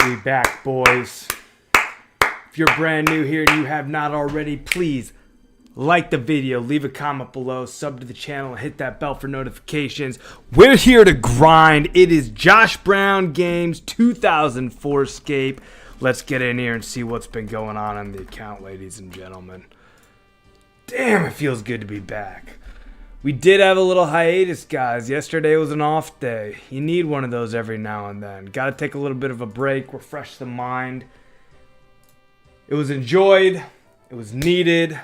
We back, boys. If you're brand new here and you have not already, please like the video, leave a comment below, sub to the channel, and hit that bell for notifications. We're here to grind. It is Josh Brown Games 2004Scape. Let's get in here and see what's been going on the account, ladies and gentlemen. Damn, it feels good to be back. We did have a little hiatus, guys. Yesterday was an off day. You need one of those every now and then. Got to take a little bit of a break, refresh the mind. It was enjoyed. It was needed.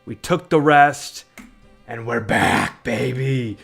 We took the rest. And we're back, baby.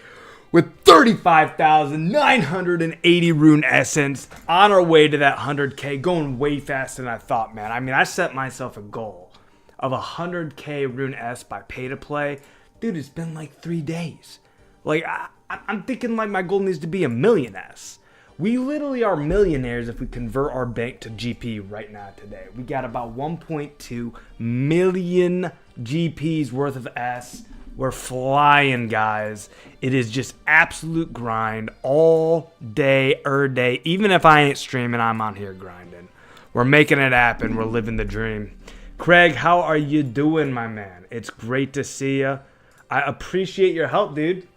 With 35,980 rune essence. On our way to that 100K. Going way faster than I thought, man. I mean, I set myself a goal of 100K rune S by pay to play. Dude, it's been like 3 days. Like, I'm thinking like my goal needs to be 1,000,000 S. We literally are millionaires if we convert our bank to GP right now today. We got about 1.2 million GPs worth of S. We're flying, guys. It is just absolute grind all day, day. Even if I ain't streaming, I'm on here grinding. We're making it happen. We're living the dream. Craig, how are you doing, my man? It's great to see you. I appreciate your help, dude.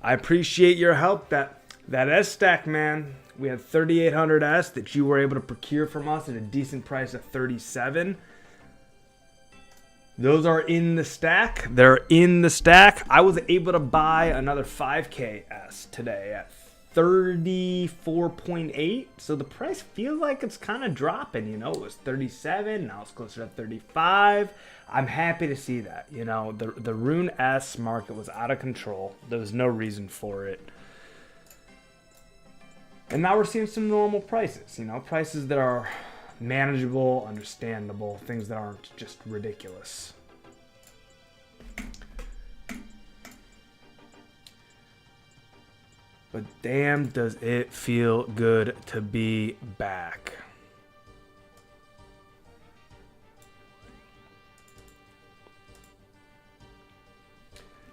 I appreciate your help. That S stack, man. We had 3,800 S that you were able to procure from us at a decent price of 37. Those are in the stack. They're in the stack. I was able to buy another 5K S today at 34.8. So the price feels like it's kind of dropping. You know, it was 37. Now it's closer to 35. I'm happy to see that. You know, the Rune S market was out of control. There was no reason for it. And now we're seeing some normal prices. You know, prices that are manageable, understandable, things that aren't just ridiculous. But damn, does it feel good to be back.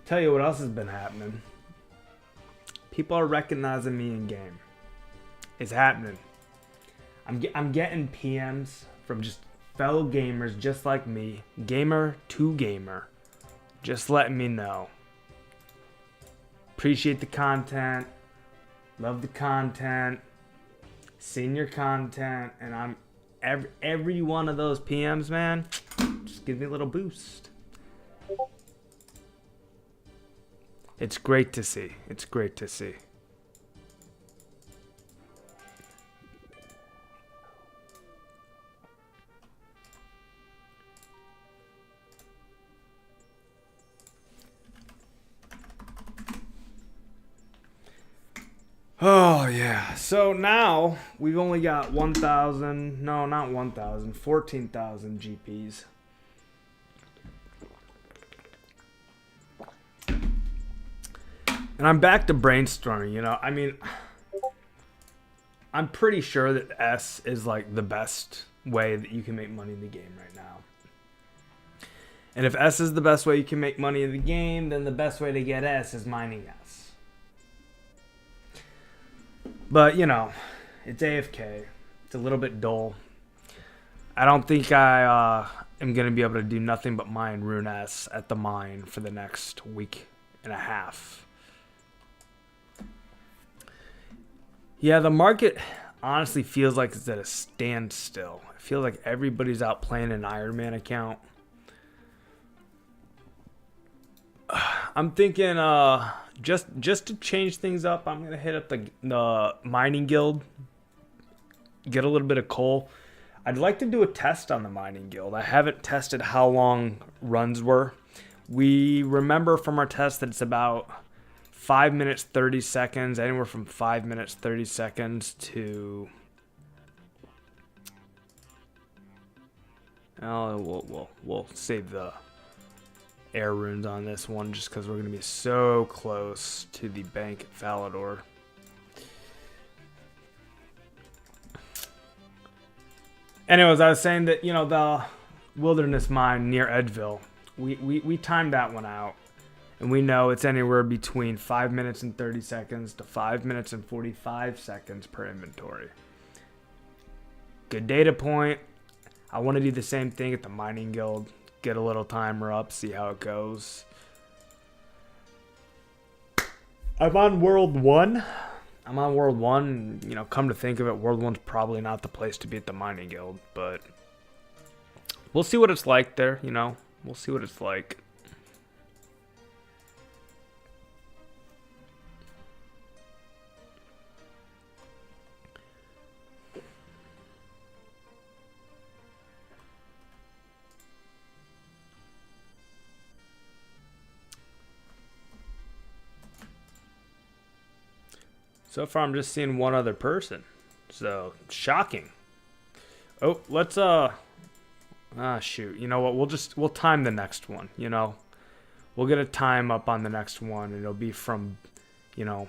Tell you what else has been happening. People are recognizing me in game. It's happening. I'm getting PMs from just fellow gamers just like me. Gamer to gamer. Just letting me know. Appreciate the content. Love the content. Seen your content. And I'm every one of those PMs, man, just give me a little boost. It's great to see. It's great to see. Oh, yeah. So now we've only got 1,000. No, not 1,000. 14,000 GPs. And I'm back to brainstorming, you know. I mean, I'm pretty sure that S is like the best way that you can make money in the game right now. And if S is the best way you can make money in the game, then the best way to get S is mining S. But, you know, it's AFK. It's a little bit dull. I don't think I am going to be able to do nothing but mine Rune S at the mine for the next week and a half. Yeah, the market honestly feels like it's at a standstill. I feel like everybody's out playing an Iron Man account. I'm thinking just to change things up, I'm going to hit up the mining guild. Get a little bit of coal. I'd like to do a test on the mining guild. I haven't tested how long runs were. We remember from our test that it's about 5 minutes, 30 seconds, anywhere from 5 minutes, 30 seconds to... Oh, we'll save the air runes on this one just because we're going to be so close to the bank at Falador. Anyways, I was saying that, you know, the wilderness mine near Edgeville, we timed that one out. And we know it's anywhere between 5 minutes and 30 seconds to 5 minutes and 45 seconds per inventory. Good data point. I want to do the same thing at the mining guild. Get a little timer up, see how it goes. I'm on World 1. I'm on World 1. You know, come to think of it, World 1's probably not the place to be at the mining guild, but we'll see what it's like there, you know. We'll see what it's like. So far, I'm just seeing one other person. So, shocking. Oh, let's, shoot. You know what? We'll time the next one, you know. We'll get a time up on the next one, and it'll be from, you know,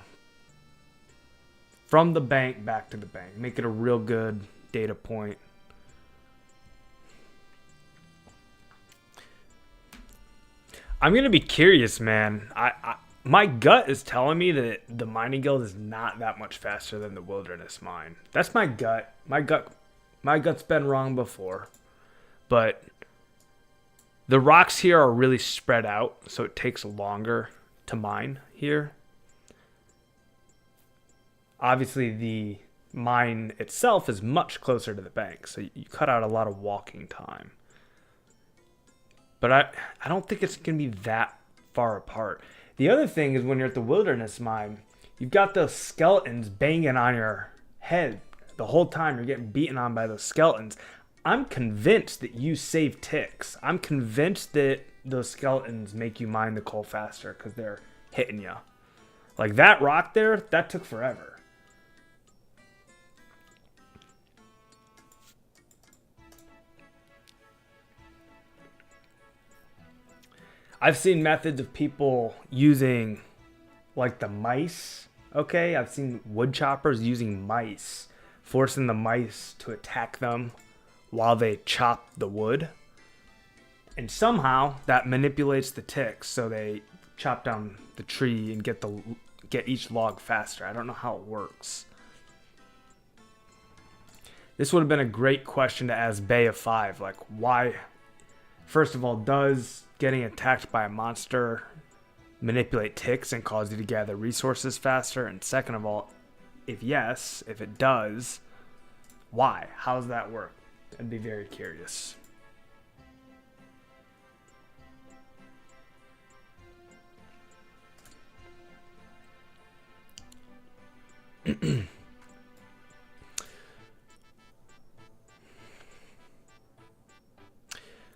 from the bank back to the bank. Make it a real good data point. I'm going to be curious, man. My gut is telling me that the mining guild is not that much faster than the wilderness mine. That's my gut. My gut's been wrong before. But the rocks here are really spread out, so it takes longer to mine here. Obviously, the mine itself is much closer to the bank, so you cut out a lot of walking time. But I don't think it's going to be that far apart. The other thing is when you're at the wilderness mine, you've got those skeletons banging on your head the whole time. You're getting beaten on by those skeletons. I'm convinced that you save ticks. I'm convinced that those skeletons make you mine the coal faster because they're hitting you. Like that rock there, that took forever. I've seen methods of people using like the mice, okay? I've seen wood choppers using mice, forcing the mice to attack them while they chop the wood. And somehow that manipulates the ticks so they chop down the tree and get each log faster. I don't know how it works. This would have been a great question to ask Bay of 5. Like, why? First of all, does getting attacked by a monster manipulate ticks and cause you to gather resources faster? And second of all, if yes, if it does, why? How does that work? I'd be very curious.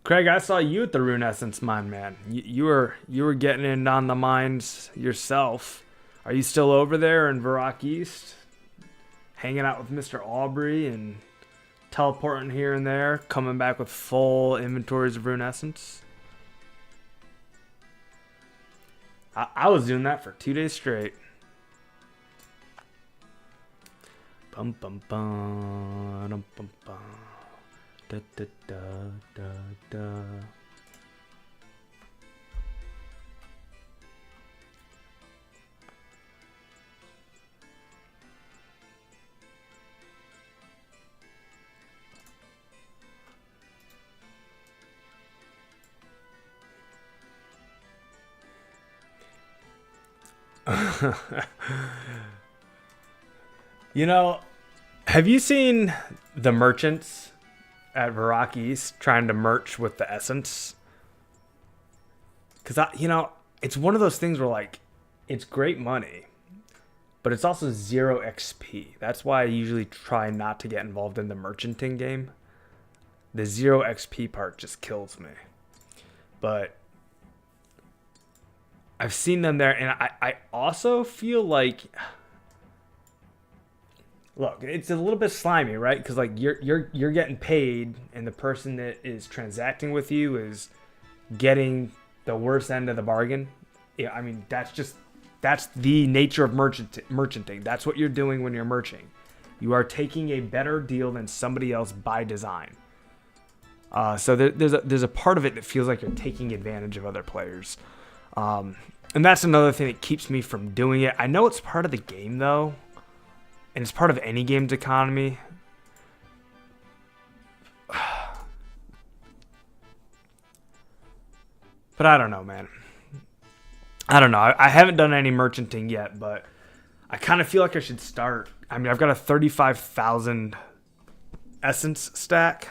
Craig, I saw you at the Rune Essence mine, man. You were getting in on the mines yourself. Are you still over there in Varrock East? Hanging out with Mr. Aubrey and teleporting here and there, coming back with full inventories of Rune Essence? I was doing that for 2 days straight. Bum bum bum dum, bum bum. Da, da, da, da, da. You know, have you seen the merchants at Varrock East trying to merch with the essence? Because, it's one of those things where, like, it's great money, but it's also 0 XP. That's why I usually try not to get involved in the merchanting game. The 0 XP part just kills me. But I've seen them there, and I also feel like, look, it's a little bit slimy, right? Because like you're getting paid, and the person that is transacting with you is getting the worst end of the bargain. Yeah, I mean that's the nature of merchanting. That's what you're doing when you're merching. You are taking a better deal than somebody else by design. So there's a part of it that feels like you're taking advantage of other players. And that's another thing that keeps me from doing it. I know it's part of the game, though, and it's part of any game's economy. But I don't know, man. I don't know. I haven't done any merchanting yet, but I kind of feel like I should start. I mean, I've got a 35,000 essence stack.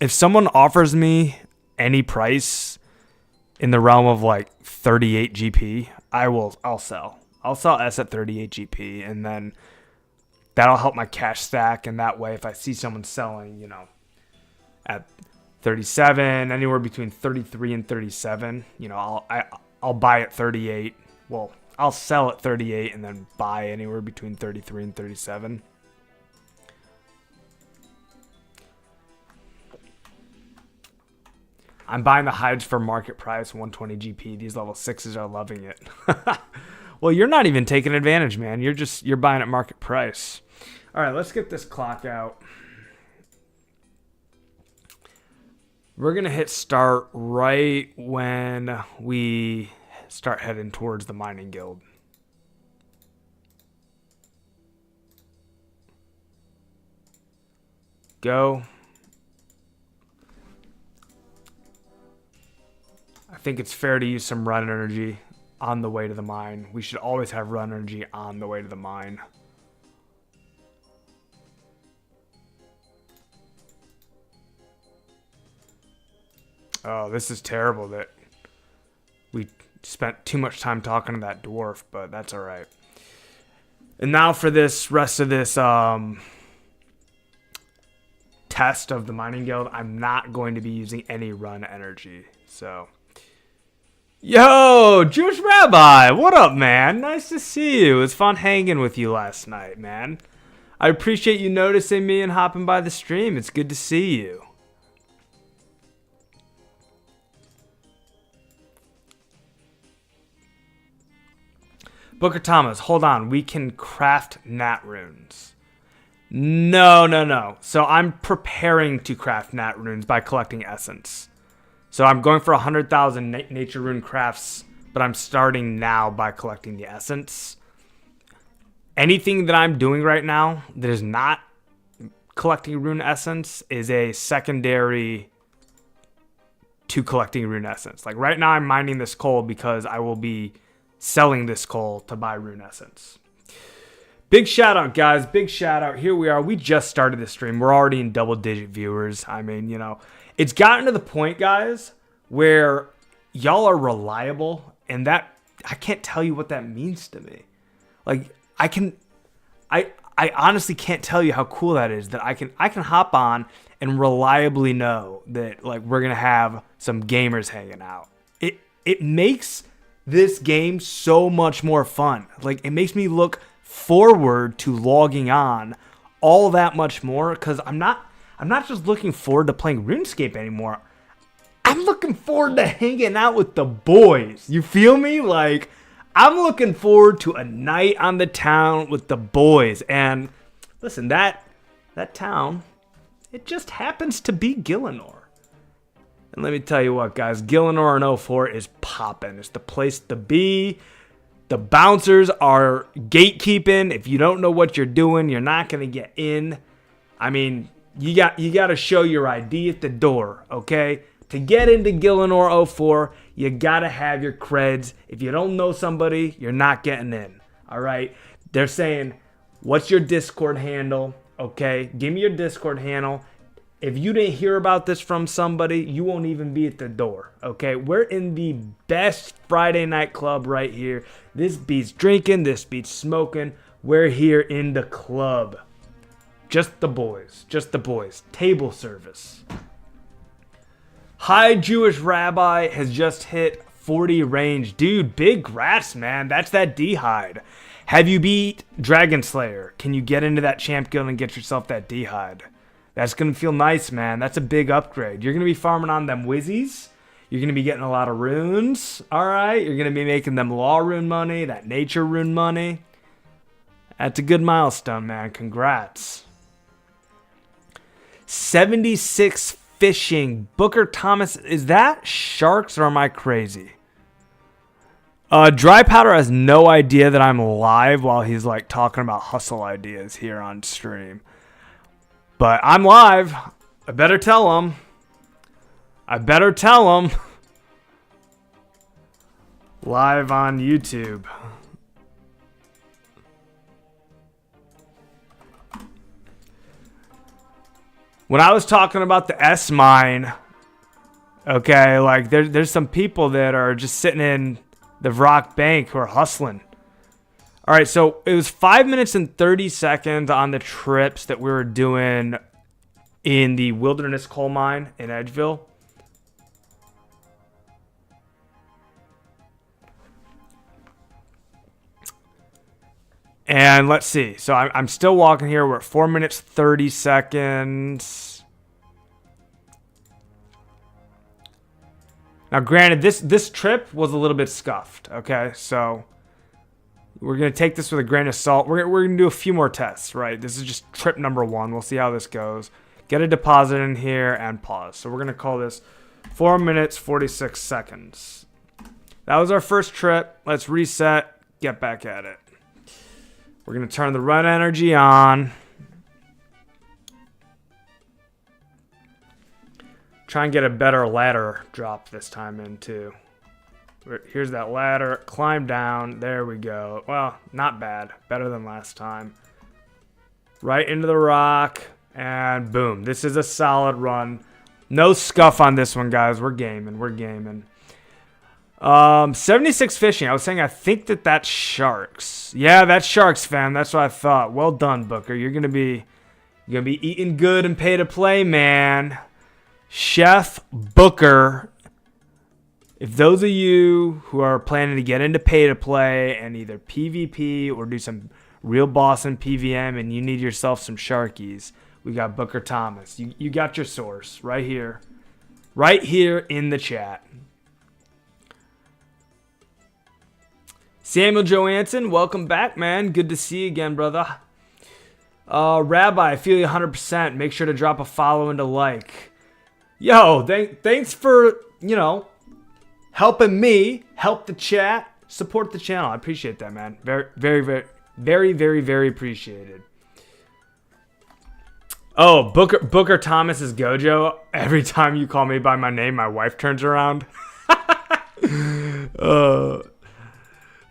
If someone offers me any price in the realm of like 38 GP, I'll sell. I'll sell S at 38 GP, and then that'll help my cash stack. And that way, if I see someone selling, you know, at 37, anywhere between 33 and 37, you know, I'll buy at 38. Well, I'll sell at 38 and then buy anywhere between 33 and 37. I'm buying the hides for market price, 120 GP. These level 6s are loving it. Well, you're not even taking advantage, man. You're buying at market price. All right, let's get this clock out. We're going to hit start right when we start heading towards the mining guild. Go. I think it's fair to use some run energy on the way to the mine. We should always have run energy on the way to the mine. Oh, this is terrible that we spent too much time talking to that dwarf, but that's all right. And now for this rest of this test of the mining guild, I'm not going to be using any run energy. So, yo, Jewish Rabbi, what up, man? Nice to see you. It was fun hanging with you last night, man. I appreciate you noticing me and hopping by the stream. It's good to see you. Booker Thomas, hold on. We can craft nat runes. No. So I'm preparing to craft nat runes by collecting essence. So I'm going for 100,000 nature rune crafts, but I'm starting now by collecting the essence. Anything that I'm doing right now that is not collecting rune essence is a secondary to collecting rune essence. Like right now I'm mining this coal because I will be selling this coal to buy rune essence. Big shout out, guys. Big shout out. Here we are. We just started the stream. We're already in double-digit viewers. I mean, you know, it's gotten to the point, guys, where y'all are reliable, and that I can't tell you what that means to me. Like, I honestly can't tell you how cool that is, that I can hop on and reliably know that like we're gonna have some gamers hanging out. It makes this game so much more fun. Like, it makes me look forward to logging on all that much more, because I'm not just looking forward to playing RuneScape anymore. I'm looking forward to hanging out with the boys. You feel me? Like, I'm looking forward to a night on the town with the boys. And listen, that town, it just happens to be Gielinor. And let me tell you what, guys, Gielinor in 04 is popping. It's the place to be. The bouncers are gatekeeping. If you don't know what you're doing, you're not going to get in. I mean, you got to show your ID at the door, okay? To get into Gielinor 04, you got to have your creds. If you don't know somebody, you're not getting in, all right? They're saying, what's your Discord handle, okay? Give me your Discord handle. If you didn't hear about this from somebody, you won't even be at the door, okay? We're in the best Friday night club right here. This beats drinking. This beats smoking. We're here in the club. Just the boys. Just the boys. Table service. Hi, Jewish Rabbi has just hit 40 range. Dude, big grats, man. That's that D-hide. Have you beat Dragon Slayer? Can you get into that champ guild and get yourself that D-hide? That's going to feel nice, man. That's a big upgrade. You're going to be farming on them Wizzies. You're going to be getting a lot of runes. All right. You're going to be making them law rune money, that nature rune money. That's a good milestone, man. Congrats. 76 fishing. Booker Thomas. Is that sharks or am I crazy? Dry Powder has no idea that I'm live while he's like talking about hustle ideas here on stream. But I'm live. I better tell him. Live on YouTube. When I was talking about the S mine, okay, like there's some people that are just sitting in the Vrock Bank who are hustling. All right, so it was 5 minutes and 30 seconds on the trips that we were doing in the Wilderness Coal Mine in Edgeville. And let's see. So I'm still walking here. We're at 4 minutes, 30 seconds. Now, granted, this trip was a little bit scuffed. Okay, so we're going to take this with a grain of salt. We're going to do a few more tests, right? This is just trip number 1. We'll see how this goes. Get a deposit in here and pause. So we're going to call this 4 minutes, 46 seconds. That was our first trip. Let's reset. Get back at it. We're going to turn the run energy on. Try and get a better ladder drop this time in too. Here's that ladder. Climb down. There we go. Well, not bad. Better than last time. Right into the rock. And boom. This is a solid run. No scuff on this one, guys. We're gaming. We're gaming. 76 fishing. I was saying I think that's sharks. Yeah, that's sharks, fam. That's what I thought. Well done, Booker. You're gonna be eating good and pay to play, man. Chef Booker. If those of you who are planning to get into pay to play and either PvP or do some real boss in PVM and you need yourself some sharkies, we got Booker Thomas. You got your source right here. Right here in the chat. Samuel Johansson, welcome back, man. Good to see you again, brother. Rabbi, I feel you 100%. Make sure to drop a follow and a like. Yo, thanks for, helping me, help the chat, support the channel. I appreciate that, man. Very appreciated. Oh, Booker Thomas is Gojo. Every time you call me by my name, my wife turns around.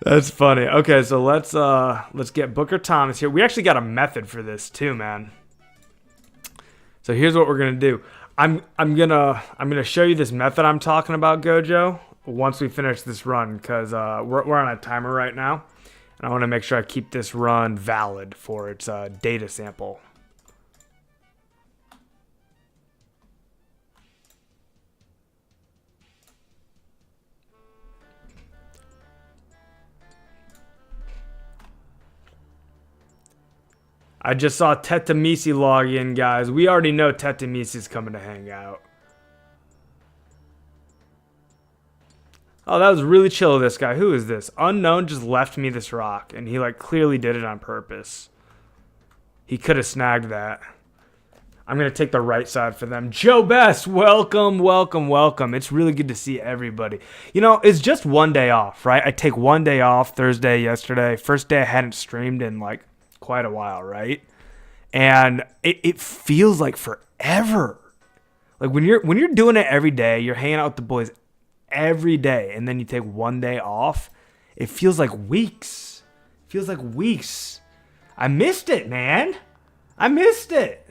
That's funny. Okay, so let's get Booker Thomas here. We actually got a method for this too, man. So here's what we're gonna do. I'm gonna show you this method I'm talking about, Gojo, once we finish this run, because we're on a timer right now, and I want to make sure I keep this run valid for its data sample. I just saw Tetamisi log in, guys. We already know Tetamisi's coming to hang out. Oh, that was really chill of this guy. Who is this? Unknown just left me this rock, and he clearly did it on purpose. He could have snagged that. I'm going to take the right side for them. Joe Best, welcome. It's really good to see everybody. It's just one day off, right? I take one day off, Thursday, yesterday. First day I hadn't streamed in quite a while, right? And it feels like forever. When you're doing it every day, you're hanging out with the boys every day, and then you take one day off, it feels like weeks. I missed it, man. I missed it.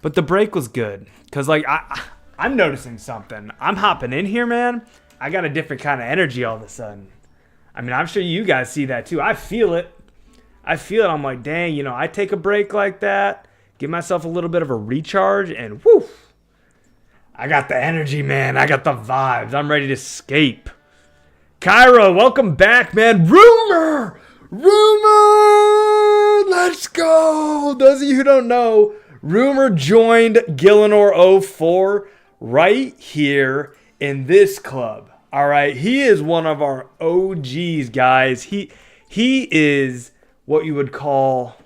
But the break was good, because I'm noticing something. I'm hopping in here, man. I got a different kind of energy all of a sudden. I mean, I'm sure you guys see that too. I feel it. I'm like, dang, I take a break like that, give myself a little bit of a recharge, and whoo, I got the energy, man. I got the vibes. I'm ready to scape. Kyra, welcome back, man. Rumor, let's go. Those of you who don't know, Rumor joined Gillinor 04 right here in this club. All right, he is one of our OGs, guys. He is what you would call,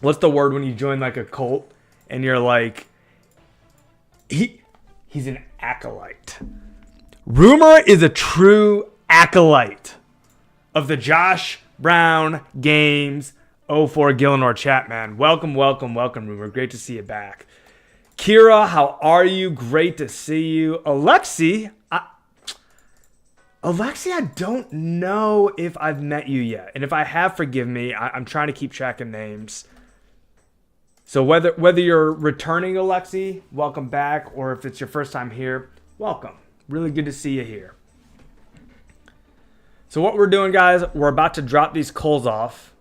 what's the word when you join a cult and you're he's an acolyte. Rumor is a true acolyte of the Josh Brown Games 04 Gillinor chat, man. Welcome, Rumor. Great to see you back. Kira, how are you? Great to see you. Alexi, Alexi, I don't know if I've met you yet. And if I have, forgive me. I'm trying to keep track of names. So whether you're returning, Alexi, welcome back, or if it's your first time here, welcome. Really good to see you here. So what we're doing, guys, we're about to drop these coals off,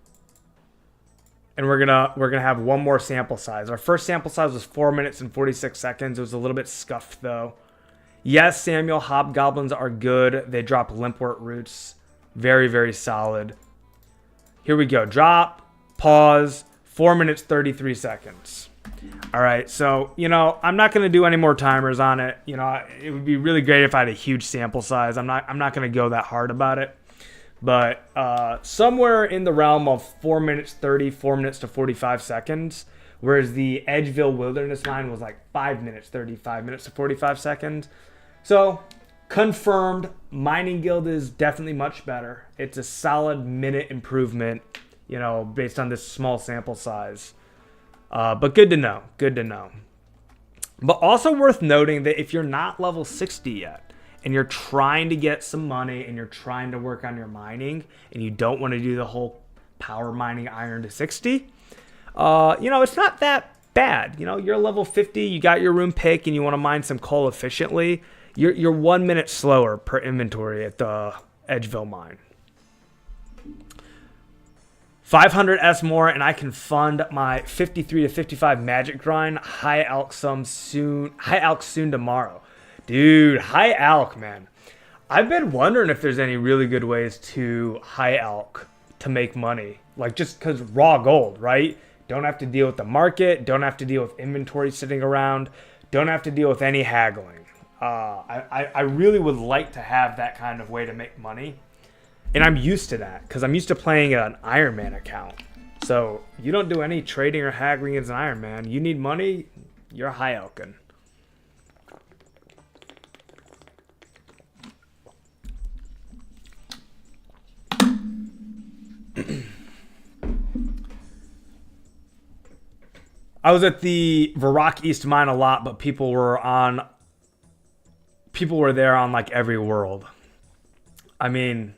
and we're gonna have one more sample size. Our first sample size was 4 minutes and 46 seconds. It was a little bit scuffed though. Yes, Samuel, hobgoblins are good. They drop limpwort roots. Very, very solid. Here we go. Drop, pause, 4 minutes, 33 seconds. All right, so, I'm not going to do any more timers on it. It would be really great if I had a huge sample size. I'm not going to go that hard about it. But somewhere in the realm of 4 minutes 30, 4 minutes to 45 seconds, whereas the Edgeville Wilderness line was like 5 minutes 30, 5 minutes to 45 seconds. So, confirmed, Mining Guild is definitely much better. It's a solid minute improvement, based on this small sample size. But good to know. Good to know. But also worth noting that if you're not level 60 yet, and you're trying to get some money, and you're trying to work on your mining, and you don't want to do the whole power mining iron to 60, it's not that bad. You're level 50, you got your room pick, and you want to mine some coal efficiently. You're 1 minute slower per inventory at the Edgeville mine. 500S more, and I can fund my 53 to 55 magic grind. High alch soon tomorrow. Dude, high alch, man. I've been wondering if there's any really good ways to high alch to make money. Like, just because raw gold, right? Don't have to deal with the market. Don't have to deal with inventory sitting around. Don't have to deal with any haggling. I really would like to have that kind of way to make money. And I'm used to that because I'm used to playing an Iron Man account. So you don't do any trading or haggling as an Iron Man. You need money, you're high alching. I was at the Varrock East mine a lot, but people were there on like every world. I mean,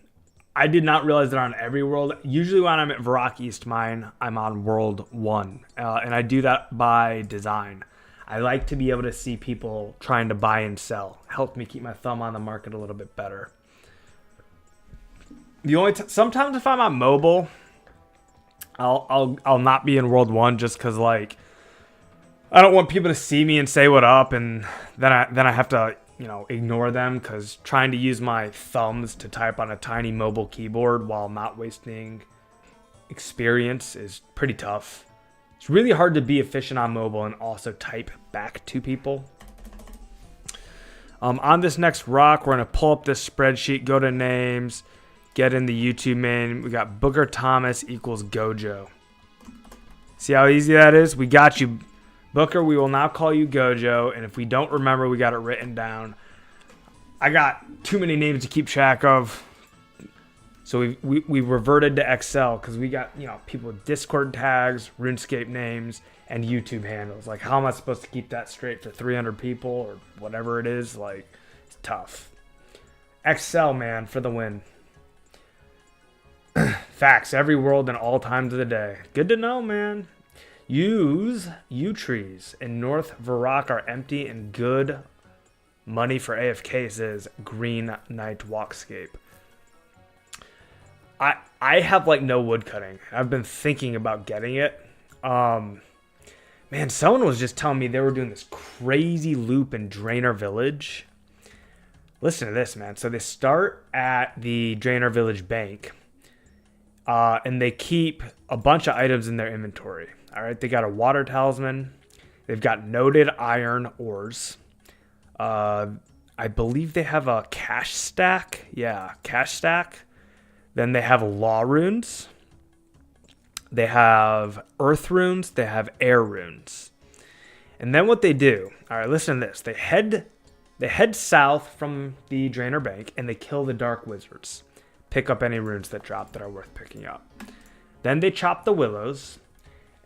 I did not realize they're on every world. Usually when I'm at Varrock East mine, I'm on world 1. And I do that by design. I like to be able to see people trying to buy and sell. Helps me keep my thumb on the market a little bit better. Sometimes if I'm on mobile, I'll not be in world 1 just because like I don't want people to see me and say what up, and then I have to ignore them because trying to use my thumbs to type on a tiny mobile keyboard while not wasting experience is pretty tough. It's really hard to be efficient on mobile and also type back to people. On this next rock, we're going to pull up this spreadsheet, go to names, get in the YouTube main. We got Booker Thomas equals Gojo. See how easy that is? We got you, Booker. We will now call you Gojo, and if we don't remember, we got it written down. I got too many names to keep track of, so we reverted to Excel because we got people with Discord tags, RuneScape names, and YouTube handles. Like, how am I supposed to keep that straight for 300 people or whatever it is? Like, it's tough. Excel, man, for the win. Facts, every world and all times of the day. Good to know, man. Use yew trees in North Varrock are empty and good money for AFK, says Green Knight Walkscape. I have like no wood cutting. I've been thinking about getting it. Man, someone was just telling me they were doing this crazy loop in Draenor Village. Listen to this, man. So they start at the Draenor Village bank, and they keep a bunch of items in their inventory. All right, they got a water talisman. They've got noted iron ores. I believe they have a cash stack. Yeah, cash stack. Then they have law runes. They have earth runes. They have air runes. And then what they do, all right, listen to this. They head south from the Draenor Bank and they kill the dark wizards. Pick up any runes that drop that are worth picking up. Then they chop the willows.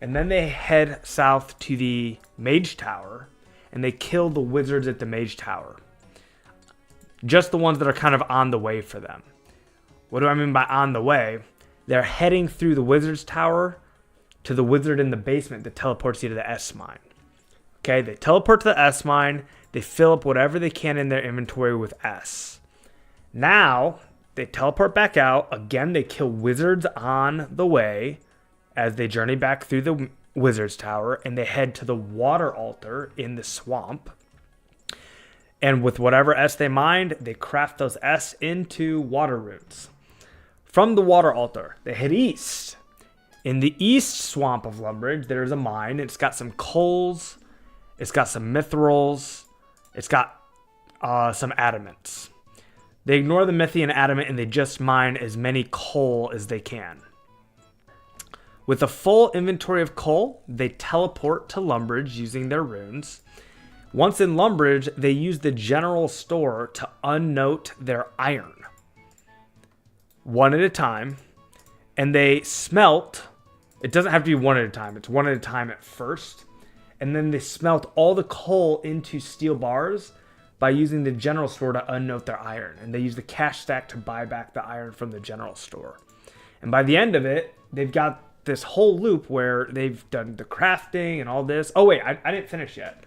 And then they head south to the Mage Tower, and they kill the wizards at the Mage Tower. Just the ones that are kind of on the way for them. What do I mean by on the way? They're heading through the wizard's tower to the wizard in the basement that teleports you to the S mine. Okay, they teleport to the S mine. They fill up whatever they can in their inventory with S. Now, they teleport back out. Again, they kill wizards on the way as they journey back through the wizard's tower, and they head to the water altar in the swamp. And with whatever S they mined, they craft those S into water runes. From the water altar, they head east. In the east swamp of Lumbridge, there's a mine. It's got some coals. It's got some mithrils. It's got some adamants. They ignore the mythi and adamant, and they just mine as many coal as they can. With a full inventory of coal, they teleport to Lumbridge using their runes. Once in Lumbridge, they use the general store to unnote their iron. One at a time. And they smelt. It doesn't have to be one at a time. It's one at a time at first. And then they smelt all the coal into steel bars by using the general store to unnote their iron. And they use the cash stack to buy back the iron from the general store. And by the end of it, they've got this whole loop where they've done the crafting and all this. Oh wait, I didn't finish yet.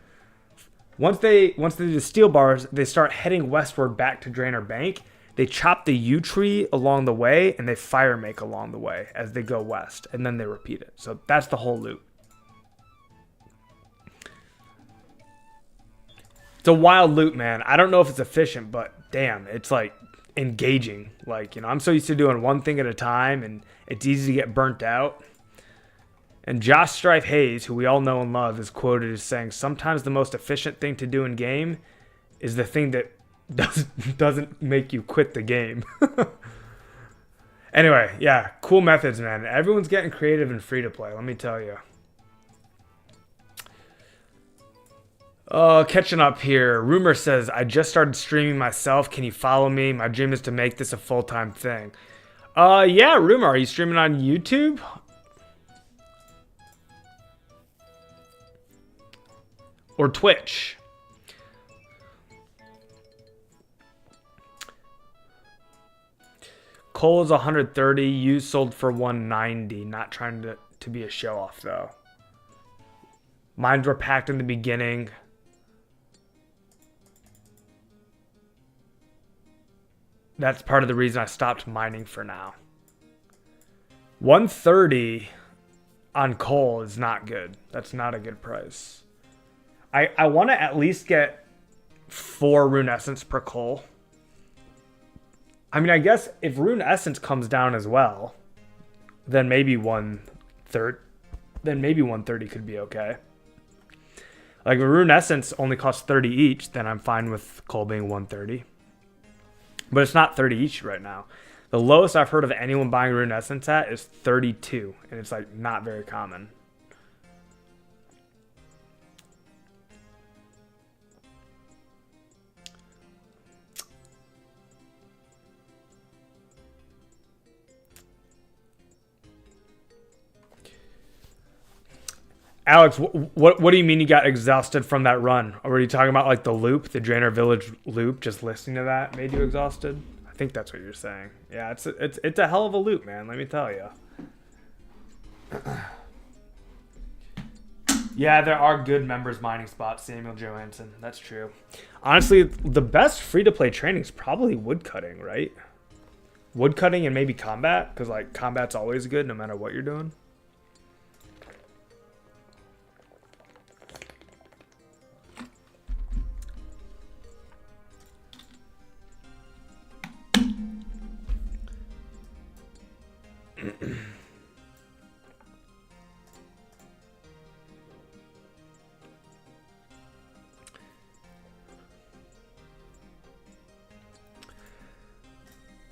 Once they do the steel bars, they start heading westward back to Draenor Bank. They chop the yew tree along the way, and they fire make along the way as they go west, and then they repeat it. So that's the whole loop. It's a wild loop, man. I don't know if it's efficient, but damn, it's like engaging. Like, you know, I'm so used to doing one thing at a time, and it's easy to get burnt out. And Josh Strife Hayes, who we all know and love, is quoted as saying, sometimes the most efficient thing to do in game is the thing that doesn't make you quit the game. Anyway, yeah, cool methods, man. Everyone's getting creative and free to play, let me tell you. Catching up here. Rumor says, I just started streaming myself. Can you follow me? My dream is to make this a full-time thing. Yeah, Rumor, are you streaming on YouTube? Or Twitch? Coal is 130. Used sold for 190. Not trying to be a show off though. Mines were packed in the beginning. That's part of the reason I stopped mining for now. 130 on coal is not good. That's not a good price. I want to at least get 4 rune essence per coal. I mean, I guess if rune essence comes down as well, then maybe 130 could be okay. Like if rune essence only costs 30 each, then I'm fine with coal being 130. But it's not 30 each right now. The lowest I've heard of anyone buying rune essence at is 32, and it's like not very common. Alex, what do you mean you got exhausted from that run? Or were you talking about like the loop, the Draenor Village loop? Just listening to that made you exhausted? I think that's what you're saying. Yeah, it's a hell of a loop, man. Let me tell you. Yeah, there are good members mining spots, Samuel Johansson. That's true. Honestly, the best free-to-play training is probably woodcutting, right? Woodcutting and maybe combat, because like combat's always good no matter what you're doing.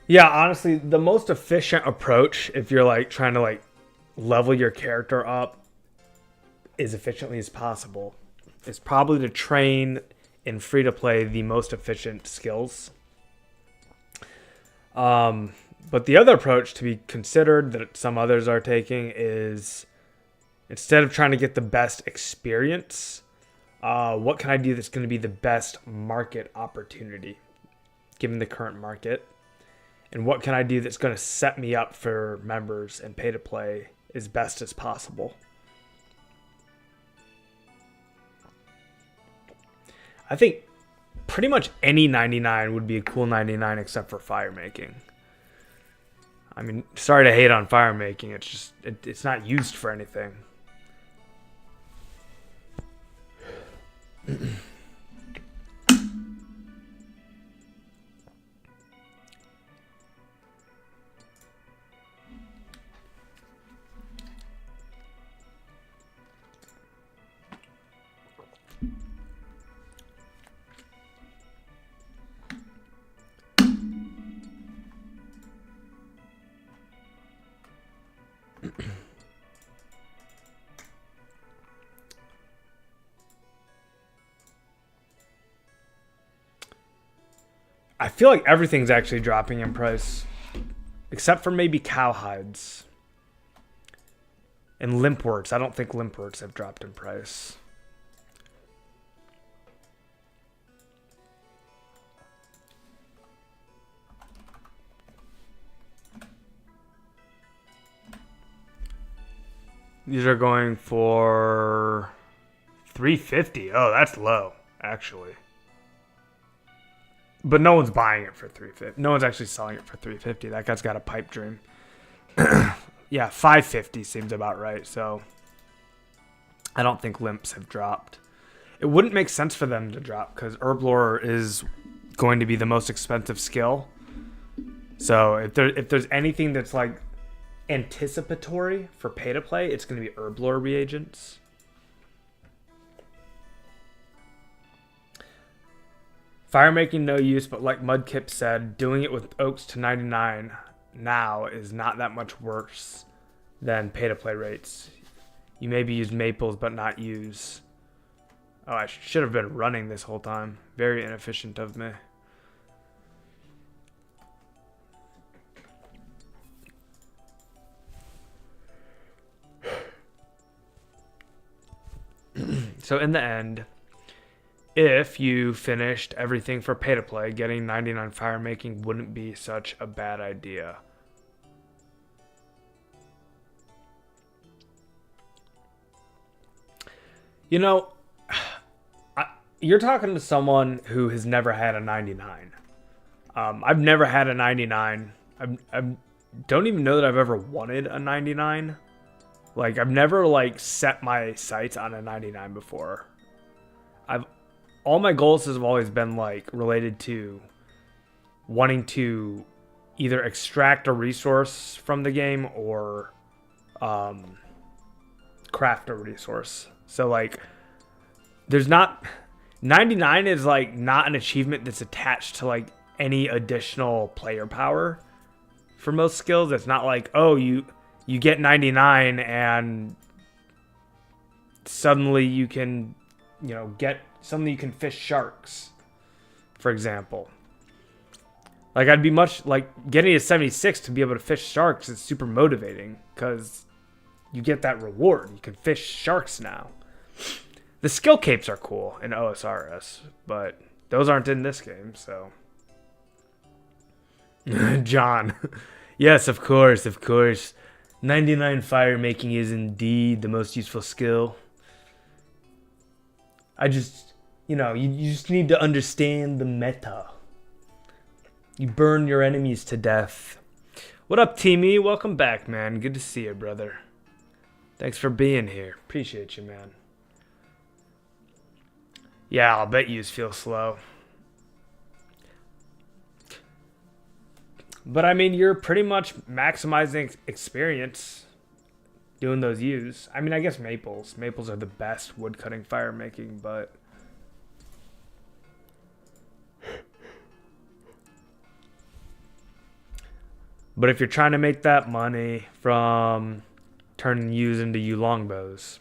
Yeah, honestly, the most efficient approach if you're like trying to like level your character up as efficiently as possible is probably to train in free to play the most efficient skills. But the other approach to be considered that some others are taking is instead of trying to get the best experience, what can I do that's going to be the best market opportunity? given the current market? And what can I do that's going to set me up for members and pay to play as best as possible? I think pretty much any 99 would be a cool 99 except for fire making. I mean, sorry to hate on fire making. It's just, it's not used for anything. I feel like everything's actually dropping in price, except for maybe cowhides and limpworts. I don't think limpworts have dropped in price. These are going for $350. Oh, that's low, actually. But no one's buying it for $350. No one's actually selling it for $350. That guy's got a pipe dream. Yeah, $550 seems about right. So I don't think limps have dropped. It wouldn't make sense for them to drop because Herblore is going to be the most expensive skill. So if there's anything that's like anticipatory for pay to play, it's going to be Herblore reagents. Fire making no use, but like Mudkip said, doing it with oaks to 99 now is not that much worse than pay to play rates. You maybe use maples, but not use. Oh, I should have been running this whole time. Very inefficient of me. So in the end, if you finished everything for pay to play, getting 99 fire making wouldn't be such a bad idea. You know, you're talking to someone who has never had a 99. I've never had a 99. I don't even know that I've ever wanted a 99. Like, I've never, like, set my sights on a 99 before. All my goals have always been, like, related to wanting to either extract a resource from the game or craft a resource. So, like, there's not... 99 is, like, not an achievement that's attached to, like, any additional player power for most skills. It's not like, oh, you get 99 and suddenly you can, you know, suddenly you can fish sharks, for example. Like, I'd be much, like, getting a 76 to be able to fish sharks is super motivating because you get that reward. You can fish sharks now. The skill capes are cool in OSRS, but those aren't in this game, so. John. Yes, of course, of course. 99 fire making is indeed the most useful skill. I just, you know, you just need to understand the meta. You burn your enemies to death. What up, Teamy? Welcome back, man. Good to see you, brother. Thanks for being here. Appreciate you, man. Yeah, I'll bet yous feel slow. But I mean, you're pretty much maximizing experience doing those use. I mean, I guess maples. Maples are the best wood cutting fire making, but if you're trying to make that money from turning yews into yew longbows,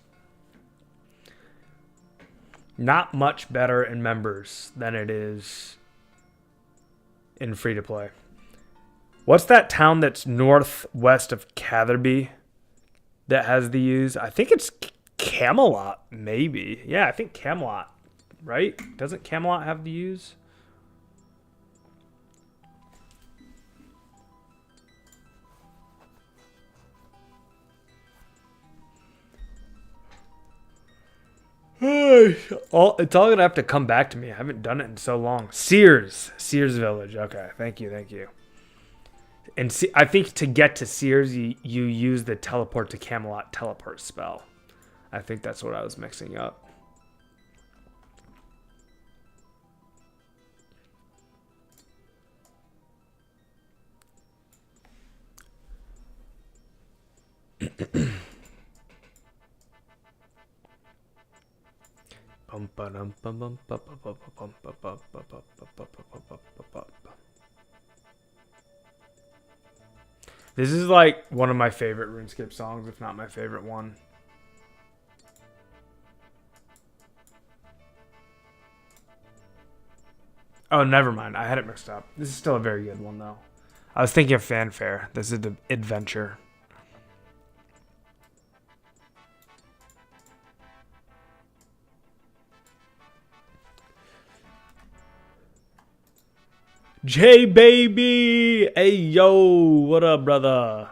not much better in members than it is in free to play. What's that town that's northwest of Catherby that has the yews? I think it's Camelot, maybe. Yeah, I think Camelot, right? Doesn't Camelot have the yews? It's all gonna have to come back to me. I haven't done it in so long. Sears Village. Okay, thank you. And see, I think to get to Sears, you use the teleport to Camelot teleport spell. I think that's what I was mixing up. This is like one of my favorite RuneScape songs, if not my favorite one. Oh, never mind. I had it mixed up. This is still a very good one, though. I was thinking of Fanfare. This is the Adventure. J baby, hey yo, what up, brother?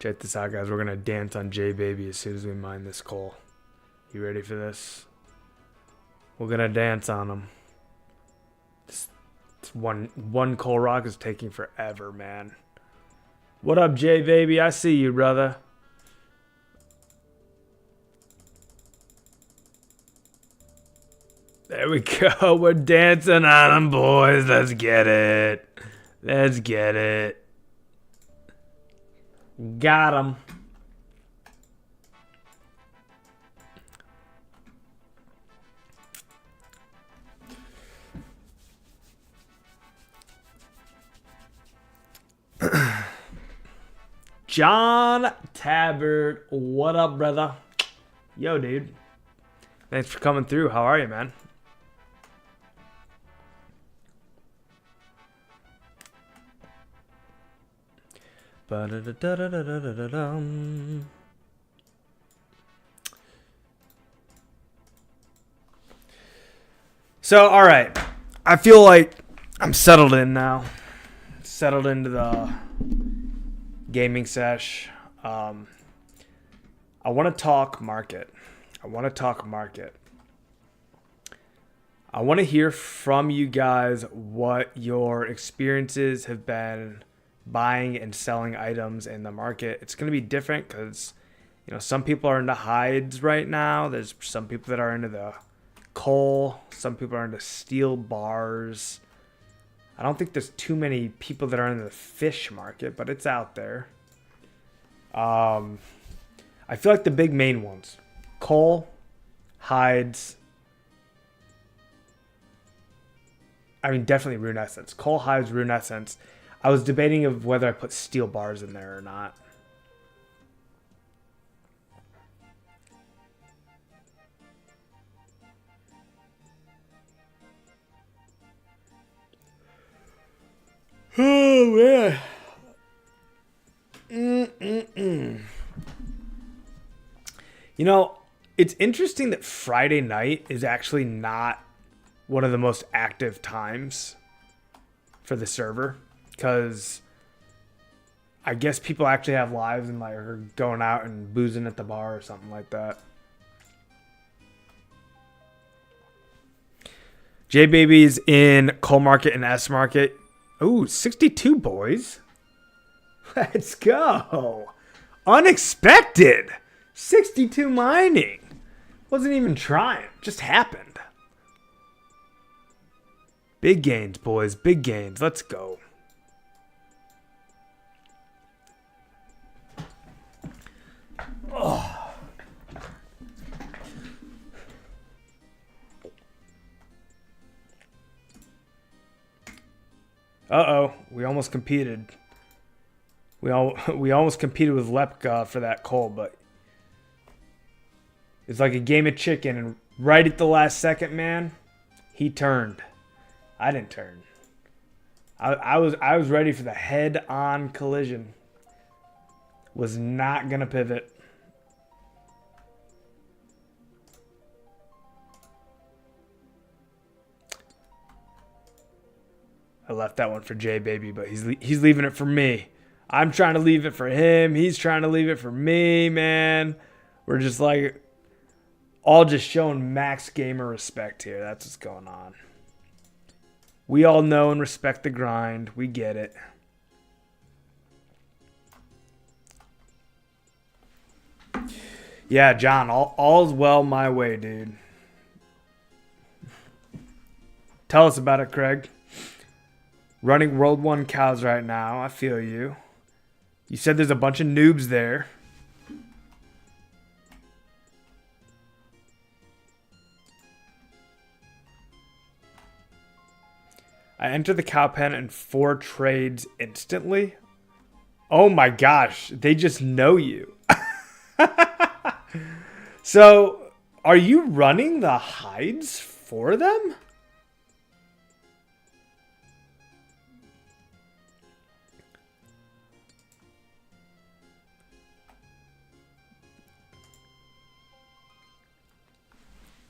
Check this out, guys. We're gonna dance on J baby as soon as we mine this coal. You ready for this? We're gonna dance on him. One coal rock is taking forever, man. What up, J baby? I see you, brother. There we go. We're dancing on them, boys. Let's get it. Let's get it. Got him. John Tabbert, what up, brother? Yo, dude. Thanks for coming through. How are you, man? So, all right. I feel like I'm settled in now. Settled into the gaming sesh. I want to talk market. I want to hear from you guys what your experiences have been buying and selling items in the market. It's going to be different because, you know, some people are into hides right now. There's some people that are into the coal. Some people are into steel bars. I don't think there's too many people that are in the fish market, but it's out there. I feel like the big main ones: coal, hides. I mean, definitely rune essence. Coal, hides, rune essence. I was debating of whether I put steel bars in there or not. Oh, man. You know, it's interesting that Friday night is actually not one of the most active times for the server, because I guess people actually have lives and like are going out and boozing at the bar or something like that. J Baby's in coal market and S market. Ooh, 62 boys. Let's go. Unexpected. 62 mining. Wasn't even trying. Just happened. Big gains, boys. Big gains. Let's go. Oh. Uh-oh. We almost competed. We almost competed with Lepka for that coal, but it's like a game of chicken, and right at the last second, man, he turned. I didn't turn. I was ready for the head-on collision. Was not gonna pivot. I left that one for Jay Baby, but he's leaving it for me. I'm trying to leave it for him. He's trying to leave it for me, man. We're just like all just showing max gamer respect here. That's what's going on. We all know and respect the grind. We get it. Yeah, John, all's well my way, dude. Tell us about it, Craig. Running World 1 cows right now. I feel you. You said there's a bunch of noobs there. I enter the cow pen and 4 trades instantly. Oh my gosh, they just know you. So, are you running the hides for them?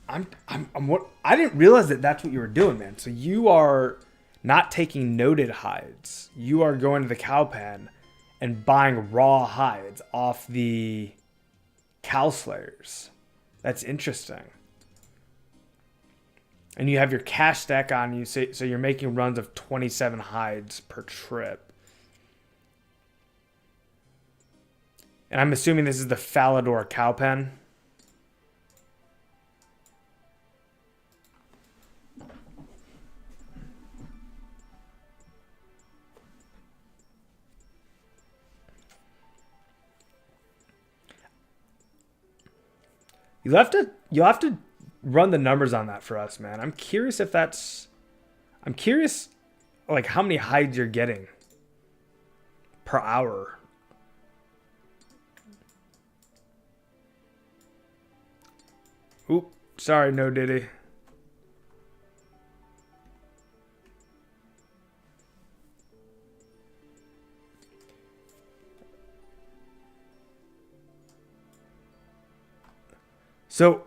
I didn't realize that that's what you were doing, man. So you are not taking noted hides. You are going to the cow pen and buying raw hides off the cow slayers. That's interesting. And you have your cash stack on you, so you're making runs of 27 hides per trip. And I'm assuming this is the Falador cow pen. You'll have to run the numbers on that for us, man. I'm curious like how many hides you're getting per hour. Oop, sorry, no Diddy. So,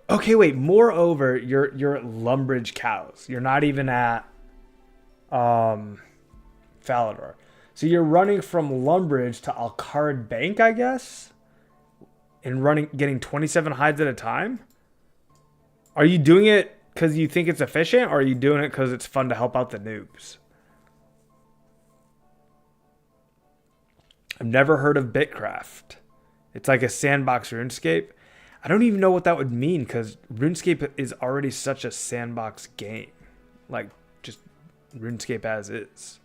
okay, wait. Moreover, you're at Lumbridge cows. You're not even at Falador. So you're running from Lumbridge to Alcard Bank, I guess, and getting 27 hides at a time. Are you doing it because you think it's efficient, or are you doing it because it's fun to help out the noobs? I've never heard of Bitcraft. It's like a sandbox RuneScape. I don't even know what that would mean because RuneScape is already such a sandbox game. Like, just RuneScape as is.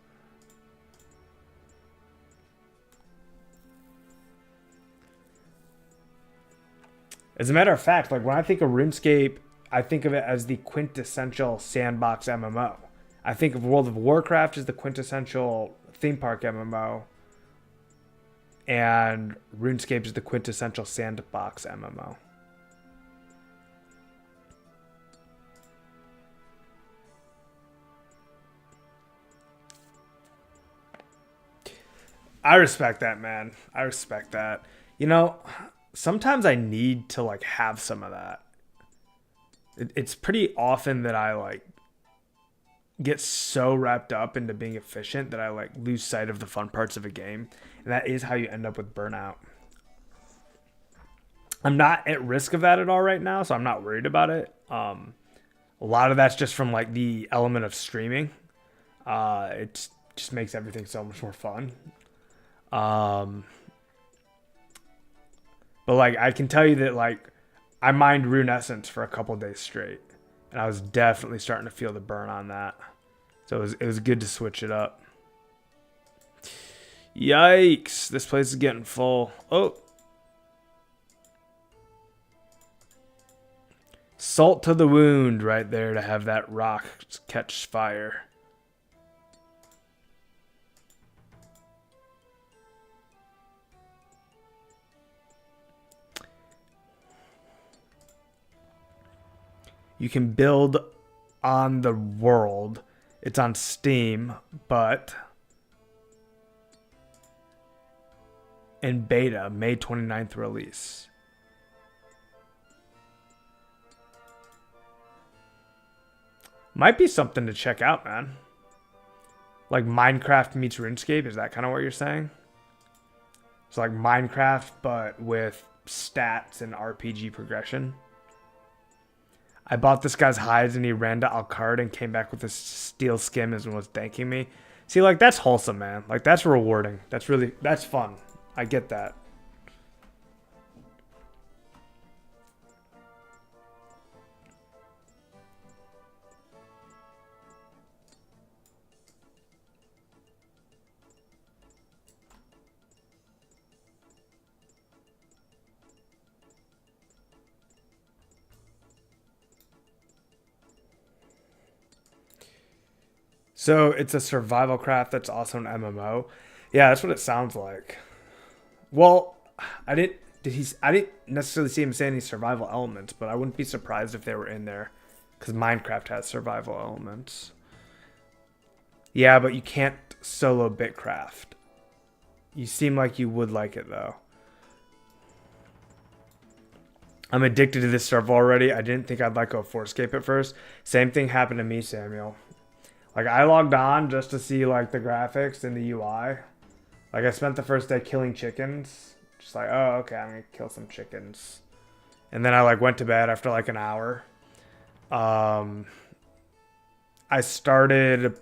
As a matter of fact, like when I think of RuneScape, I think of it as the quintessential sandbox MMO. I think of World of Warcraft as the quintessential theme park MMO. And RuneScape is the quintessential sandbox MMO. I respect that, man. I respect that. You know, sometimes I need to like have some of that. It's pretty often that I like get so wrapped up into being efficient that I like lose sight of the fun parts of a game. And that is how you end up with burnout. I'm not at risk of that at all right now, so I'm not worried about it. A lot of that's just from like the element of streaming. It just makes everything so much more fun. But like I can tell you that like I mined Rune Essence for a couple days straight, and I was definitely starting to feel the burn on that. So it was good to switch it up. Yikes! This place is getting full. Oh, salt to the wound right there to have that rock catch fire. You can build on the world. It's on Steam, but in beta, May 29th release. Might be something to check out, man. Like Minecraft meets RuneScape. Is that kind of what you're saying? It's like Minecraft, but with stats and RPG progression. I bought this guy's hides and he ran to Alcard and came back with a steel skin and was thanking me. See, like, that's wholesome, man. Like, that's rewarding. That's fun. I get that. So it's a survival craft that's also an MMO. Yeah, that's what it sounds like. Well, I didn't necessarily see him say any survival elements, but I wouldn't be surprised if they were in there because Minecraft has survival elements. Yeah, but you can't solo Bitcraft. You seem like you would like it though. I'm addicted to this server already. I didn't think I'd like 2004Scape at first. Same thing happened to me, Samuel. Like, I logged on just to see, like, the graphics and the UI. Like, I spent the first day killing chickens. Just like, oh, okay, I'm going to kill some chickens. And then I, like, went to bed after, like, an hour. I started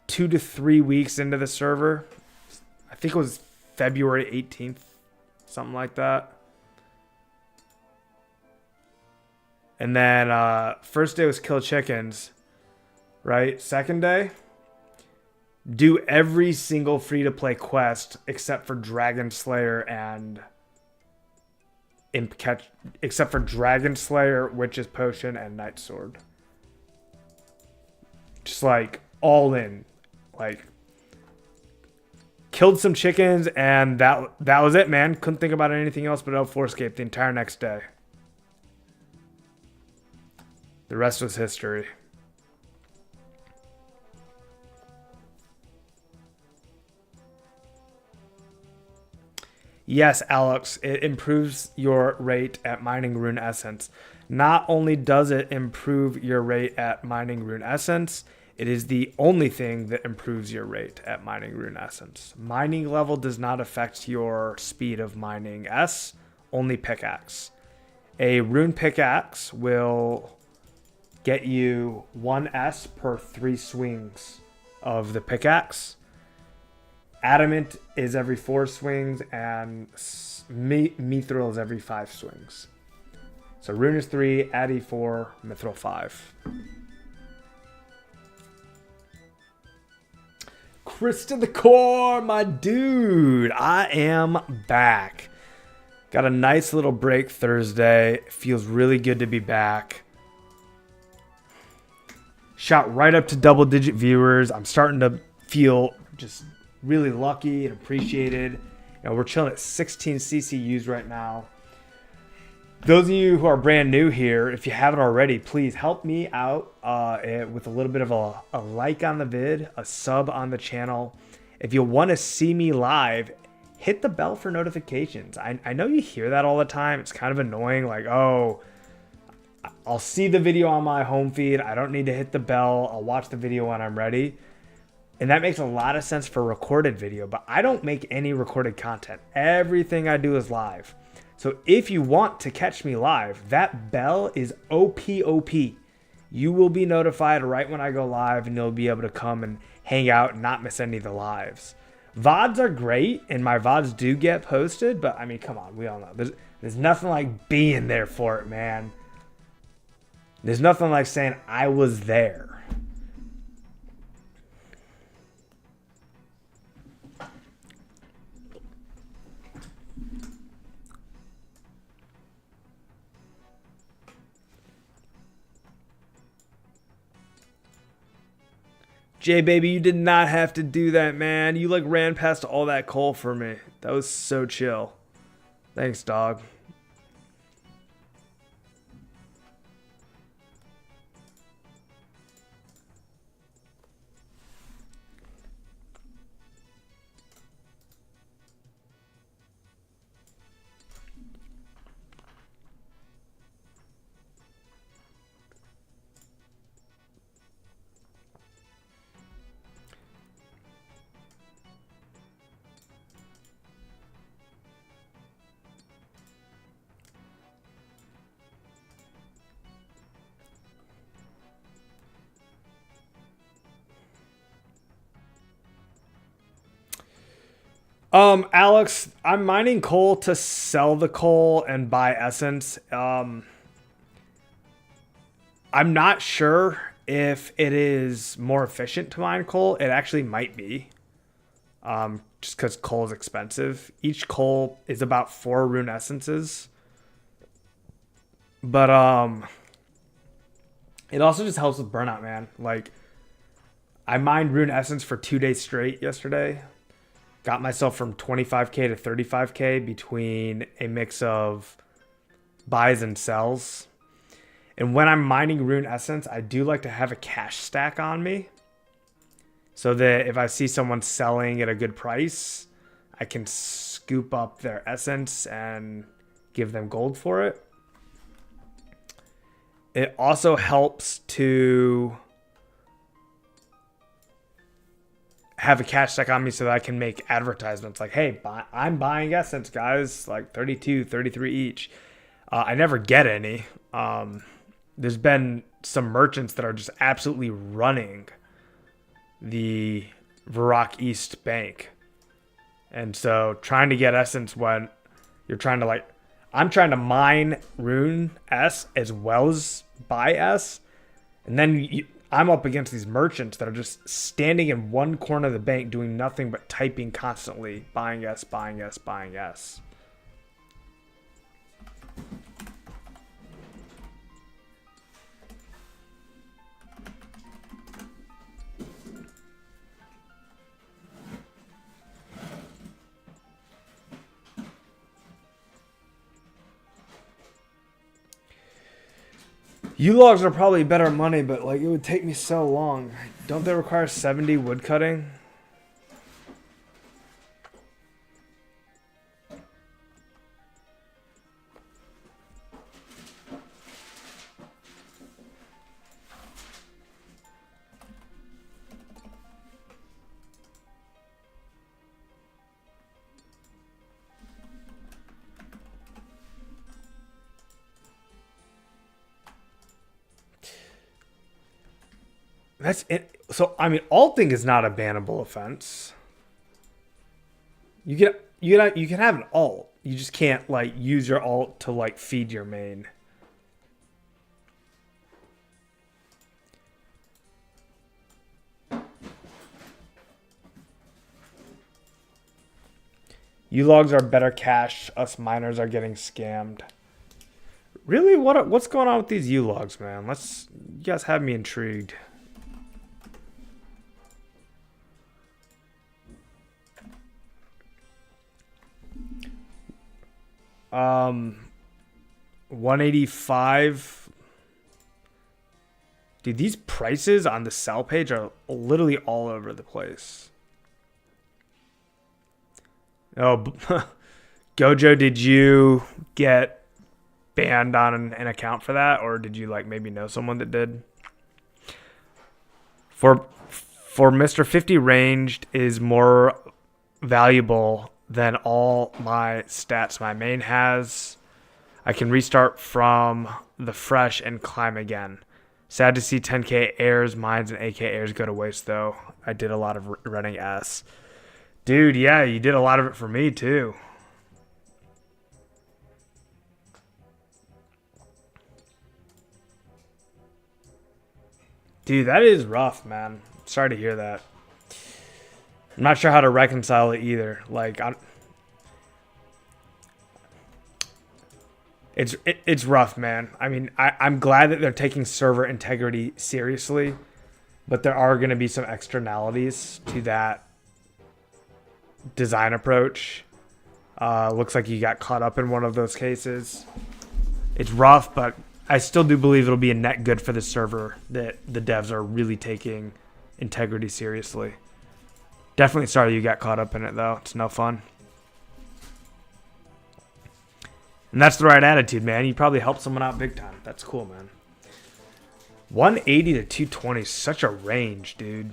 2 to 3 weeks into the server. I think it was February 18th. Something like that. And then first day was kill chickens. Right? Second day, do every single free-to-play quest except for Dragon Slayer and except for Dragon Slayer, Witch's Potion, and Night Sword. Just like all in. Like, killed some chickens and that was it, man. Couldn't think about anything else but 2004Scape the entire next day. The rest was history. Yes, Alex, it improves your rate at mining Rune Essence. Not only does it improve your rate at mining Rune Essence, it is the only thing that improves your rate at mining Rune Essence. Mining level does not affect your speed of mining S, only pickaxe. A rune pickaxe will get you 1 S per 3 swings of the pickaxe. Adamant is every 4 swings, and Mithril is every 5 swings. So Rune is 3, Addy 4, Mithril 5. Chris to the core, my dude. I am back. Got a nice little break Thursday. Feels really good to be back. Shot right up to double-digit viewers. I'm starting to feel just really lucky and appreciated. You know, we're chilling at 16 CCUs right now. Those of you who are brand new here, if you haven't already, please help me out with a little bit of a like on the vid, a sub on the channel. If you want to see me live, hit the bell for notifications. I know you hear that all the time. It's kind of annoying, like, oh, I'll see the video on my home feed. I don't need to hit the bell. I'll watch the video when I'm ready. And that makes a lot of sense for recorded video, but I don't make any recorded content. Everything I do is live. So if you want to catch me live, that bell is OPOP. You will be notified right when I go live, and you'll be able to come and hang out and not miss any of the lives. VODs are great, and my VODs do get posted, but I mean, come on, we all know. There's nothing like being there for it, man. There's nothing like saying I was there. Jay, baby, you did not have to do that, man. You like ran past all that coal for me. That was so chill. Thanks, dog. Alex, I'm mining coal to sell the coal and buy essence. I'm not sure if it is more efficient to mine coal. It actually might be. Just because coal is expensive. Each coal is about 4 rune essences. But it also just helps with burnout, man. Like, I mined rune essence for 2 days straight yesterday. Got myself from 25k to 35k between a mix of buys and sells. And when I'm mining rune essence, I do like to have a cash stack on me, so that if I see someone selling at a good price, I can scoop up their essence and give them gold for it. It also helps to have a cash stack on me so that I can make advertisements like, hey, I'm buying essence, guys, like 32, 33 each. I never get any. There's been some merchants that are just absolutely running the Varrock East Bank. And so trying to get essence when you're trying to, like, I'm trying to mine Rune S as well as buy S. And then I'm up against these merchants that are just standing in one corner of the bank doing nothing but typing constantly, buying S, buying S, buying S. U-logs are probably better money, but like it would take me so long. Don't they require 70 wood cutting? That's it. So I mean, alting is not a bannable offense. You can have an alt. You just can't like use your alt to like feed your main. U-logs are better cash. Us miners are getting scammed. Really? What's going on with these U-logs, man? You guys have me intrigued. 185. Dude, these prices on the sell page are literally all over the place. Oh, Gojo, did you get banned on an account for that, or did you like maybe know someone that did? For Mr. 50 ranged is more valuable than all my stats my main has. I can restart from the fresh and climb again. Sad to see 10k airs, mines, and AK airs go to waste though. I did a lot of running S. Dude, yeah, you did a lot of it for me too. Dude, that is rough, man. Sorry to hear that. I'm not sure how to reconcile it either. Like, it's rough, man. I mean, I'm glad that they're taking server integrity seriously, but there are going to be some externalities to that design approach. Looks like you got caught up in one of those cases. It's rough, but I still do believe it'll be a net good for the server that the devs are really taking integrity seriously. Definitely sorry you got caught up in it, though. It's no fun. And that's the right attitude, man. You probably helped someone out big time. That's cool, man. 180 to 220 is such a range, dude.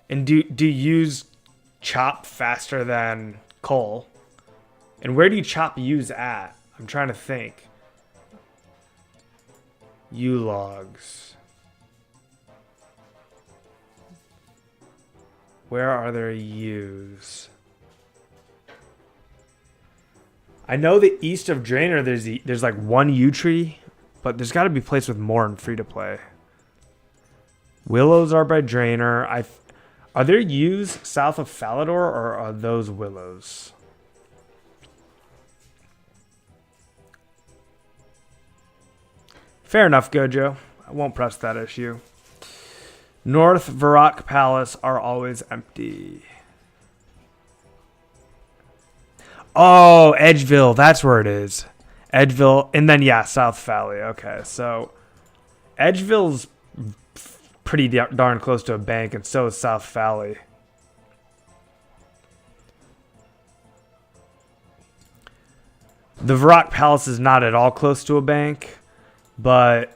And do you use chop faster than coal? And where do you chop use at? I'm trying to think. U-logs. Where are there U's? I know the east of Draenor there's like one U tree, but there's got to be a place with more in free to play. Willows are by Draenor. Are there U's south of Falador, or are those willows? Fair enough, Gojo. I won't press that issue. North Varrock Palace are always empty. Oh, Edgeville. That's where it is. Edgeville. And then, yeah, South Valley. Okay, so Edgeville's pretty darn close to a bank, and so is South Valley. The Varrock Palace is not at all close to a bank, but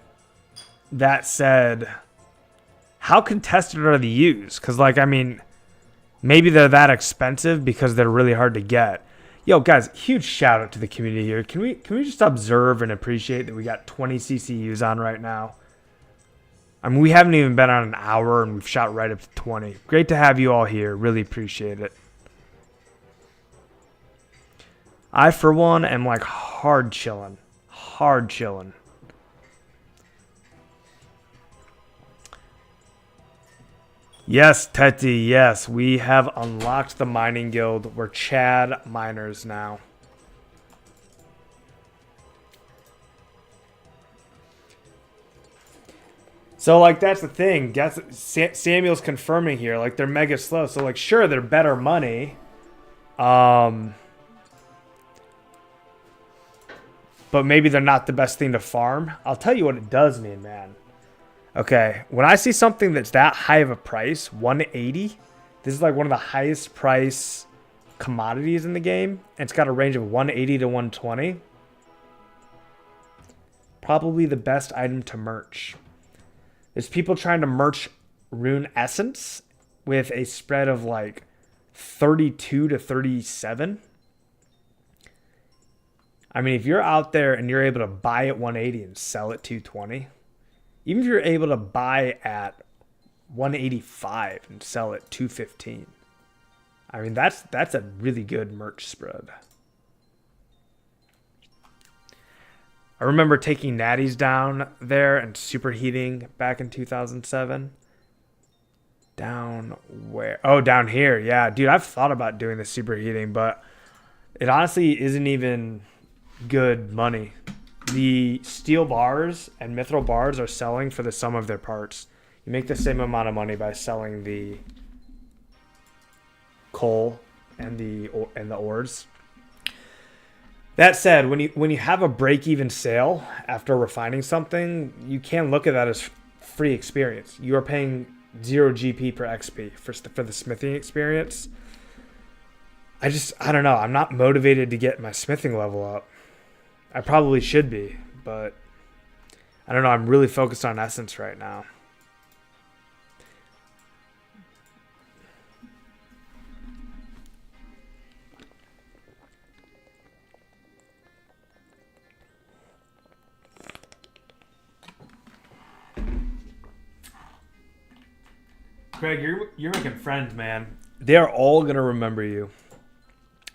that said, how contested are the U's? Because, like, I mean, maybe they're that expensive because they're really hard to get. Yo, guys, huge shout out to the community here. Can we just observe and appreciate that we got 20 CCUs on right now? I mean, we haven't even been on an hour and we've shot right up to 20. Great to have you all here. Really appreciate it. I, for one, am like hard chilling. Hard chilling. Yes, Teti, yes. We have unlocked the mining guild. We're Chad miners now. So, like, that's the thing. Samuel's confirming here. Like, they're mega slow. So, like, sure, they're better money. But maybe they're not the best thing to farm. I'll tell you what it does mean, man. Okay, when I see something that's that high of a price, 180, this is like one of the highest price commodities in the game, and it's got a range of 180 to 120. Probably the best item to merch. There's people trying to merch Rune Essence with a spread of like 32 to 37. I mean, if you're out there and you're able to buy at 180 and sell at 220, even if you're able to buy at 185 and sell at 215, I mean, that's a really good merch spread. I remember taking natties down there and superheating back in 2007. Down where? Oh, down here. Yeah, dude, I've thought about doing the superheating, but it honestly isn't even good money. The steel bars and mithril bars are selling for the sum of their parts. You make the same amount of money by selling the coal and the ores. That said, when you have a break-even sale after refining something, you can't look at that as free experience. You are paying 0 GP per XP for the smithing experience. I don't know. I'm not motivated to get my smithing level up. I probably should be, but I don't know. I'm really focused on Essence right now. Craig, you're making friends, man. They are all going to remember you.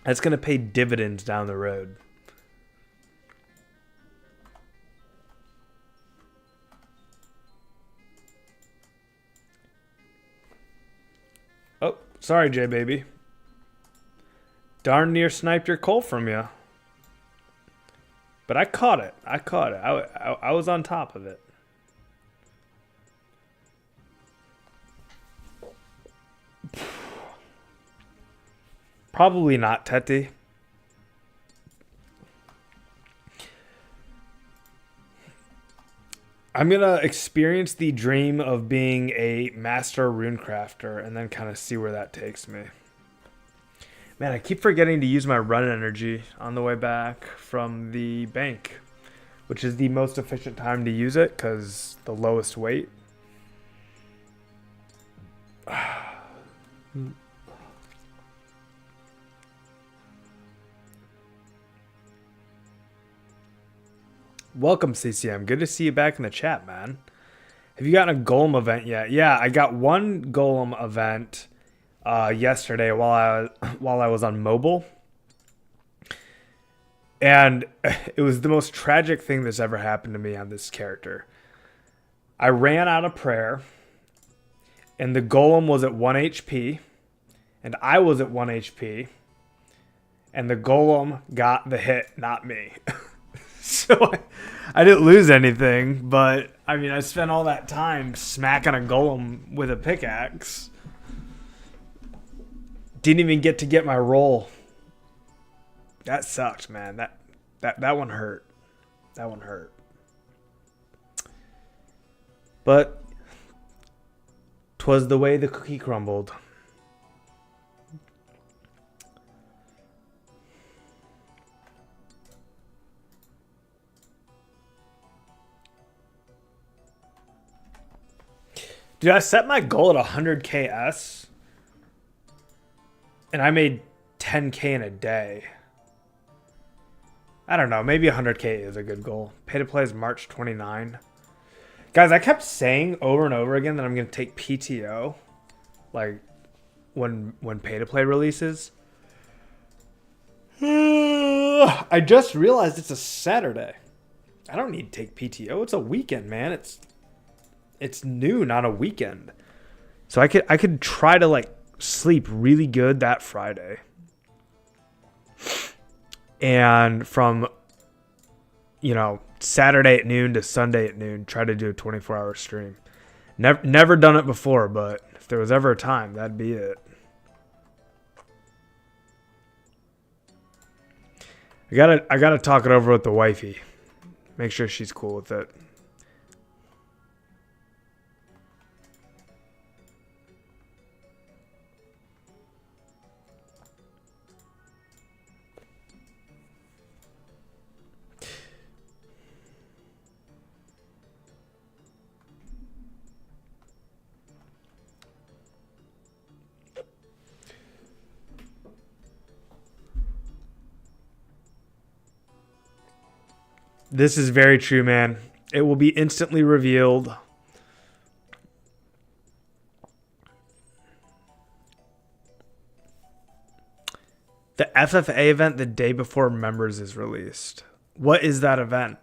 That's going to pay dividends down the road. Oh, sorry, J baby. Darn near sniped your coal from you. But I caught it. I was on top of it. Probably not, Teti. I'm going to experience the dream of being a master runecrafter and then kind of see where that takes me. Man, I keep forgetting to use my run energy on the way back from the bank, which is the most efficient time to use it because the lowest weight. Welcome, CCM. Good to see you back in the chat, man. Have you gotten a golem event yet? Yeah, I got one golem event yesterday while I was on mobile, and it was the most tragic thing that's ever happened to me on this character. I ran out of prayer, and the golem was at 1 HP, and I was at 1 HP, and the golem got the hit, not me. So I didn't lose anything, but I mean, I spent all that time smacking a golem with a pickaxe. Didn't even get to get my roll. That sucked, man. That one hurt. That one hurt. But 'twas the way the cookie crumbled. Dude, I set my goal at 100k S, and I made 10k in a day. I don't know. Maybe 100k is a good goal. Pay to play is March 29. Guys, I kept saying over and over again that I'm going to take PTO, like when pay to play releases. I just realized it's a Saturday. I don't need to take PTO. It's a weekend, man. It's noon on a weekend. So I could try to like sleep really good that Friday. And from, Saturday at noon to Sunday at noon, try to do a 24-hour stream. Never done it before, but if there was ever a time, that'd be it. I gotta talk it over with the wifey. Make sure she's cool with it. This is very true, man. It will be instantly revealed. The FFA event the day before Members is released. What is that event?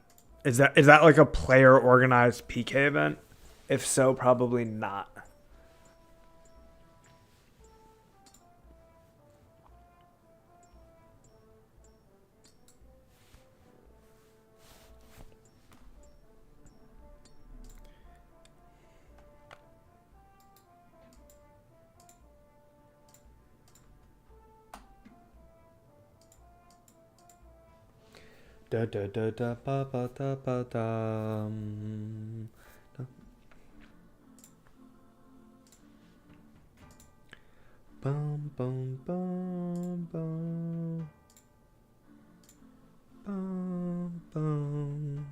Is that like a player organized PK event? If so, probably not. Da da da da ba ba da ba da. Bum bum bum bum. Bum bum.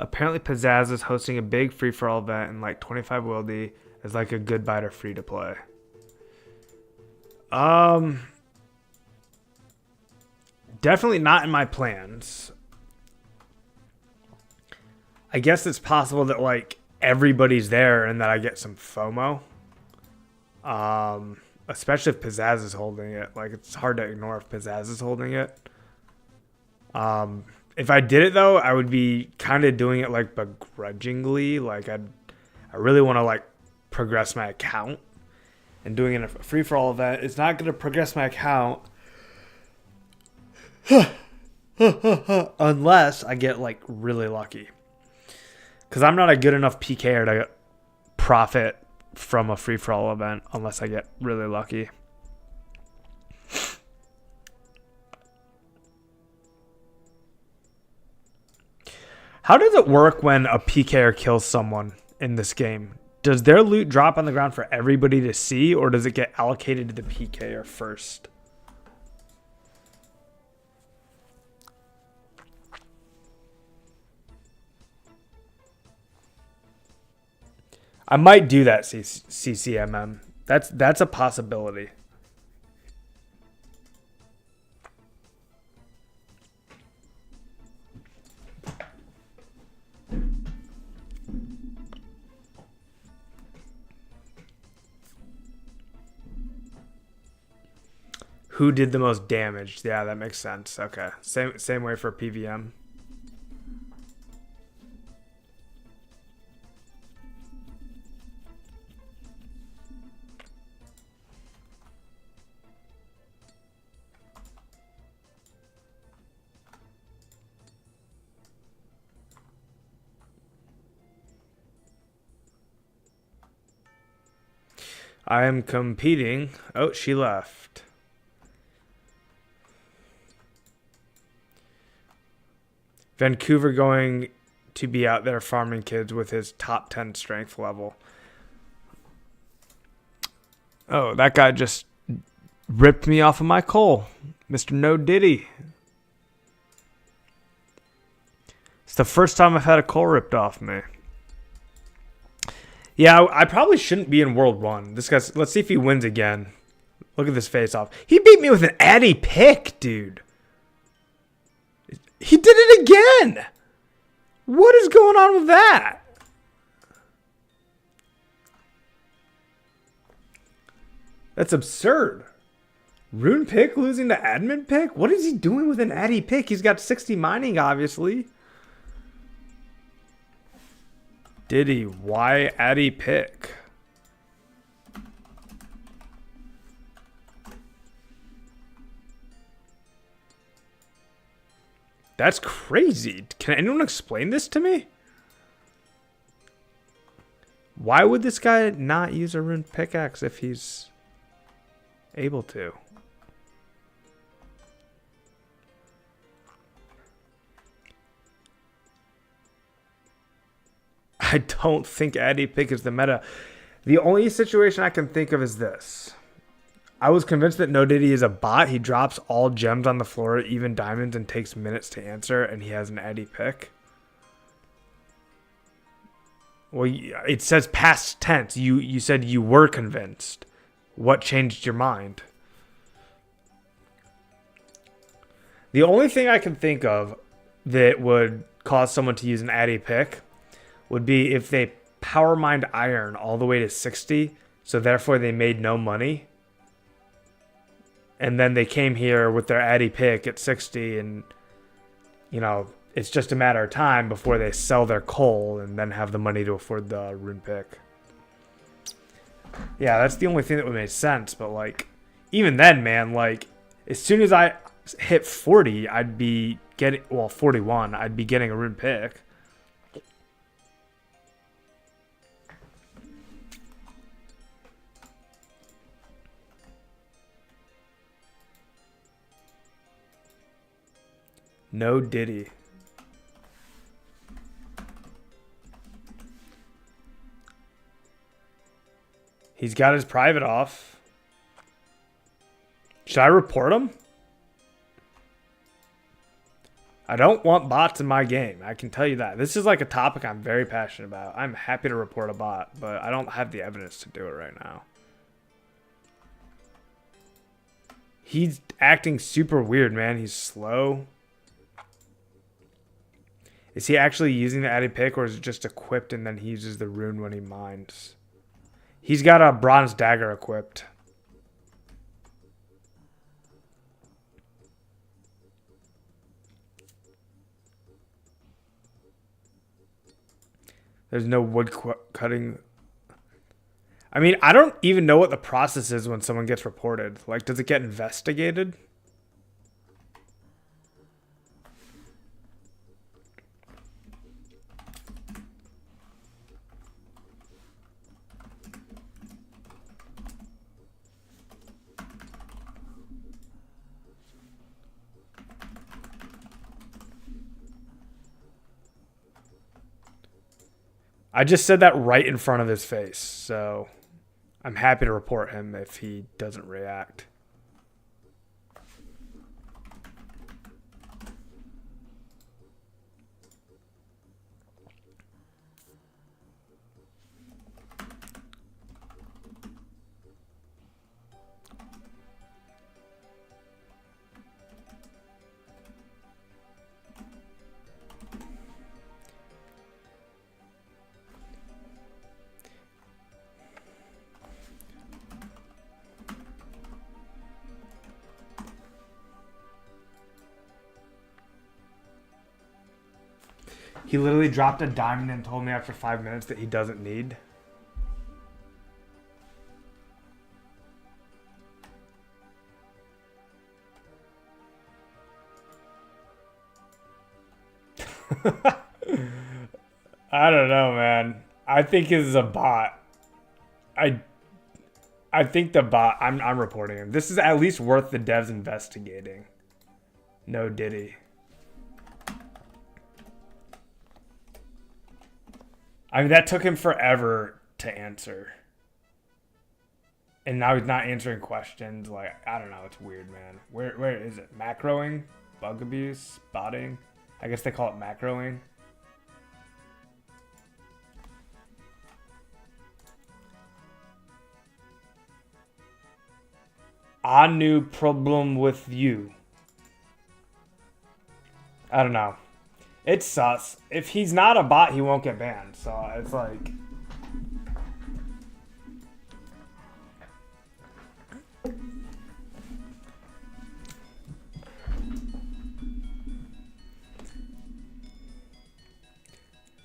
Apparently, Pizzazz is hosting a big free-for-all event in like 25 Wildy as like a goodbye to free to play. Definitely not in my plans. I guess it's possible that like everybody's there and that I get some FOMO. Especially if Pizzazz is holding it. Like it's hard to ignore if Pizzazz is holding it. If I did it though, I would be kind of doing it like begrudgingly. Like I really want to like progress my account, and doing it in a free for all event is not going to progress my account unless I get like really lucky. Because I'm not a good enough PKer to profit from a free for all event unless I get really lucky. How does it work when a PKer kills someone in this game? Does their loot drop on the ground for everybody to see, or does it get allocated to the PKer first? I might do that, CCMM. That's a possibility. Who did the most damage? Yeah, that makes sense. Okay. Same way for PVM. I am competing. Oh, she left. Vancouver going to be out there farming kids with his top 10 strength level. Oh, that guy just ripped me off of my coal. Mr. No Diddy. It's the first time I've had a coal ripped off me. Yeah, I probably shouldn't be in World 1. This guy's, let's see if he wins again. Look at this face off. He beat me with an Addy pick, dude. He did it again. What is going on with that? That's absurd. Rune pick losing to admin pick? What is he doing with an Addy pick? He's got 60 mining, obviously. Diddy, why Addy pick? That's crazy. Can anyone explain this to me? Why would this guy not use a rune pickaxe if he's able to? I don't think Addy pick is the meta. The only situation I can think of is this. I was convinced that No Diddy is a bot. He drops all gems on the floor, even diamonds, and takes minutes to answer, and he has an Addy pick. Well, it says past tense. You said you were convinced. What changed your mind? The only thing I can think of that would cause someone to use an Addy pick would be if they power mined iron all the way to 60, so therefore they made no money. And then they came here with their Addy pick at 60, and, you know, it's just a matter of time before they sell their coal and then have the money to afford the rune pick. Yeah, that's the only thing that would make sense. But, like, even then, man, like, as soon as I hit 40, I'd be getting, well, 41, I'd be getting a rune pick. No Diddy. He's got his private off. Should I report him? I don't want bots in my game. I can tell you that. This is like a topic I'm very passionate about. I'm happy to report a bot, but I don't have the evidence to do it right now. He's acting super weird, man. He's slow. Is he actually using the Addy pick, or is it just equipped and then he uses the rune when he mines? He's got a bronze dagger equipped. There's no wood cutting. I mean, I don't even know what the process is when someone gets reported. Like, does it get investigated? I just said that right in front of his face, so I'm happy to report him if he doesn't react. He literally dropped a diamond and told me after 5 minutes that he doesn't need. I don't know, man. I think this is a bot. I think the bot. I'm reporting him. This is at least worth the devs investigating. No Diddy. I mean, that took him forever to answer. And now he's not answering questions. Like, I don't know. It's weird, man. Where is it? Macroing? Bug abuse? Botting? I guess they call it macroing. A new problem with you. I don't know. It's sus. If he's not a bot, he won't get banned. So it's like...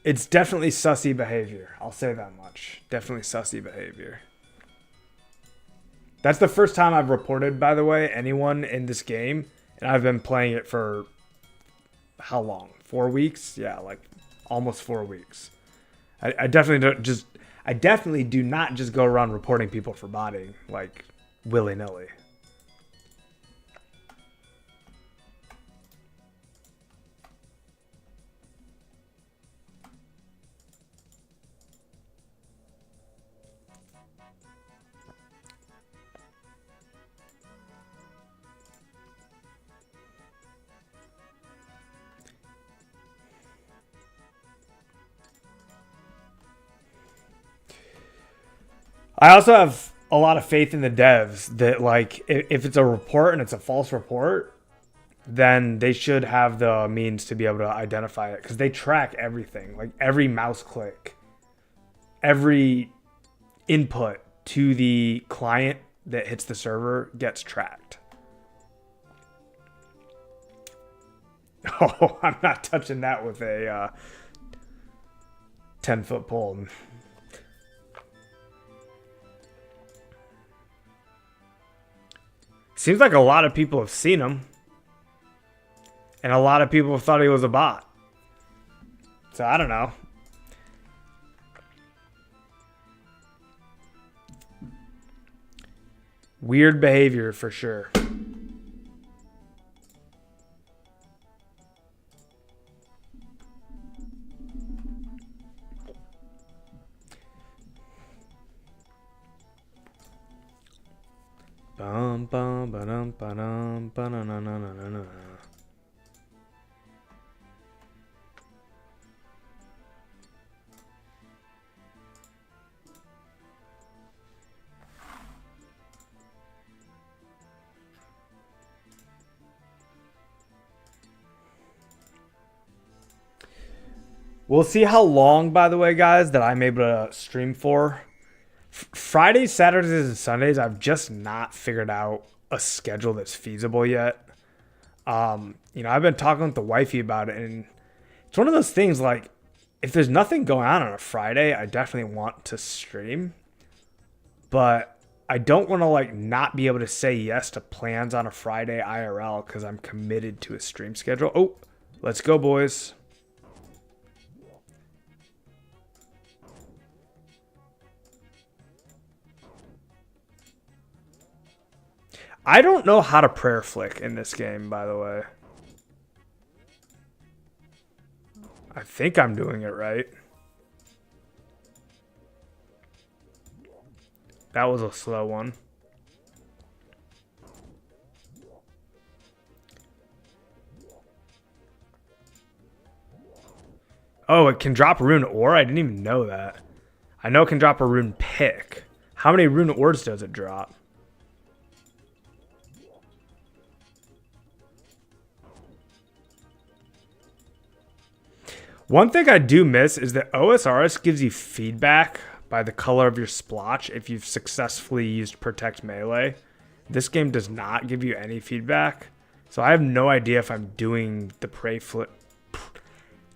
It's definitely sussy behavior. I'll say that much. Definitely sussy behavior. That's the first time I've reported, by the way, anyone in this game. And I've been playing it for... how long? 4 weeks? Yeah, like almost 4 weeks. I definitely don't just... I definitely do not just go around reporting people for botting, like, willy-nilly. I also have a lot of faith in the devs that, like, if it's a report and it's a false report, then they should have the means to be able to identify it because they track everything, like every mouse click, every input to the client that hits the server gets tracked. Oh, I'm not touching that with a 10-foot pole. Seems like a lot of people have seen him. And a lot of people have thought he was a bot. So I don't know. Weird behavior for sure. Bum, bum, ba-dum, ba-dum, ba-na-na-na-na-na. We'll see how long, by the way, guys, that I'm able to stream for. Fridays, Saturdays, and Sundays, I've just not figured out a schedule that's feasible yet. You know, I've been talking with the wifey about it, and it's one of those things, like, if there's nothing going on a Friday, I definitely want to stream. But I don't want to, like, not be able to say yes to plans on a Friday IRL because I'm committed to a stream schedule. Oh, let's go, boys. I don't know how to prayer flick in this game, by the way. I think I'm doing it right. That was a slow one. Oh, it can drop a rune ore? I didn't even know that. I know it can drop a rune pick. How many rune ores does it drop? One thing I do miss is that OSRS gives you feedback by the color of your splotch if you've successfully used Protect Melee. This game does not give you any feedback. So I have no idea if I'm doing the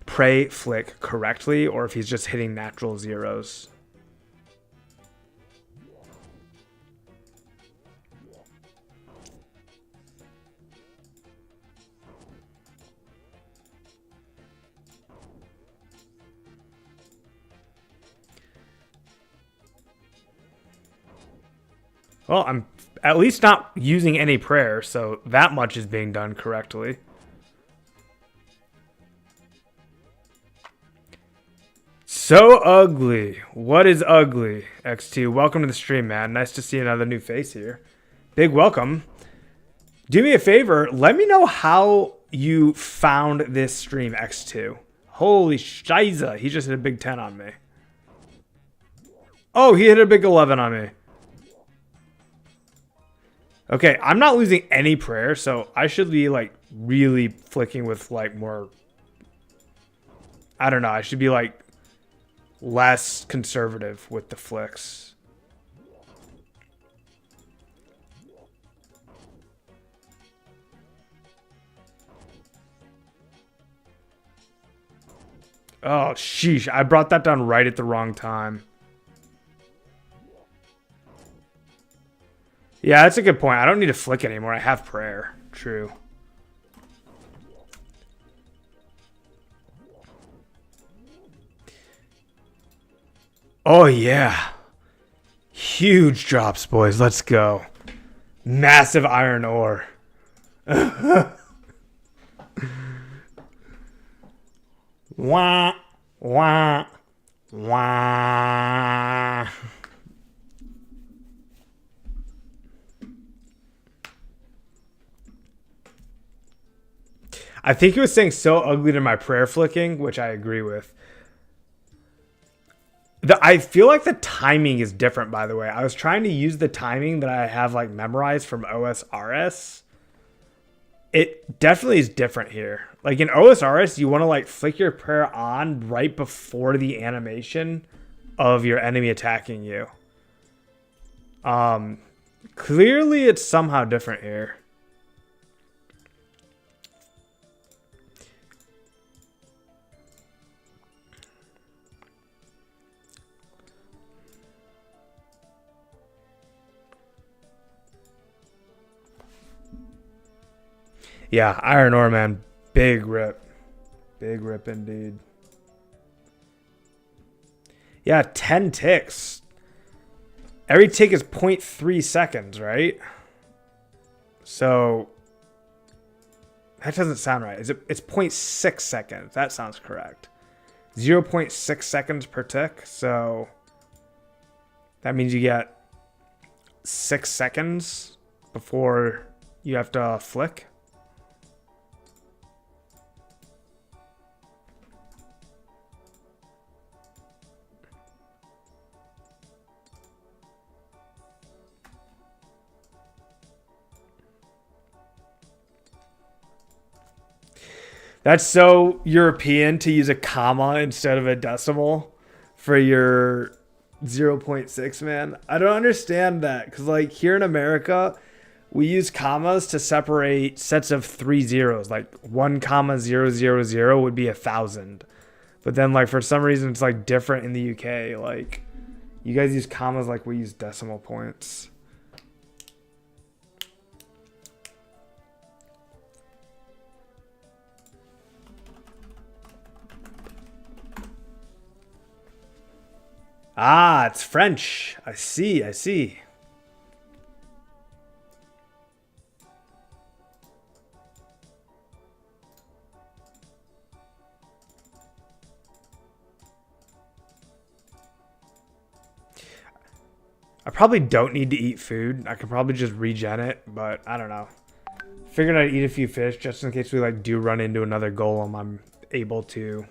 prey flick correctly or if he's just hitting natural zeros. Well, I'm at least not using any prayer, so that much is being done correctly. So ugly. What is ugly? X2, welcome to the stream, man. Nice to see another new face here. Big welcome. Do me a favor. Let me know how you found this stream, X2. Holy shiza. He just hit a big 10 on me. Oh, he hit a big 11 on me. Okay, I'm not losing any prayer, so I should be, like, really flicking with, like, more... I don't know, I should be, like, less conservative with the flicks. Oh, sheesh, I brought that down right at the wrong time. Yeah, that's a good point. I don't need to flick anymore. I have prayer. True. Oh, yeah. Huge drops, boys. Let's go. Massive iron ore. Wah, wah, wah. I think he was saying so ugly to my prayer flicking, which I agree with. I feel like the timing is different, by the way. I was trying to use the timing that I have like memorized from OSRS. It definitely is different here. Like in OSRS, you want to like flick your prayer on right before the animation of your enemy attacking you. Clearly it's somehow different here. Yeah, iron ore, man. Big rip. Big rip indeed. Yeah, 10 ticks. Every tick is 0.3 seconds, right? So that doesn't sound right. It's 0.6 seconds. That sounds correct. 0.6 seconds per tick. So that means you get 6 seconds before you have to flick. That's so European to use a comma instead of a decimal for your 0.6, man. I don't understand that because, like, here in America, we use commas to separate sets of 3 zeros. Like 1,000 would be 1,000. But then, like, for some reason, it's like different in the UK. Like, you guys use commas like we use decimal points. Ah, it's French. I see, I see. I probably don't need to eat food. I could probably just regen it, but I don't know. Figured I'd eat a few fish just in case we like do run into another golem. I'm able to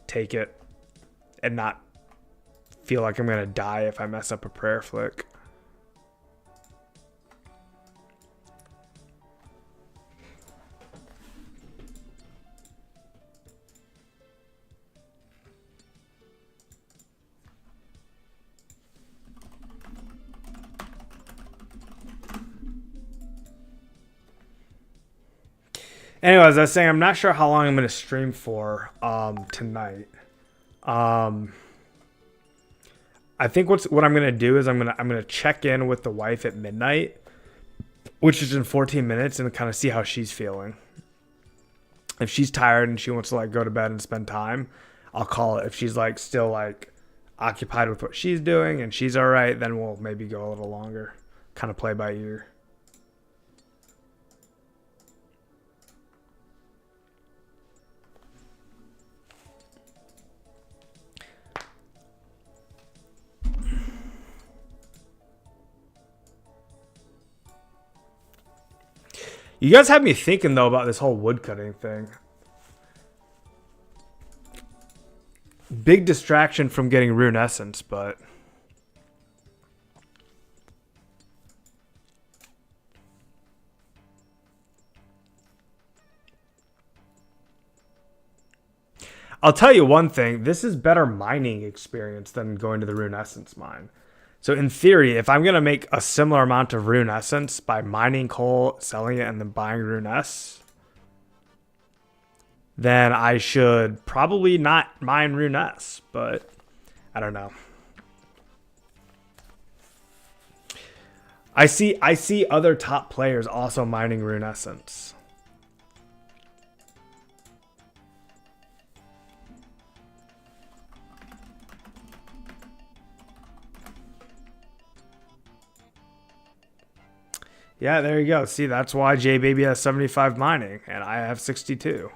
take it and not feel like I'm gonna die if I mess up a prayer flick. Anyways, I was saying I'm not sure how long I'm gonna stream for tonight. Um, I think what I'm gonna do is I'm gonna check in with the wife at midnight, which is in 14 minutes, and kind of see how she's feeling. If she's tired and she wants to like go to bed and spend time, I'll call it. If she's like still like occupied with what she's doing and she's all right, then we'll maybe go a little longer. Kind of play by ear. You guys have me thinking though about this whole woodcutting thing. Big distraction from getting Rune Essence, but I'll tell you one thing. This is better mining experience than going to the Rune Essence mine. So in theory, if I'm going to make a similar amount of Rune Essence by mining coal, selling it, and then buying Rune S, then I should probably not mine Rune S, but I don't know. I see other top players also mining Rune Essence. Yeah, there you go. See, that's why JBaby has 75 mining, and I have 62.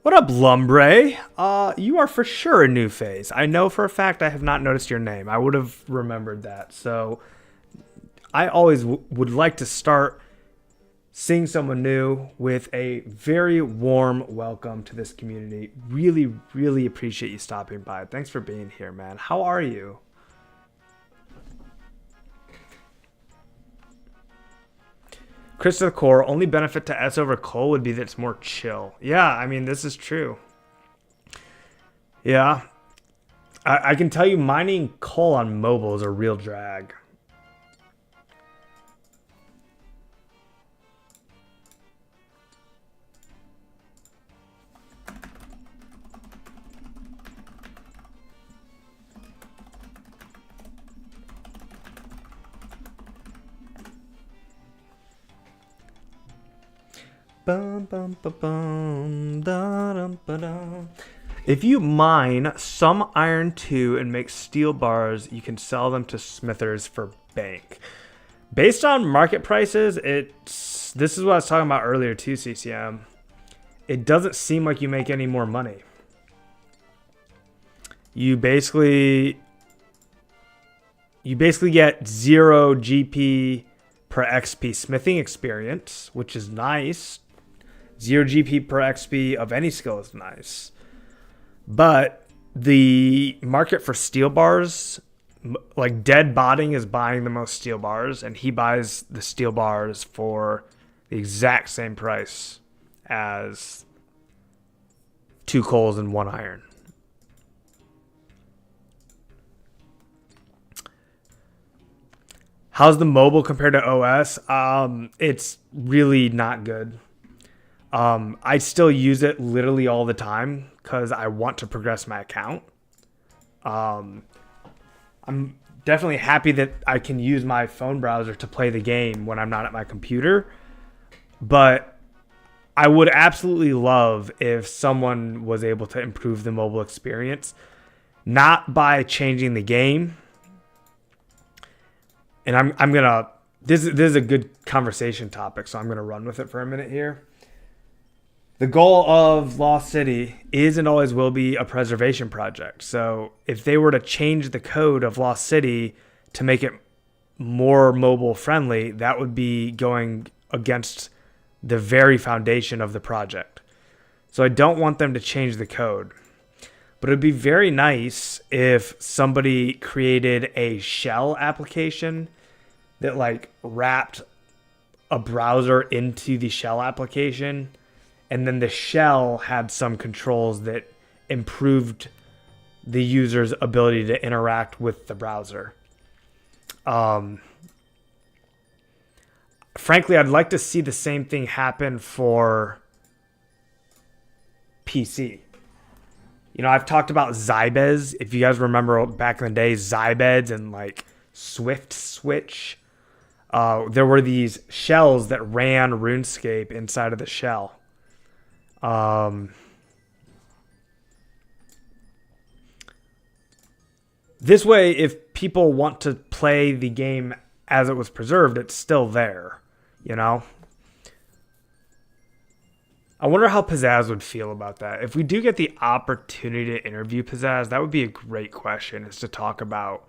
What up, Lumbre? You are for sure a new phase. I know for a fact I have not noticed your name. I would have remembered that. So I always would like to start seeing someone new with a very warm welcome to this community. Really, really appreciate you stopping by. Thanks for being here, man. How are you? Chris to the core, only benefit to S over coal would be that it's more chill. Yeah, I mean, this is true. Yeah. I can tell you mining coal on mobile is a real drag. Bum, bum, bum, bum, da, dum, ba, dum. If you mine some iron 2 and make steel bars, you can sell them to smithers for bank. Based on market prices, this is what I was talking about earlier too, CCM. It doesn't seem like you make any more money. You basically get 0 GP per XP smithing experience, which is nice. 0 GP per XP of any skill is nice. But the market for steel bars, like Dead Botting is buying the most steel bars, and he buys the steel bars for the exact same price as 2 coals and 1 iron. How's the mobile compared to OS? It's really not good. I still use it literally all the time because I want to progress my account. I'm definitely happy that I can use my phone browser to play the game when I'm not at my computer. But I would absolutely love if someone was able to improve the mobile experience, not by changing the game. And I'm gonna this is a good conversation topic, so I'm gonna run with it for a minute here. The goal of Lost City is and always will be a preservation project. So if they were to change the code of Lost City to make it more mobile friendly, that would be going against the very foundation of the project. So I don't want them to change the code. But it'd be very nice if somebody created a shell application that like wrapped a browser into the shell application, and then the shell had some controls that improved the user's ability to interact with the browser. Frankly, I'd like to see the same thing happen for PC. You know, I've talked about Zybez. If you guys remember back in the day, Zybez and like Swift Switch. There were these shells that ran RuneScape inside of the shell. This way, if people want to play the game as it was preserved, it's still there, you know? I wonder how Pizzazz would feel about that. If we do get the opportunity to interview Pizzazz, that would be a great question, is to talk about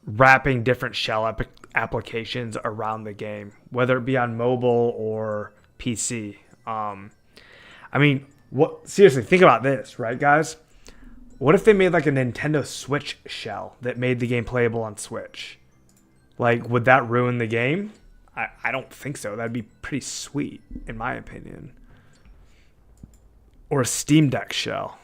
wrapping different shell applications around the game, whether it be on mobile or PC. I mean, seriously, think about this, right, guys? What if they made like a Nintendo Switch shell that made the game playable on Switch? Like, would that ruin the game? I don't think so. That'd be pretty sweet, in my opinion. Or a Steam Deck shell.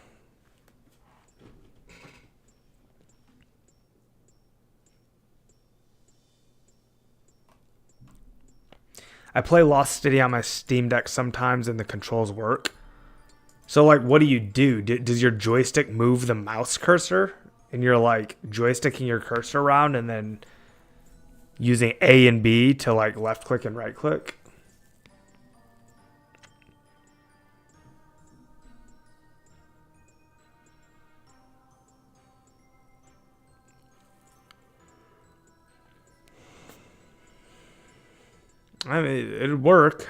I play Lost City on my Steam Deck sometimes and the controls work. So, like, what do? Does your joystick move the mouse cursor? And you're, like, joysticking your cursor around and then using A and B to, like, left-click and right-click? I mean, it'd work.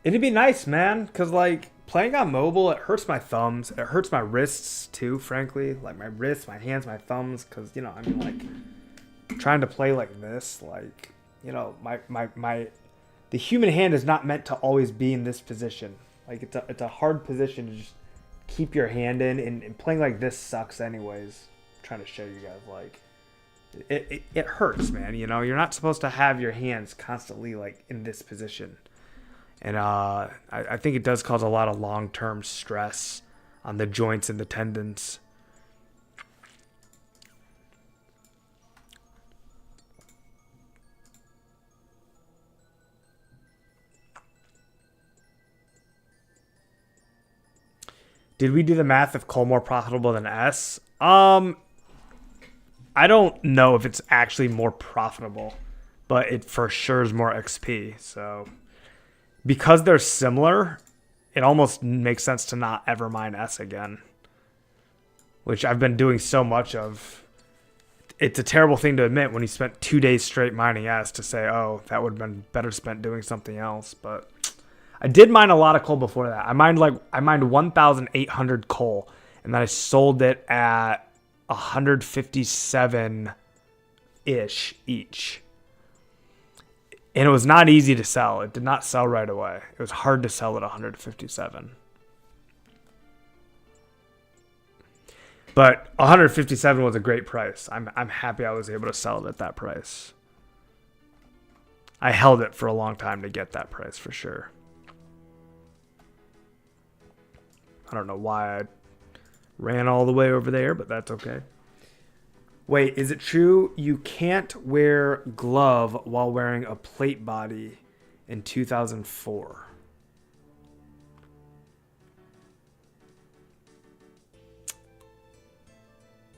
It'd be nice, man, because, like, playing on mobile, it hurts my thumbs. It hurts my wrists, too, frankly. Like, my wrists, my hands, my thumbs, because, you know, I mean, like, trying to play like this, like, you know, the human hand is not meant to always be in this position. Like, it's a hard position to just keep your hand in, and playing like this sucks anyways. I'm trying to show you guys, like, it hurts, man, you know? You're not supposed to have your hands constantly, like, in this position. And I think it does cause a lot of long-term stress on the joints and the tendons. Did we do the math if Cole more profitable than S? I don't know if it's actually more profitable, but it for sure is more XP, so because they're similar, it almost makes sense to not ever mine S again, which I've been doing so much of. It's a terrible thing to admit when you spent 2 days straight mining S to say, oh, that would have been better spent doing something else. But I did mine a lot of coal before that. I mined 1,800 coal, and then I sold it at 157-ish each. And it was not easy to sell. It did not sell right away. It was hard to sell at 157. But 157 was a great price. I'm happy I was able to sell it at that price. I held it for a long time to get that price for sure. I don't know why I ran all the way over there, but that's okay. Wait, is it true you can't wear glove while wearing a plate body in 2004?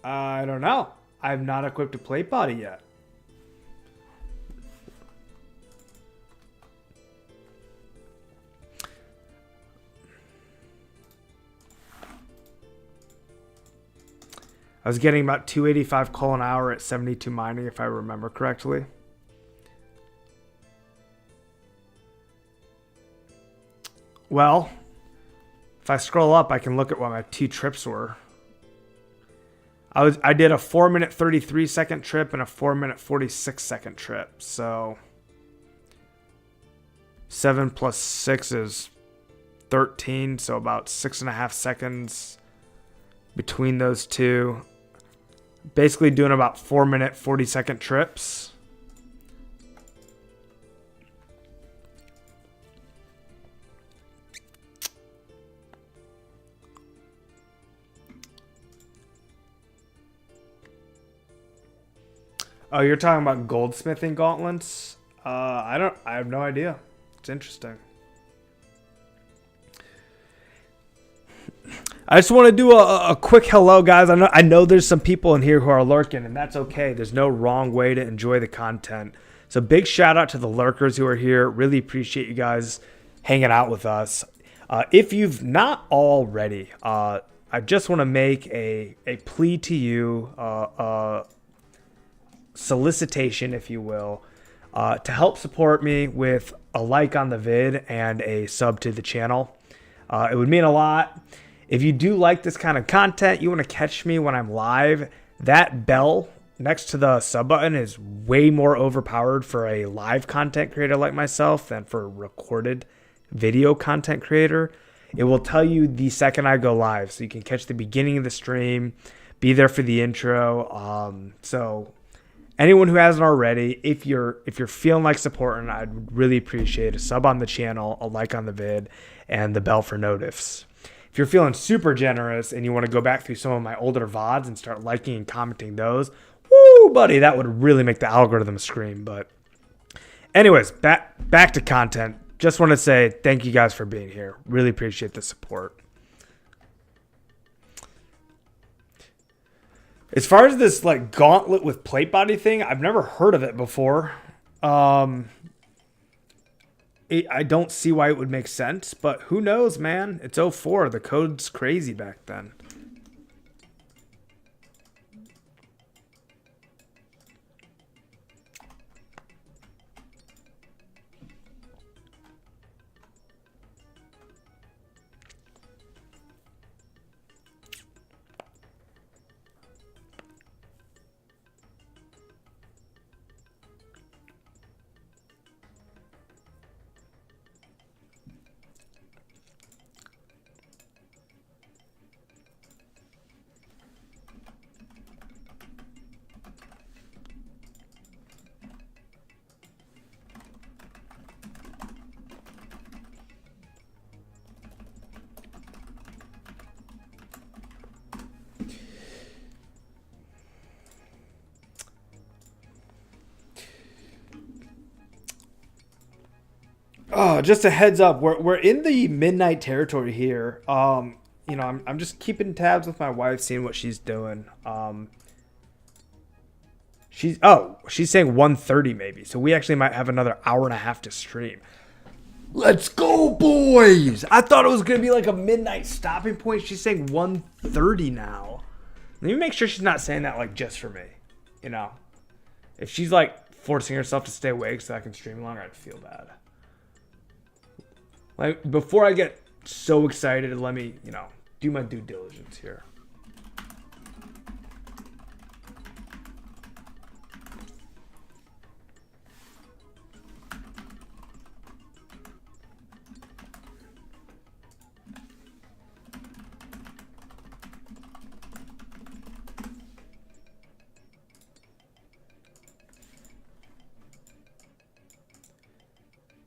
I don't know. I've not equipped a plate body yet. I was getting about 285 coal an hour at 72 mining, if I remember correctly. Well, if I scroll up, I can look at what my 2 trips were. I did a 4-minute 33-second trip and a 4-minute 46-second trip. So 7 plus 6 is 13, so about 6.5 seconds between those two. Basically doing about 4-minute 40-second trips. Oh, you're talking about goldsmithing gauntlets? I have no idea. It's interesting. I just want to do a quick hello, guys. I know there's some people in here who are lurking, and that's okay. There's no wrong way to enjoy the content. So big shout out to the lurkers who are here. Really appreciate you guys hanging out with us. If you've not already, I just want to make a plea to you, solicitation, if you will, to help support me with a like on the vid and a sub to the channel. It would mean a lot. If you do like this kind of content, you want to catch me when I'm live, that bell next to the sub button is way more overpowered for a live content creator like myself than for a recorded video content creator. It will tell you the second I go live, so you can catch the beginning of the stream, be there for the intro. So anyone who hasn't already, if you're feeling like supporting, I'd really appreciate a sub on the channel, a like on the vid, and the bell for notifs. If you're feeling super generous and you want to go back through some of my older VODs and start liking and commenting those, woo, buddy, that would really make the algorithm scream. But anyways, back to content. Just want to say thank you guys for being here. Really appreciate the support. As far as this like gauntlet with plate body thing, I've never heard of it before. I don't see why it would make sense, but who knows, man? It's 04. The code's crazy back then. Oh, just a heads up, we're in the midnight territory here. You know, I'm just keeping tabs with my wife, seeing what she's doing. She's saying 1:30 maybe, so we actually might have another hour and a half to stream. Let's go, boys! I thought it was gonna be like a midnight stopping point. She's saying 1:30 now. Let me make sure she's not saying that like just for me. You know, if she's like forcing herself to stay awake so I can stream longer, I'd feel bad. Like, before I get so excited, let me, you know, do my due diligence here.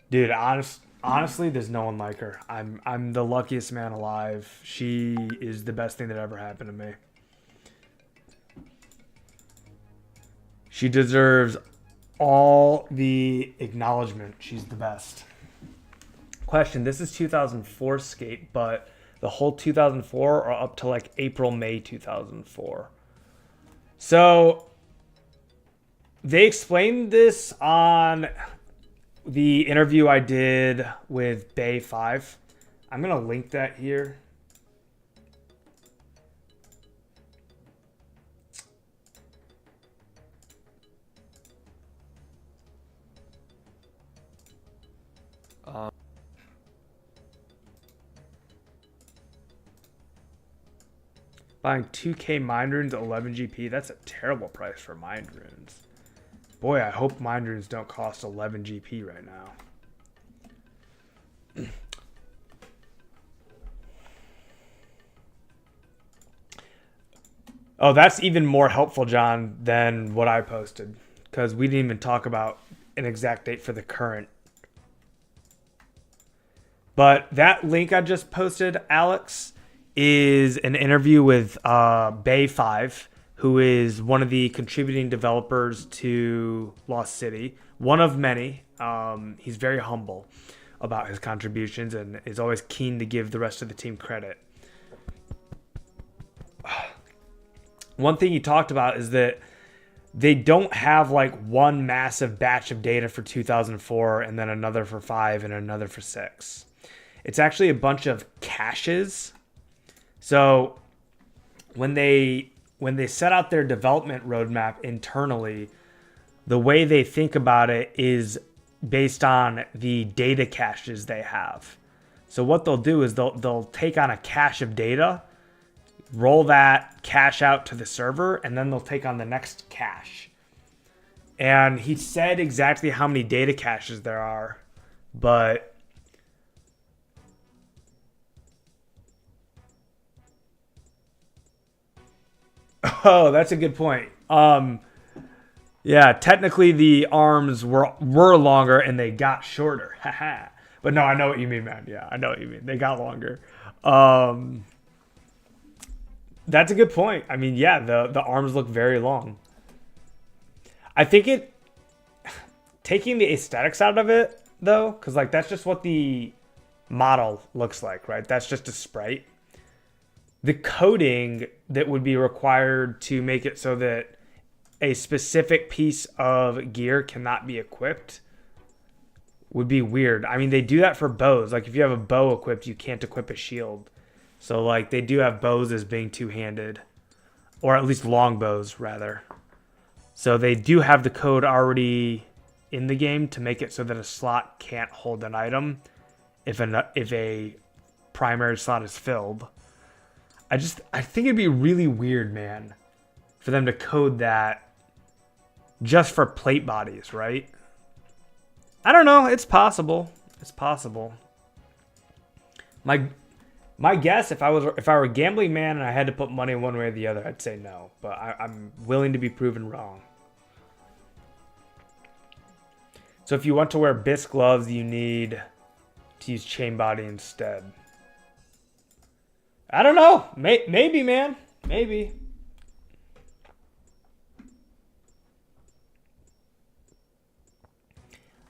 Dude, honestly, there's no one like her. I'm the luckiest man alive. She is the best thing that ever happened to me. She deserves all the acknowledgement. She's the best. Question, this is 2004Scape, but the whole 2004 or up to like April, May 2004. So they explained this on the interview I did with Bay 5. I'm going to link that here. Buying 2K Mind Runes at 11 GP, that's a terrible price for Mind Runes. Boy, I hope Mind Runes don't cost 11 GP right now. Oh, that's even more helpful, John, than what I posted. Because we didn't even talk about an exact date for the current. But that link I just posted, Alex, is an interview with Bay 5, who is one of the contributing developers to Lost City. One of many. He's very humble about his contributions and is always keen to give the rest of the team credit. One thing he talked about is that they don't have like one massive batch of data for 2004 and then another for 5 and another for 6. It's actually a bunch of caches. So when they set out their development roadmap internally, the way they think about it is based on the data caches they have. So what they'll do is they'll take on a cache of data, roll that cache out to the server, and then they'll take on the next cache. And he said exactly how many data caches there are, but oh, that's a good point. Yeah, technically the arms were longer and they got shorter. Haha. But no, I know what you mean, man. Yeah, I know what you mean. They got longer. That's a good point. I mean, yeah, the arms look very long. I think taking the aesthetics out of it though, because like that's just what the model looks like, right? That's just a sprite. The coding that would be required to make it so that a specific piece of gear cannot be equipped would be weird. I mean, they do that for bows. Like if you have a bow equipped, you can't equip a shield. So like they do have bows as being two-handed, or at least long bows rather. So they do have the code already in the game to make it so that a slot can't hold an item if a primary slot is filled. I think it'd be really weird, man, for them to code that just for plate bodies, right? I don't know. It's possible. It's possible. My guess, if I were a gambling man and I had to put money one way or the other, I'd say no. But I'm willing to be proven wrong. So if you want to wear bisque gloves, you need to use chain body instead. I don't know. Maybe, man. Maybe.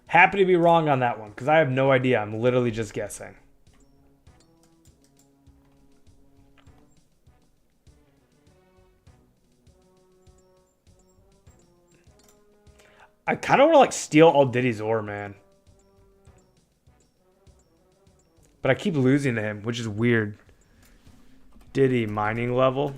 Happy to be wrong on that one, because I have no idea. I'm literally just guessing. I kind of want to like steal all Diddy's ore, man. But I keep losing to him, which is weird. Diddy mining level.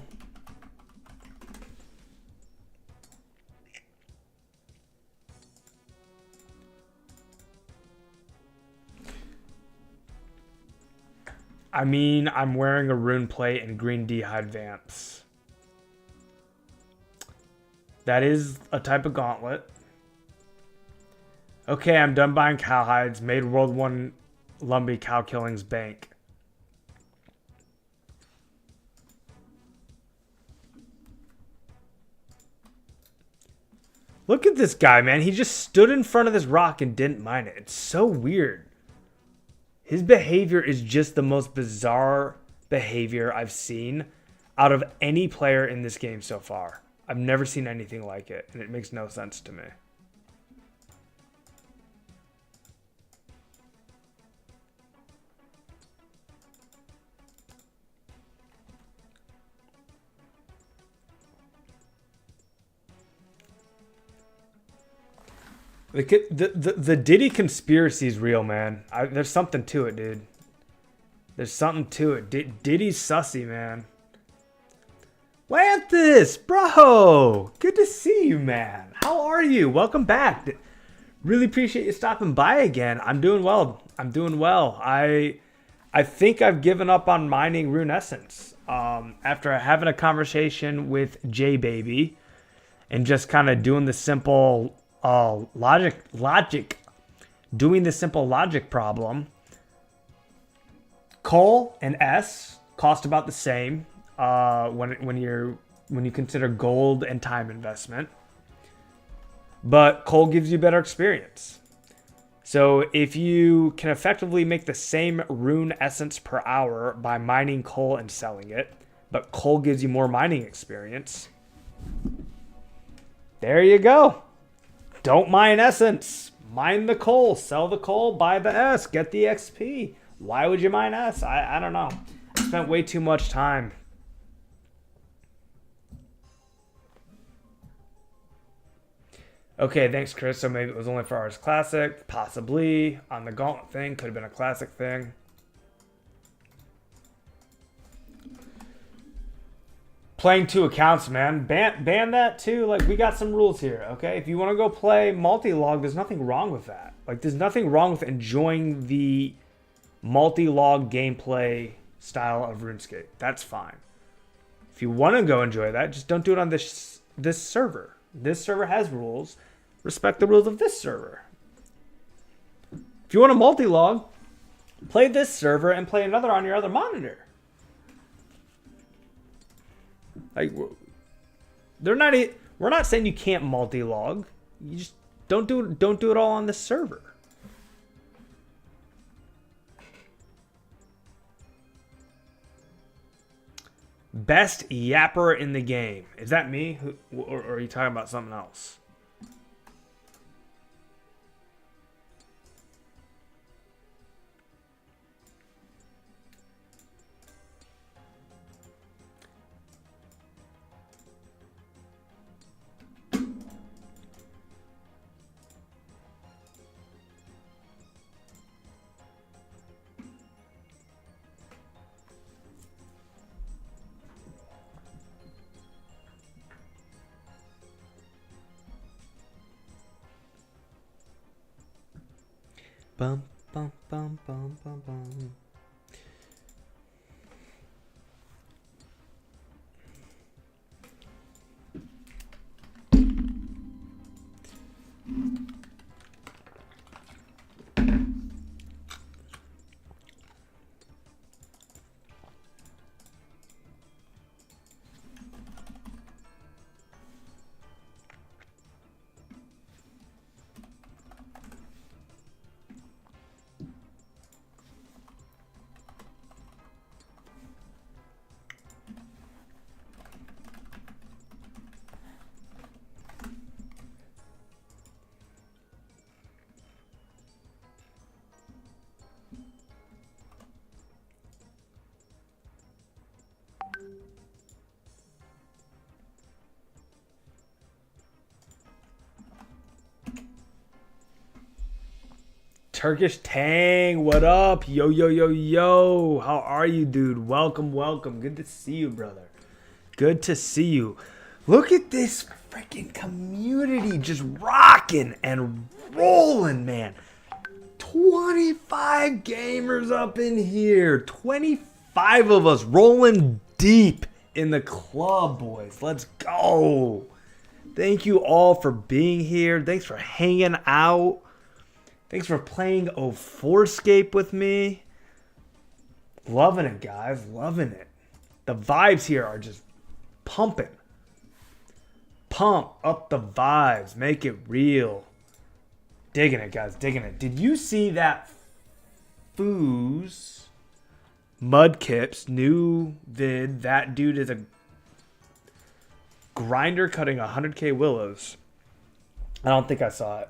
I mean, I'm wearing a rune plate and green d'hide vamps. That is a type of gauntlet. Okay, I'm done buying cowhides. Made World 1 Lumbee Cow Killings Bank. Look at this guy, man. He just stood in front of this rock and didn't mine it. It's so weird. His behavior is just the most bizarre behavior I've seen out of any player in this game so far. I've never seen anything like it, and it makes no sense to me. The Diddy conspiracy is real, man. There's something to it, dude. There's something to it. Diddy's sussy, man. Lanthus, bro. Good to see you, man. How are you? Welcome back. Really appreciate you stopping by again. I'm doing well. I think I've given up on mining Rune Essence. After having a conversation with J Baby and just kind of doing the simple doing the simple logic problem. Coal and S cost about the same when you consider gold and time investment, but coal gives you better experience. So if you can effectively make the same rune essence per hour by mining coal and selling it, but coal gives you more mining experience, There you go. Don't mine essence. Mine the coal. Sell the coal. Buy the S. Get the XP. Why would you mine S? I don't know. I spent way too much time. Okay, thanks, Chris. So maybe it was only for ours classic. Possibly. On the gauntlet thing. Could have been a classic thing. Playing 2 accounts, man. Ban that too. Like, we got some rules here, okay? If you want to go play multi-log, there's nothing wrong with that. Like, there's nothing wrong with enjoying the multi-log gameplay style of RuneScape. That's fine. If you want to go enjoy that, just don't do it on this server. This server has rules. Respect the rules of this server. If you want to multi-log, play this server and play another on your other monitor. Like, we're not saying you can't multi-log. You just don't do it all on this server. Best yapper in the game. Is that me? Or are you talking about something else? Bum, bum, bum, bum, bum, bum. Turkish Tang, what up? Yo, yo, yo, yo. How are you, dude? Welcome, welcome. Good to see you, brother. Good to see you. Look at this freaking community just rocking and rolling, man. 25 gamers up in here. 25 of us rolling deep in the club, boys. Let's go. Thank you all for being here. Thanks for hanging out. Thanks for playing 2004Scape with me. Loving it, guys. Loving it. The vibes here are just pumping. Pump up the vibes. Make it real. Digging it, guys. Digging it. Did you see that Foos Mudkip's new vid? That dude is a grinder cutting 100k willows. I don't think I saw it.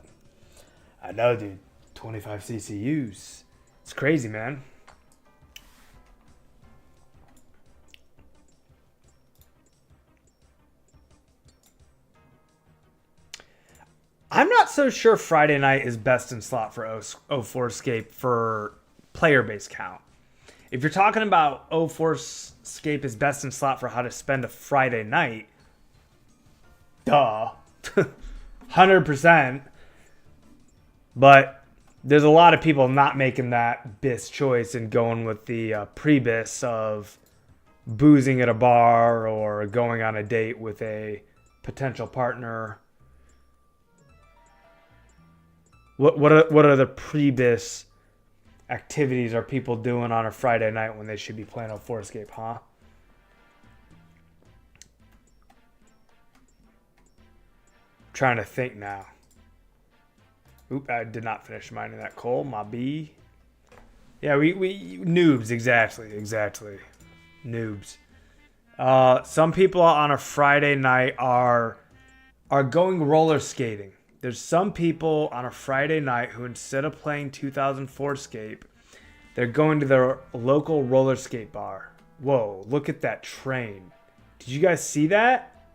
I know, dude. 25 CCUs. It's crazy, man. I'm not so sure Friday night is best in slot for 2004Scape for player-based count. If you're talking about 2004Scape is best in slot for how to spend a Friday night, duh. 100%. But there's a lot of people not making that BIS choice and going with the pre-BIS of boozing at a bar or going on a date with a potential partner. What are the pre-BIS activities are people doing on a Friday night when they should be playing 2004Scape, huh? Trying to think now. Oop, I did not finish mining that coal. My B. Yeah, we noobs, exactly. Noobs. Some people on a Friday night are going roller skating. There's some people on a Friday night who, instead of playing 2004Scape, they're going to their local roller skate bar. Whoa, look at that train. Did you guys see that?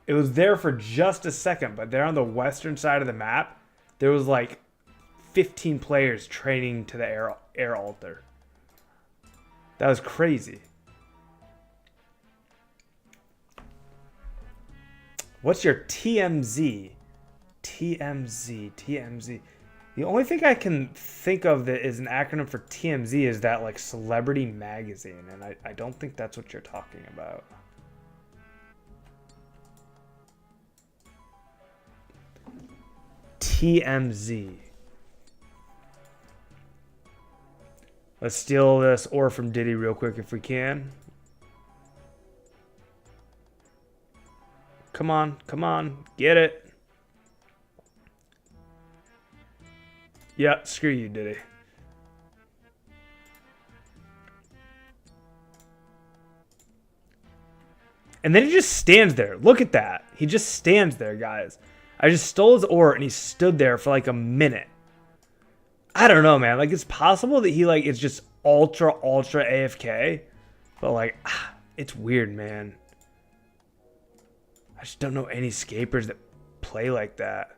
It was there for just a second, but there on the western side of the map, there was like 15 players training to the air altar. That was crazy. What's your TMZ? TMZ. The only thing I can think of that is an acronym for TMZ is that like celebrity magazine, and I don't think that's what you're talking about. TMZ. Let's steal this ore from Diddy real quick if we can. Come on, get it. Yeah, screw you, Diddy. And then he just stands there. Look at that. He just stands there, guys. I just stole his ore and he stood there for like a minute. I don't know, man. Like, it's possible that he like is just ultra AFK. But like, it's weird, man. I just don't know any scapers that play like that.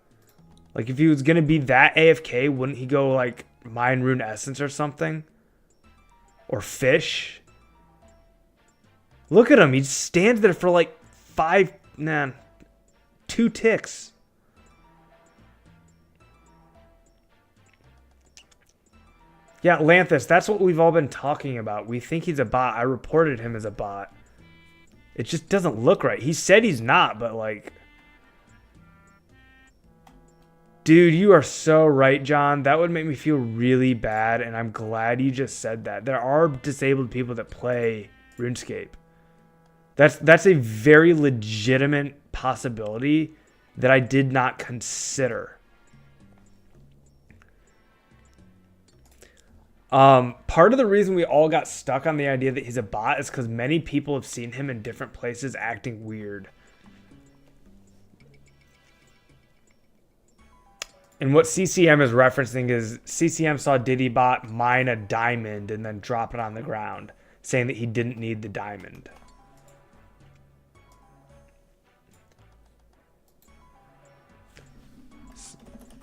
Like, if he was going to be that AFK, wouldn't he go, like, mine rune essence or something? Or fish? Look at him. He just stands there for, like, 2 ticks. Yeah, Lanthus, that's what we've all been talking about. We think he's a bot. I reported him as a bot. It just doesn't look right. He said he's not, but like... Dude, you are so right, John. That would make me feel really bad, and I'm glad you just said that. There are disabled people that play RuneScape. That's a very legitimate possibility that I did not consider. Part of the reason we all got stuck on the idea that he's a bot is because many people have seen him in different places acting weird. And what CCM is referencing is CCM saw Diddy bot mine a diamond and then drop it on the ground, saying that he didn't need the diamond.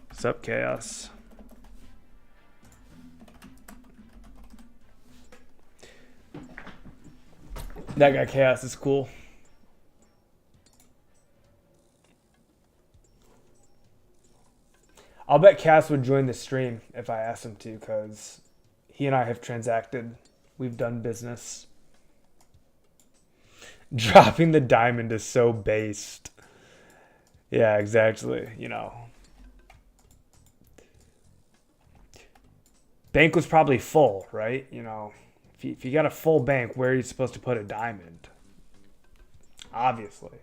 What's up, Chaos? That guy Chaos is cool. I'll bet Chaos would join the stream if I asked him to, because he and I have transacted. We've done business. Dropping the diamond is so based. Yeah, exactly. You know. Bank was probably full, right? You know. If you got a full bank, where are you supposed to put a diamond? Obviously.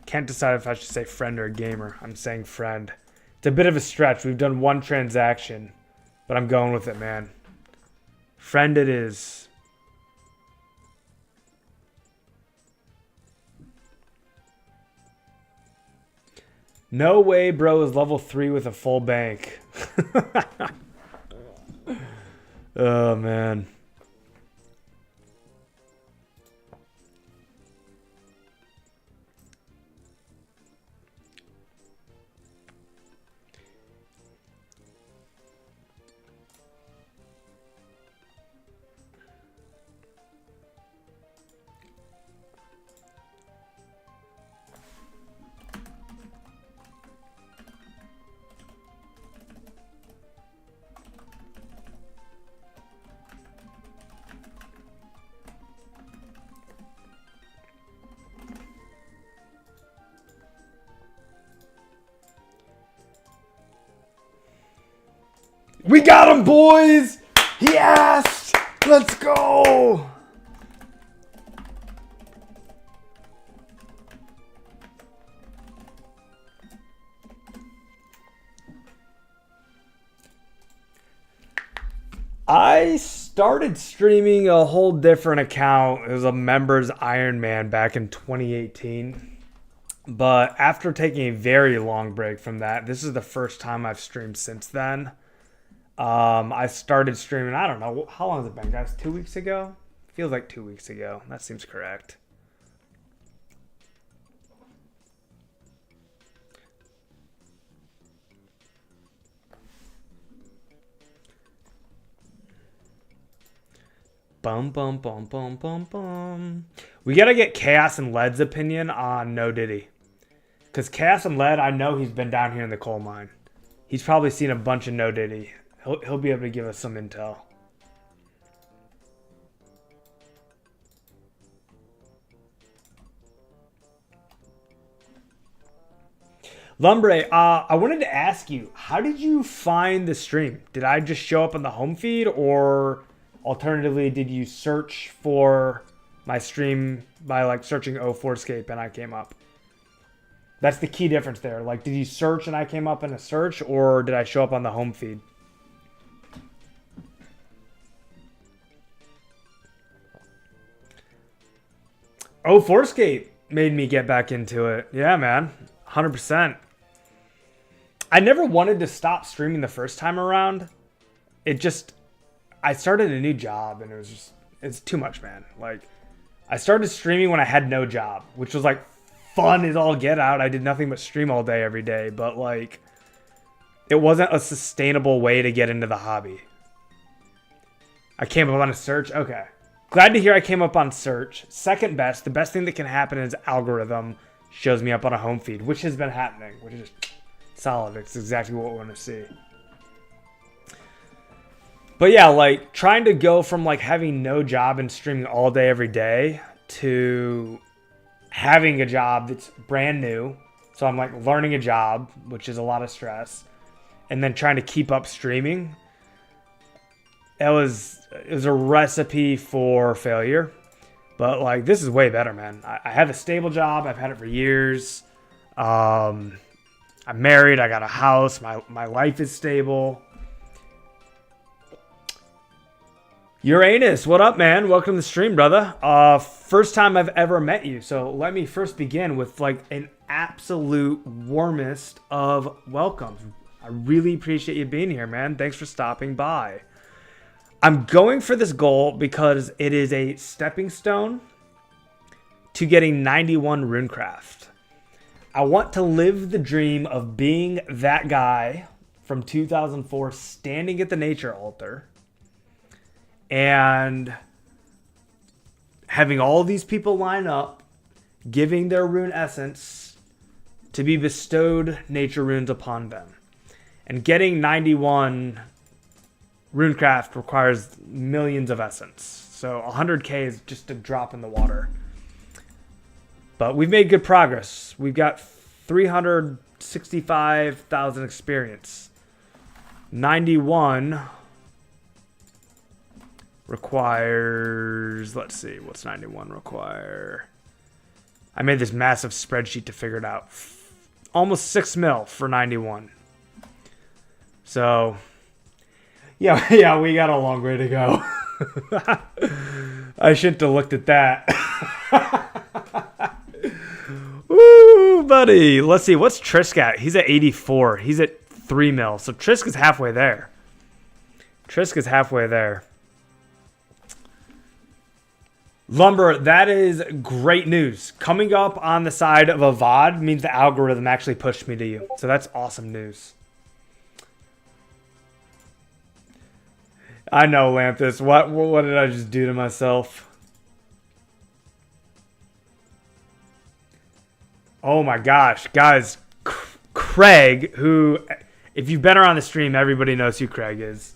Can't decide if I should say friend or gamer. I'm saying friend. It's a bit of a stretch. We've done one transaction, but I'm going with it, man. Friend it is. No way, bro, is level 3 with a full bank. Oh, man. We got him, boys! He asked! Let's go! I started streaming a whole different account. It was a members Iron Man back in 2018. But after taking a very long break from that, this is the first time I've streamed since then. I started streaming, I don't know, how long has it been, guys? 2 weeks ago? Feels like 2 weeks ago. That seems correct. Bum, bum, bum, bum, bum, bum. We got to get Chaos and Lead's opinion on No Diddy. Because Chaos and Lead, I know he's been down here in the coal mine. He's probably seen a bunch of No Diddy. He'll be able to give us some intel. Lumbre, I wanted to ask you, how did you find the stream? Did I just show up on the home feed, or alternatively, did you search for my stream by like searching 2004Scape and I came up? That's the key difference there. Like, did you search and I came up in a search, or did I show up on the home feed? 2004Scape made me get back into it. Yeah, man. 100%. I never wanted to stop streaming the first time around. I started a new job and it's too much, man. Like, I started streaming when I had no job, which was like fun as all get out. I did nothing but stream all day, every day, but like, it wasn't a sustainable way to get into the hobby. I came up on a search. Okay. Glad to hear I came up on search. Second best. The best thing that can happen is algorithm shows me up on a home feed, which has been happening, which is solid. It's exactly what we want to see. But yeah, like trying to go from like having no job and streaming all day, every day to having a job that's brand new. So I'm like learning a job, which is a lot of stress, and then trying to keep up streaming. It was a recipe for failure, but like this is way better, man. I have a stable job. I've had it for years. I'm married. I got a house. My life is stable. Uranus, what up, man? Welcome to the stream, brother. First time I've ever met you. So let me first begin with like an absolute warmest of welcomes. I really appreciate you being here, man. Thanks for stopping by. I'm going for this goal because it is a stepping stone to getting 91 Runecraft. I want to live the dream of being that guy from 2004 standing at the nature altar and having all these people line up, giving their rune essence to be bestowed nature runes upon them. And getting 91 Runecraft requires millions of essence. So 100k is just a drop in the water. But we've made good progress. We've got 365,000 experience. 91 requires, let's see, what's 91 require? I made this massive spreadsheet to figure it out. Almost 6 mil for 91. So yeah, we got a long way to go. I shouldn't have looked at that. Woo, buddy. Let's see. What's Trisk at? He's at 84. He's at 3 mil. So Trisk is halfway there. Lumber, that is great news. Coming up on the side of a VOD means the algorithm actually pushed me to you. So that's awesome news. I know, Lanthus. What did I just do to myself? Oh my gosh, guys. Craig, who, if you've been around the stream, everybody knows who Craig is.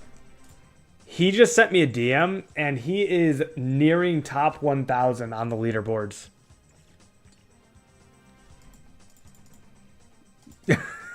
He just sent me a DM, and he is nearing top 1,000 on the leaderboards.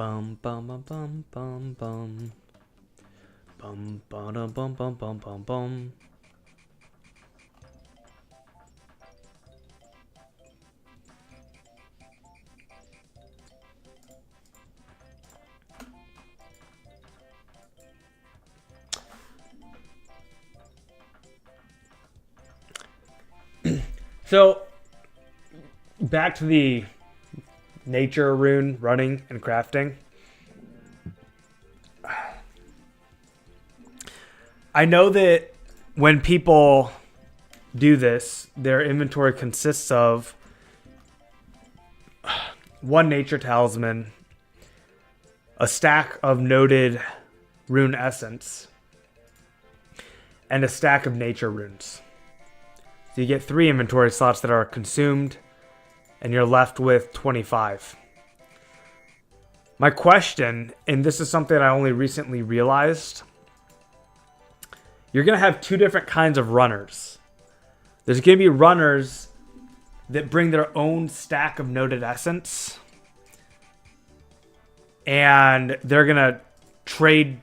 Bum bum bum bum bum bum. Bum bum bum bum bum bum bum. So, back to the nature rune running and crafting. I know that when people do this, their inventory consists of one nature talisman, a stack of noted rune essence, and a stack of nature runes. So you get 3 inventory slots that are consumed, and you're left with 25. My question, and this is something I only recently realized, you're going to have 2 different kinds of runners. There's going to be runners that bring their own stack of noted essence, and they're going to trade,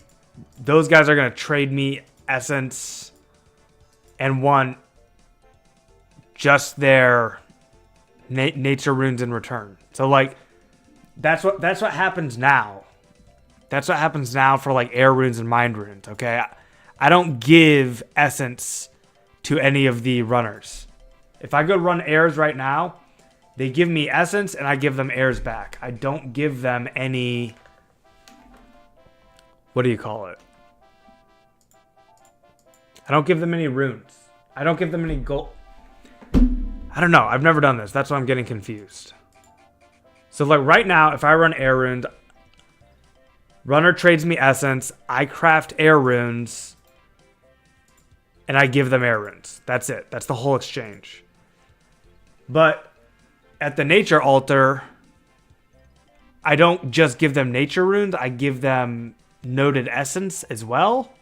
those guys are going to trade me essence and want just their nature runes in return. So like that's what happens now. That's what happens now for like air runes and mind runes, okay? I don't give essence to any of the runners. If I go run airs right now, they give me essence and I give them airs back. I don't give them any, what do you call it? I don't give them any runes. I don't give them any gold. I don't know. I've never done this. That's why I'm getting confused. So like right now, if I run air runes, runner trades me essence, I craft air runes, and I give them air runes. That's it. That's the whole exchange. But at the nature altar, I don't just give them nature runes. I give them noted essence as well.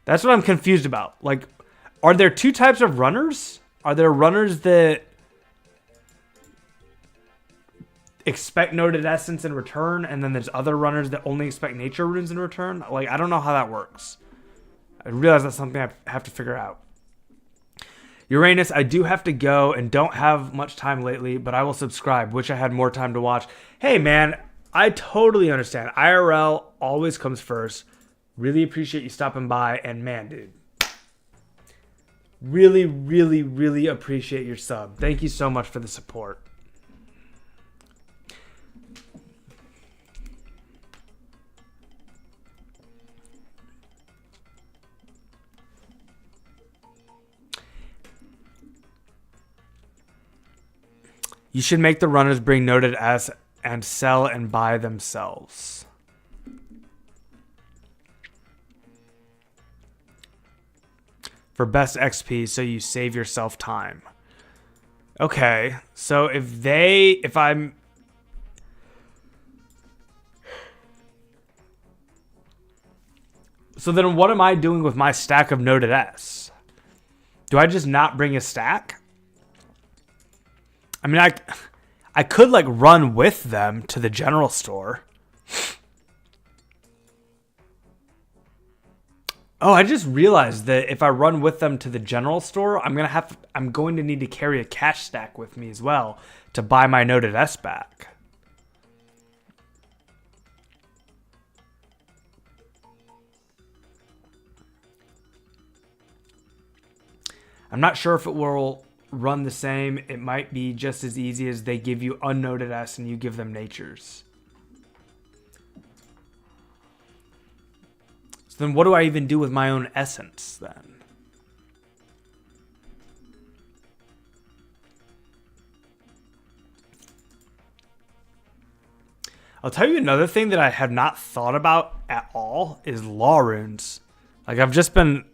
That's what I'm confused about. Like, are there 2 types of runners? Are there runners that expect noted essence in return, and then there's other runners that only expect nature runes in return? Like, I don't know how that works. I realize that's something I have to figure out. Uranus, I do have to go and don't have much time lately, but I will subscribe. Wish I had more time to watch. Hey, man, I totally understand. IRL always comes first. Really appreciate you stopping by, and man, dude, really, really, really appreciate your sub. Thank you so much for the support. You should make the runners bring noted S and sell and buy themselves. For best XP, so you save yourself time. Okay, so if I'm... So then what am I doing with my stack of noted S? Do I just not bring a stack? I mean, I could like run with them to the general store. Oh, I just realized that if I run with them to the general store, I'm going to need to carry a cash stack with me as well to buy my noted S back. I'm not sure if it will run the same. It might be just as easy as they give you unnoted S and you give them natures. So then what do I even do with my own essence then? I'll tell you another thing that I have not thought about at all is law runes. Like, I've just been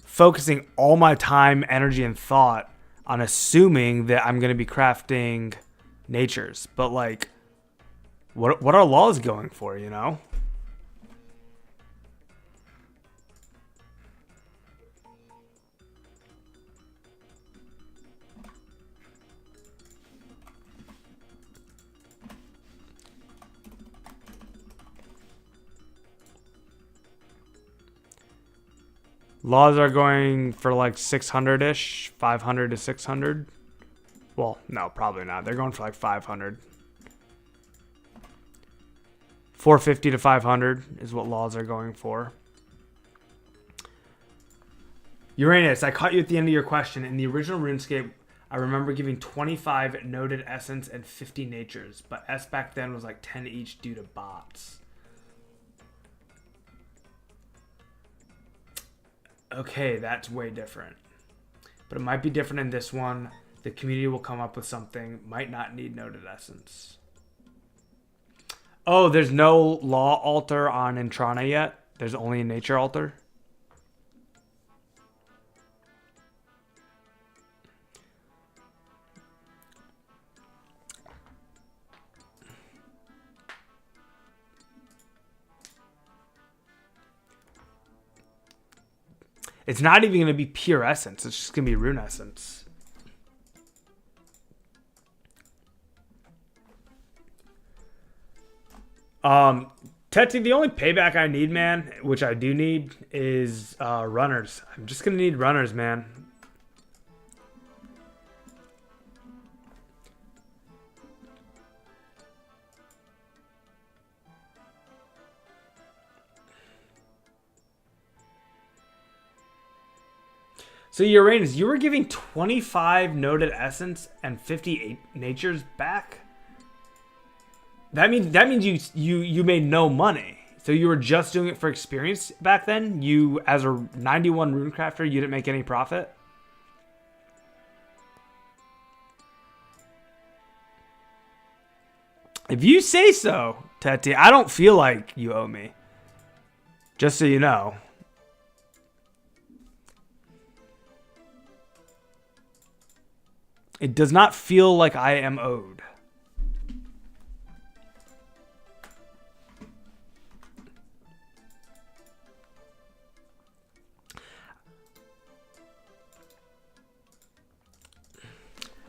focusing all my time, energy, and thought on assuming that I'm going to be crafting natures. But like, what are laws going for, you know? Laws are going for like 600-ish, 500 to 600. Well, no, probably not. They're going for like 500. 450 to 500 is what laws are going for. Uranus, I caught you at the end of your question. In the original RuneScape, I remember giving 25 noted essence and 50 natures, but S back then was like 10 each due to bots. Okay, that's way different. But it might be different in this one. The community will come up with something. Might not need noted essence. Oh, there's no law altar on Intrana yet? There's only a nature altar? It's not even going to be pure essence. It's just going to be rune essence. Tetty, the only payback I need, man, which I do need, is runners. I'm just going to need runners, man. So Uranus, you were giving 25 noted essence and 58 natures back? That means you made no money. So you were just doing it for experience back then? You, as a 91 runecrafter, you didn't make any profit? If you say so, Teti, I don't feel like you owe me. Just so you know. It does not feel like I am owed.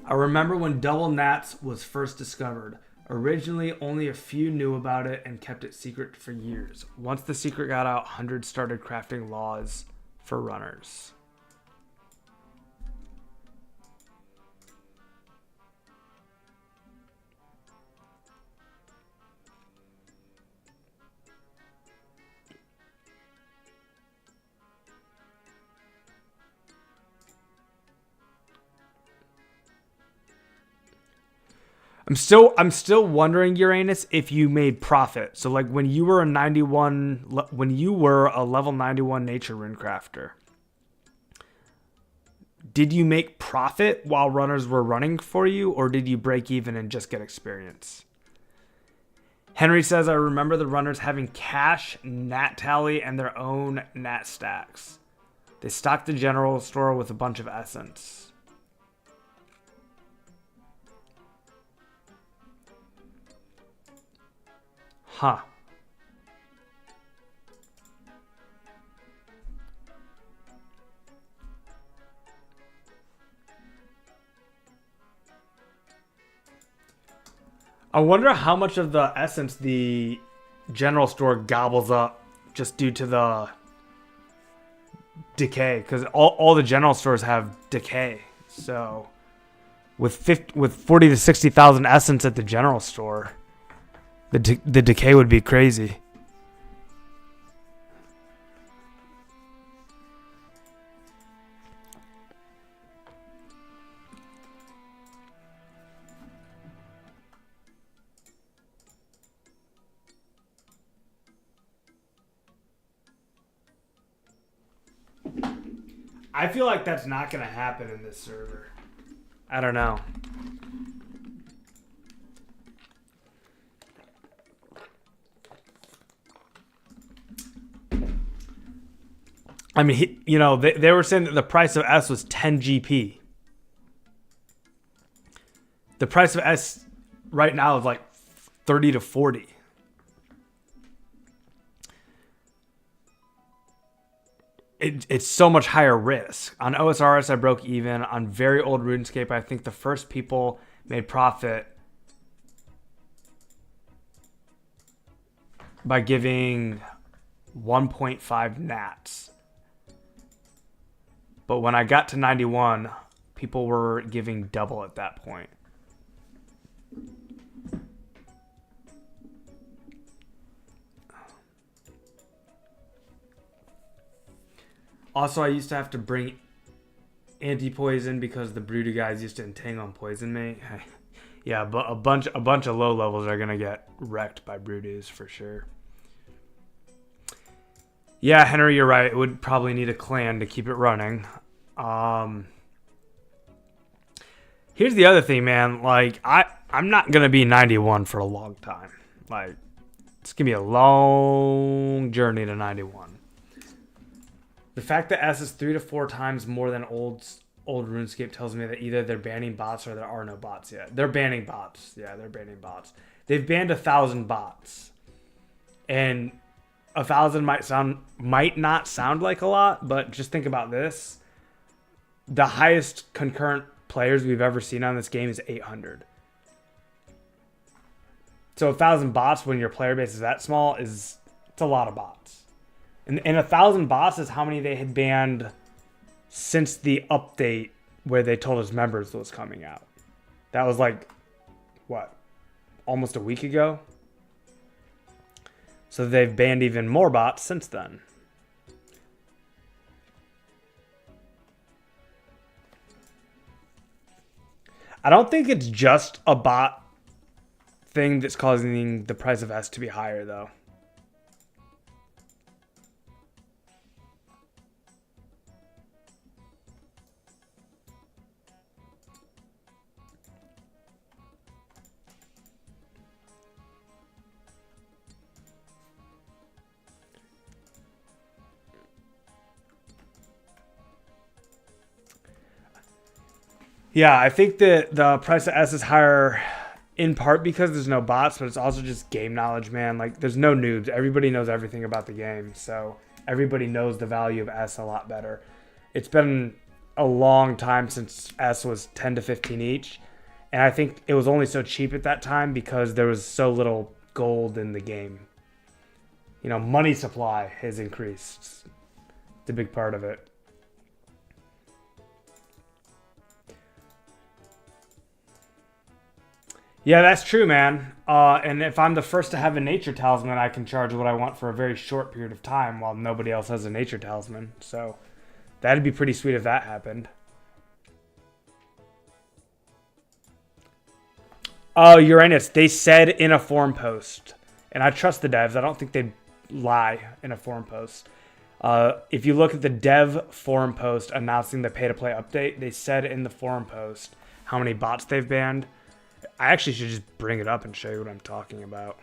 I remember when double nats was first discovered. Originally, only a few knew about it and kept it secret for years. Once the secret got out, hundreds started crafting laws for runners. I'm still wondering, Uranus, if you made profit. So like when you were a level 91 nature runecrafter, did you make profit while runners were running for you, or did you break even and just get experience? Henry says, I remember the runners having cash, nat tally, and their own nat stacks. They stocked the general store with a bunch of essence. Huh. I wonder how much of the essence the general store gobbles up just due to the decay, because all the general stores have decay. So with 40 to 60,000 essence at the general store, the decay would be crazy. I feel like that's not going to happen in this server. I don't know. I mean, they were saying that the price of S was 10 GP. The price of S right now is like 30 to 40. It's so much higher risk. On OSRS, I broke even. On very old RuneScape, I think the first people made profit by giving 1.5 nats. But when I got to 91, people were giving double at that point. Also, I used to have to bring anti-poison because the broody guys used to entangle and poison me. Yeah, but a bunch of low levels are gonna get wrecked by broodies for sure. Yeah, Henry, you're right. It would probably need a clan to keep it running. Here's the other thing, man. Like, I'm not gonna be 91 for a long time. Like, it's gonna be a long journey to 91. The fact that S is 3 to 4 times more than old RuneScape tells me that either they're banning bots or there are no bots yet. They're banning bots. Yeah, they're banning bots. They've banned 1,000 bots, and 1,000 might not sound like a lot, but just think about this: the highest concurrent players we've ever seen on this game is 800. So 1,000 bots when your player base is that small it's a lot of bots. And 1,000 bots is how many they had banned since the update where they told us members was coming out. That was like, what, almost a week ago? So they've banned even more bots since then. I don't think it's just a bot thing that's causing the price of S to be higher, though. Yeah, I think that the price of S is higher in part because there's no bots, but it's also just game knowledge, man. Like, there's no noobs. Everybody knows everything about the game, so everybody knows the value of S a lot better. It's been a long time since S was 10 to 15 each, and I think it was only so cheap at that time because there was so little gold in the game. You know, money supply has increased. It's a big part of it. Yeah, that's true, man. And if I'm the first to have a nature talisman, I can charge what I want for a very short period of time while nobody else has a nature talisman. So that'd be pretty sweet if that happened. Oh, Uranus, they said in a forum post, and I trust the devs. I don't think they'd lie in a forum post. If you look at the dev forum post announcing the pay-to-play update, they said in the forum post how many bots they've banned. I actually should just bring it up and show you what I'm talking about.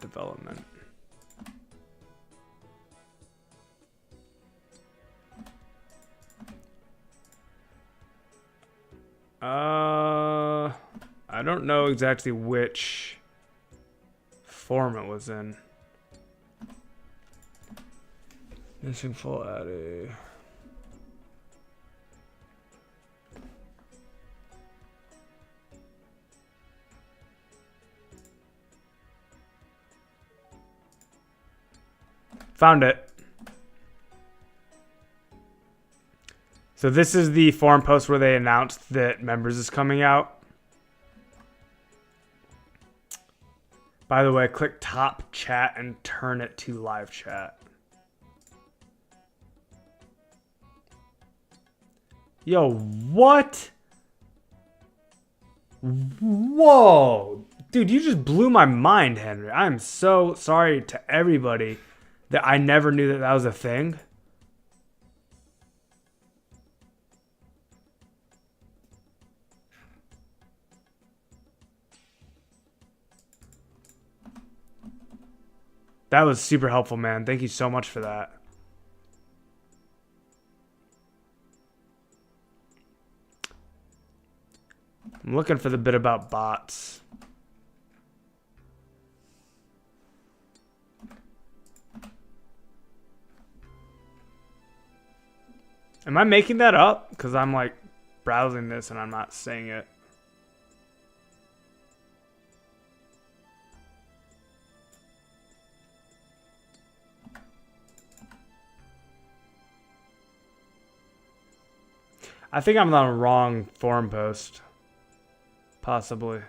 Development. I don't know exactly which form it was in. Missing full addy. Found it. So this is the forum post where they announced that members is coming out. By the way, click top chat and turn it to live chat. Yo, what? Whoa. Dude, you just blew my mind, Henry. I'm so sorry to everybody that I never knew that that was a thing. That was super helpful, man. Thank you so much for that. I'm looking for the bit about bots. Am I making that up? Because I'm like browsing this and I'm not saying it. I think I'm on the wrong forum post. Possibly.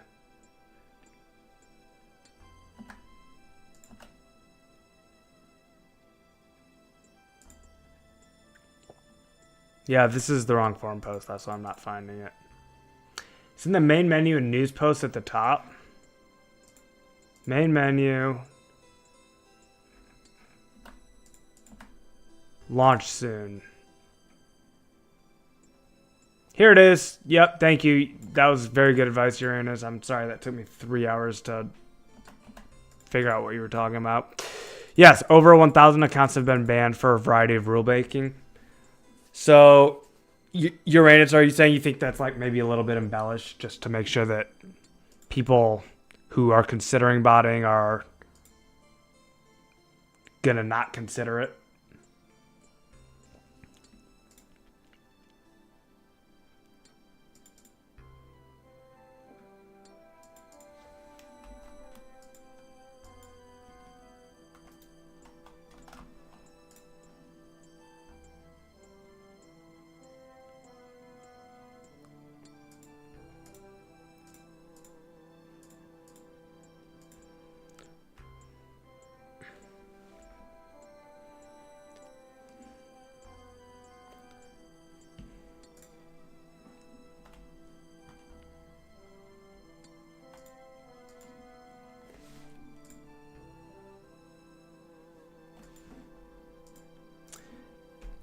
Yeah, this is the wrong forum post. That's why I'm not finding it. It's in the main menu and news post at the top. Main menu. Launch soon. Here it is. Yep, thank you. That was very good advice, Uranus. I'm sorry that took me 3 hours to figure out what you were talking about. Yes, over 1,000 accounts have been banned for a variety of rule breaking. So, Uranus, are you saying you think that's like maybe a little bit embellished just to make sure that people who are considering botting are gonna not consider it?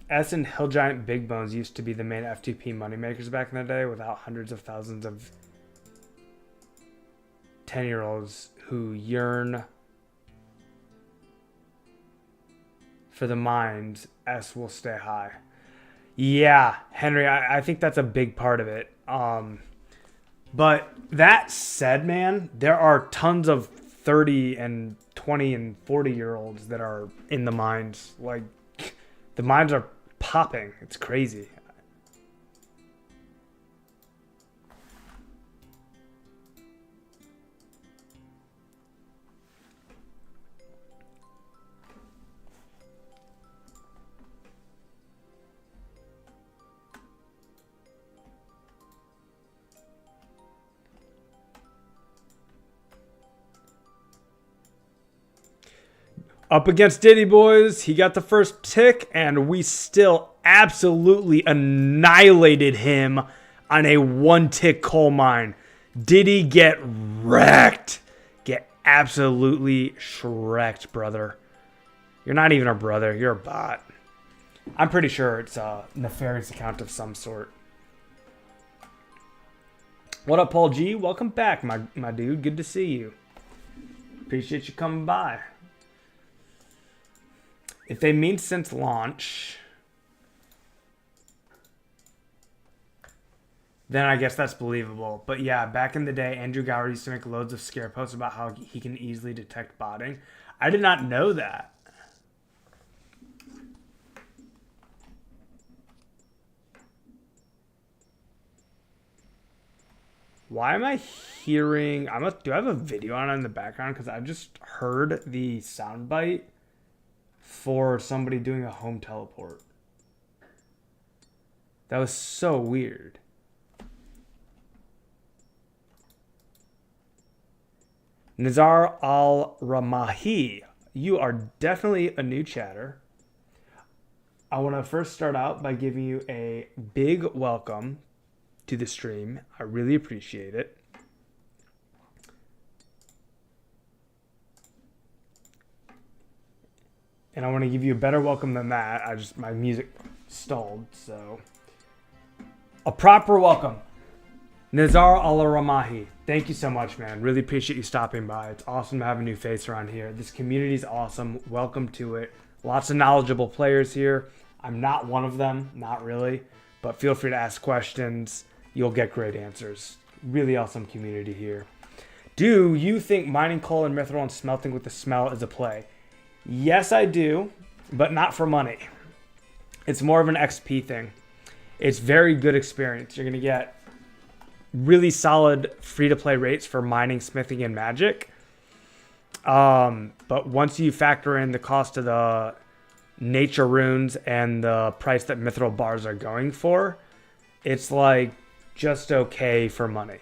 S and Hill Giant Big Bones used to be the main FTP moneymakers back in the day, without hundreds of thousands of 10-year-olds who yearn for the mines. S will stay high. Yeah, Henry, I think that's a big part of it. But that said, man, there are tons of 30 and 20 and 40-year-olds that are in the mines. Like, the mines are popping. It's crazy. Up against Diddy, boys. He got the first tick, and we still absolutely annihilated him on a one-tick coal mine. Diddy, get wrecked. Get absolutely shreked, brother. You're not even a brother. You're a bot. I'm pretty sure it's a nefarious account of some sort. What up, Paul G? Welcome back, my dude. Good to see you. Appreciate you coming by. If they mean since launch, then I guess that's believable. But yeah, back in the day, Andrew Gower used to make loads of scare posts about how he can easily detect botting. I did not know that. Why am I hearing... do I have a video on it in the background? Because I just heard the soundbite for somebody doing a home teleport. That was so weird. Nizar Al-Ramahi, you are definitely a new chatter. I want to first start out by giving you a big welcome to the stream. I really appreciate it. And I want to give you a better welcome than that. My music stalled, so. A proper welcome. Nizar Al-Ramahi, thank you so much, man. Really appreciate you stopping by. It's awesome to have a new face around here. This community is awesome. Welcome to it. Lots of knowledgeable players here. I'm not one of them, not really. But feel free to ask questions. You'll get great answers. Really awesome community here. Do you think mining coal and mithril and smelting with the smell is a play? Yes, I do, but not for money. It's more of an XP thing. It's very good experience. You're going to get really solid free-to-play rates for mining, smithing, and magic. But once you factor in the cost of the nature runes and the price that mithril bars are going for, it's like just okay for money.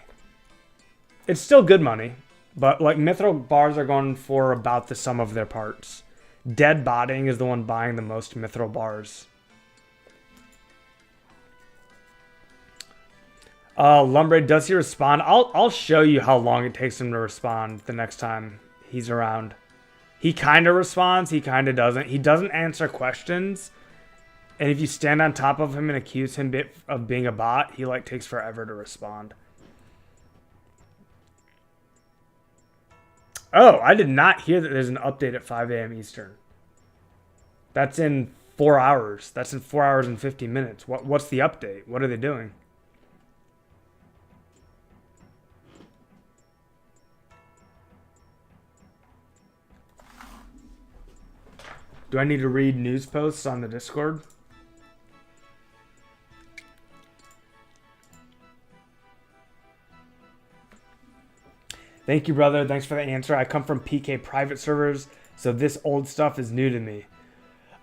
It's still good money, but like mithril bars are going for about the sum of their parts. Dead Botting is the one buying the most mithril bars. Lumbraid, does he respond? I'll show you how long it takes him to respond the next time he's around. He kind of responds, he kind of doesn't. He doesn't answer questions. And if you stand on top of him and accuse him of being a bot, he like takes forever to respond. Oh, I did not hear that there's an update at 5 a.m. Eastern. That's in 4 hours. That's in 4 hours and 50 minutes. What's the update? What are they doing? Do I need to read news posts on the Discord? Thank you, brother. Thanks for the answer. I come from PK private servers, so this old stuff is new to me.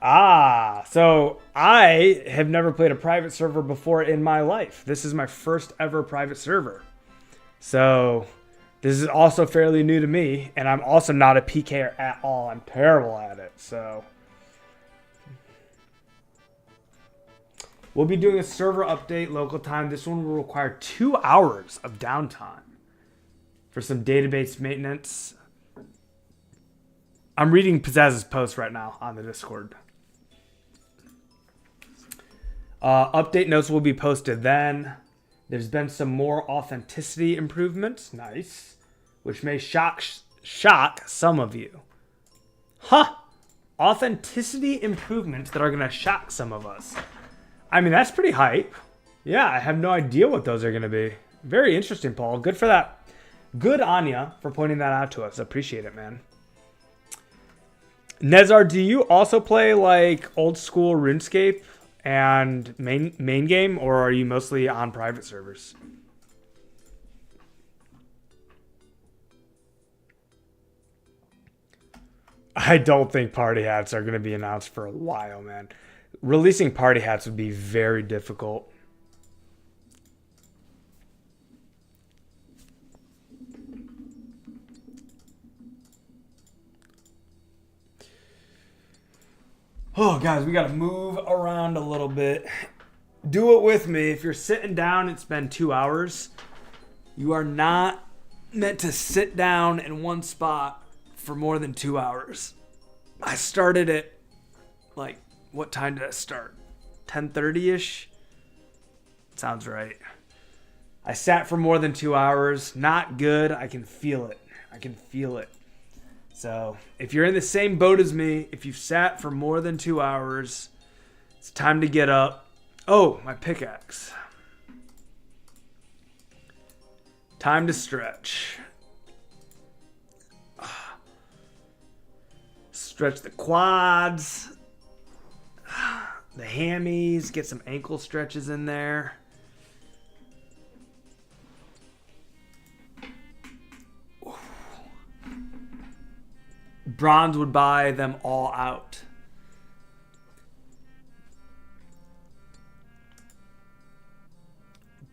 Ah, so I have never played a private server before in my life. This is my first ever private server. So this is also fairly new to me, and I'm also not a PKer at all. I'm terrible at it, so we'll be doing a server update local time. This one will require 2 hours of downtime for some database maintenance. I'm reading Pizzazz's post right now on the Discord. Update notes will be posted then. There's been some more authenticity improvements. Nice. Which may shock some of you. Huh. Authenticity improvements that are going to shock some of us. I mean, that's pretty hype. Yeah, I have no idea what those are going to be. Very interesting, Paul. Good for that. Good on ya for pointing that out to us. Appreciate it, man. Nezar, do you also play like old school RuneScape and main game, or are you mostly on private servers? I don't think party hats are going to be announced for a while, man. Releasing party hats would be very difficult. Oh, guys, we got to move around a little bit. Do it with me. If you're sitting down, it's been 2 hours. You are not meant to sit down in one spot for more than 2 hours. I started at, like, what time did I start? 10:30-ish? Sounds right. I sat for more than 2 hours. Not good. I can feel it. I can feel it. So, if you're in the same boat as me, if you've sat for more than 2 hours, it's time to get up. Oh, my pickaxe. Time to stretch. Stretch the quads, the hammies, get some ankle stretches in there. Bronze would buy them all out.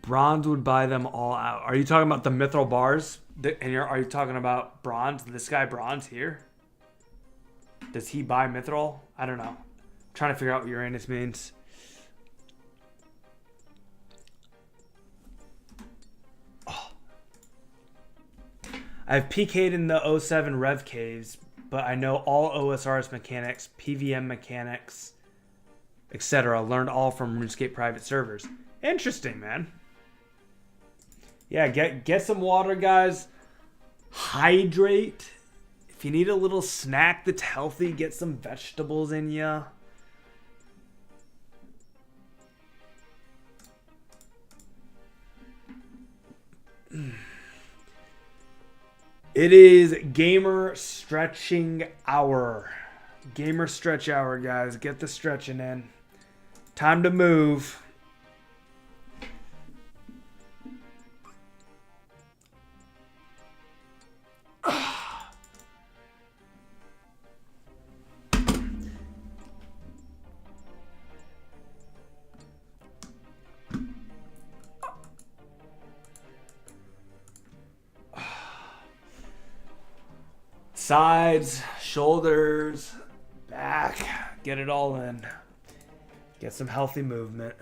Bronze would buy them all out. Are you talking about the mithril bars? Are you talking about bronze? This guy bronze here? Does he buy mithril? I don't know. I'm trying to figure out what Uranus means. Oh. I've PK'd in the 07 Rev Caves, but I know all OSRS mechanics, PVM mechanics, etc. Learned all from RuneScape private servers. Interesting, man. Yeah, get some water, guys. Hydrate. If you need a little snack that's healthy, get some vegetables in ya. It is gamer stretching hour. Gamer stretch hour, guys. Get the stretching in. Time to move. Sides, shoulders, back. Get it all in. Get some healthy movement.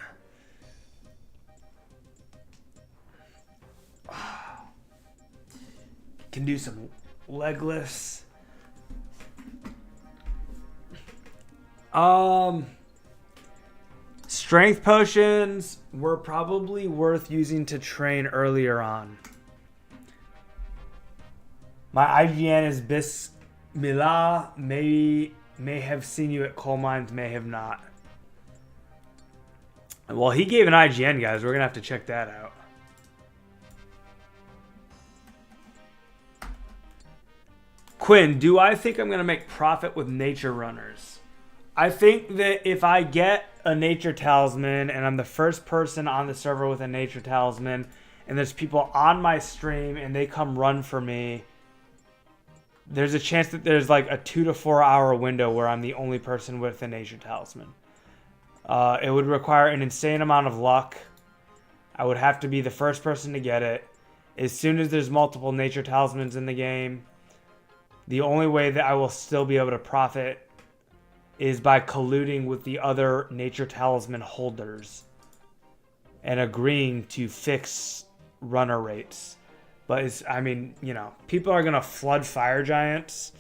Can do some leg lifts. Strength potions were probably worth using to train earlier on. My IGN is Bismillah. May have seen you at coal mines, may have not. Well, he gave an IGN, guys. We're gonna have to check that out. Quinn, do I think I'm gonna make profit with nature runners? I think that if I get a nature talisman and I'm the first person on the server with a nature talisman and there's people on my stream and they come run for me, there's a chance that there's like a 2 to 4 hour window where I'm the only person with a nature talisman. It would require an insane amount of luck. I would have to be the first person to get it. As soon as there's multiple nature talismans in the game, the only way that I will still be able to profit is by colluding with the other nature talisman holders and agreeing to fix runner rates. But it's, I mean, you know, people are going to flood fire giants,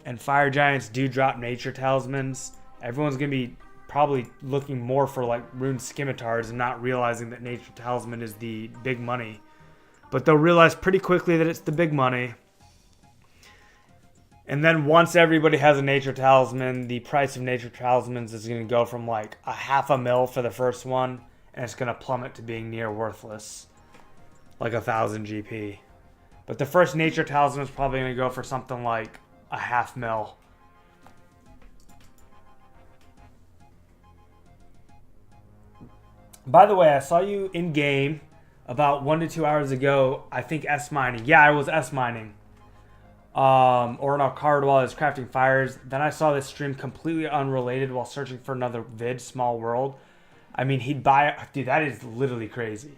and fire giants do drop nature talismans. Everyone's going to be probably looking more for like rune scimitars and not realizing that nature talisman is the big money. But they'll realize pretty quickly that it's the big money. And then once everybody has a nature talisman, the price of nature talismans is going to go from like a $500,000 for the first one, and it's going to plummet to being near worthless, like 1,000 GP. But the first nature talisman is probably going to go for something like a $500,000. By the way, I saw you in game about 1 to 2 hours ago. I think S mining. Yeah, I was S mining. Or in a card while I was crafting fires. Then I saw this stream completely unrelated while searching for another vid, Small World. I mean, he'd buy... Dude, that is literally crazy.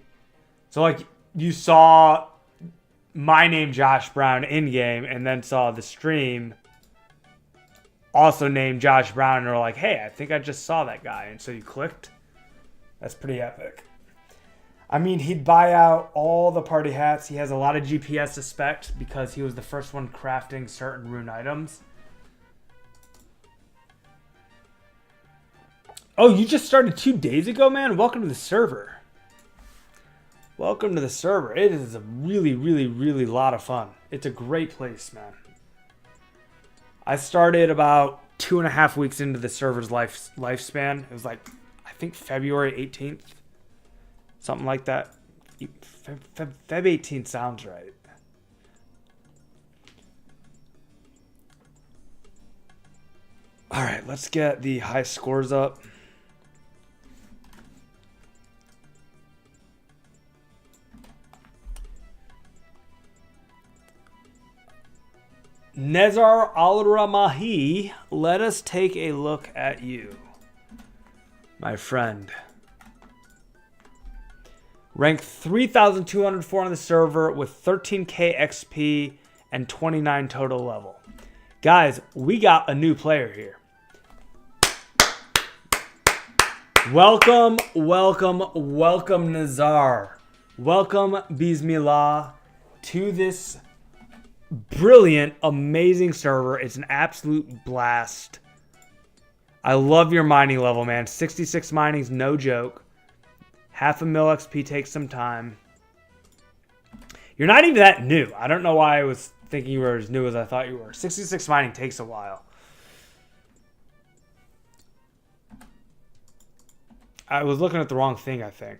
So, like, you saw my name, Josh Brown, in-game, and then saw the stream also named Josh Brown, and were like, hey, I think I just saw that guy. And so you clicked. That's pretty epic. I mean, he'd buy out all the party hats. He has a lot of GPS suspect because he was the first one crafting certain rune items. Oh, you just started 2 days ago, man? Welcome to the server. Welcome to the server. It is a really, really, really lot of fun. It's a great place, man. I started about 2.5 weeks into the server's lifespan. It was like, I think February 18th. Something like that. Feb 18th sounds right. All right, let's get the high scores up. Nezar Al-Ramahi, let us take a look at you, my friend. Ranked 3,204 on the server with 13k XP and 29 total level. Guys, we got a new player here. Welcome, welcome, welcome, Nazar. Welcome, Bismillah, to this brilliant, amazing server. It's an absolute blast. I love your mining level, man. 66 mining's no joke. 500,000 XP takes some time. You're not even that new. I don't know why I was thinking you were as new as I thought you were. 66 mining takes a while. I was looking at the wrong thing, I think.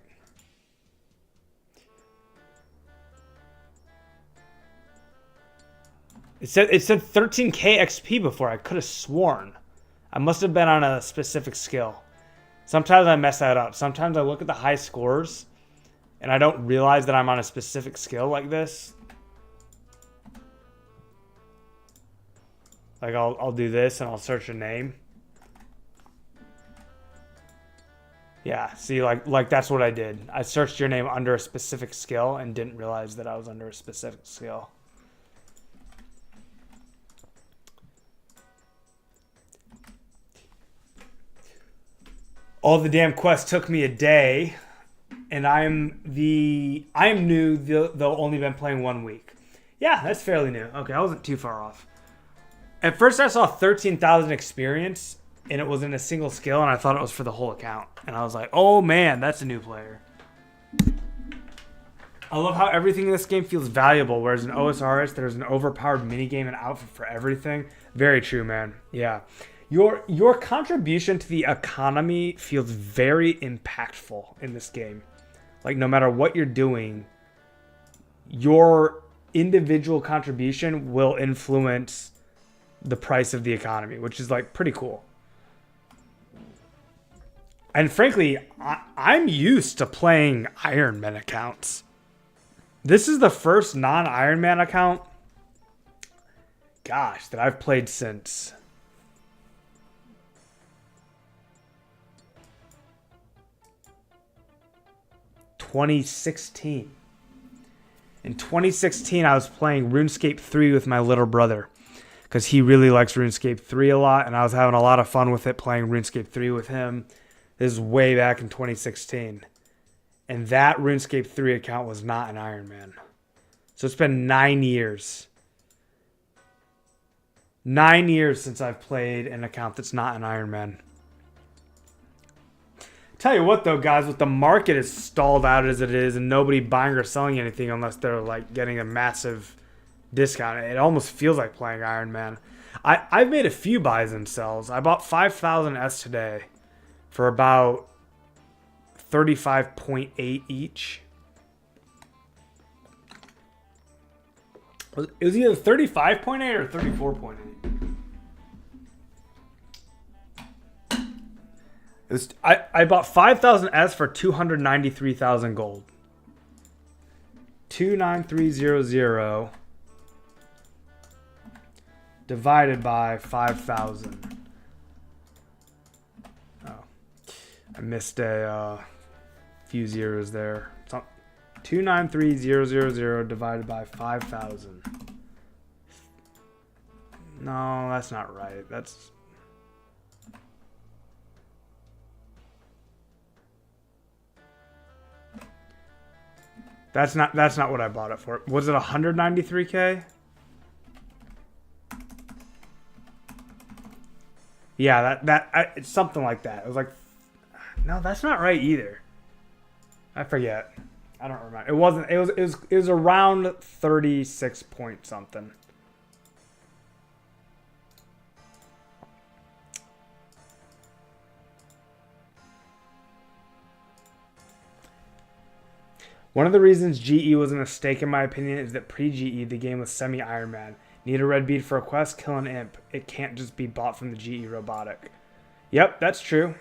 It said 13k XP before. I could have sworn. I must have been on a specific skill. Sometimes I mess that up. Sometimes I look at the high scores and I don't realize that I'm on a specific skill like this. Like I'll do this and I'll search a name. Yeah, see, like that's what I did. I searched your name under a specific skill and didn't realize that I was under a specific skill. All the damn quests took me a day, and I am new. They'll only been playing 1 week. Yeah, that's fairly new. Okay, I wasn't too far off. At first, I saw 13,000 experience, and it was in a single skill, and I thought it was for the whole account. And I was like, oh man, that's a new player. I love how everything in this game feels valuable, whereas in OSRS, there's an overpowered minigame and outfit for everything. Very true, man. Yeah. Your contribution to the economy feels very impactful in this game. Like, no matter what you're doing, your individual contribution will influence the price of the economy, which is, like, pretty cool. And frankly, I'm used to playing Iron Man accounts. This is the first non-Iron Man account, gosh, that I've played since 2016. In 2016, I was playing RuneScape 3 with my little brother because he really likes RuneScape 3 a lot, and I was having a lot of fun with it playing RuneScape 3 with him. This is way back in 2016. And that RuneScape 3 account was not an Iron Man. So it's been 9 years. 9 years since I've played an account that's not an Iron Man. Tell you what though, guys, with the market as stalled out as it is and nobody buying or selling anything unless they're like getting a massive discount, it almost feels like playing Iron Man. I've made a few buys and sells. I bought 5,000 S today for about 35.8 each. It was either 35.8 or 34.8. It was, I bought 5,000 S for 293,000 gold. 29300 divided by 5,000. Oh, I missed a few zeros there. 293,000 divided by 5,000. No, that's not right. That's not what I bought it for. Was it 193K? Yeah, it's something like that. It was like, no, that's not right either. I forget. I don't remember. It wasn't. It was around 36 point something. One of the reasons GE was a mistake, in my opinion, is that pre-GE, the game was semi-Iron Man. Need a red bead for a quest, kill an imp. It can't just be bought from the GE robotic. Yep, that's true.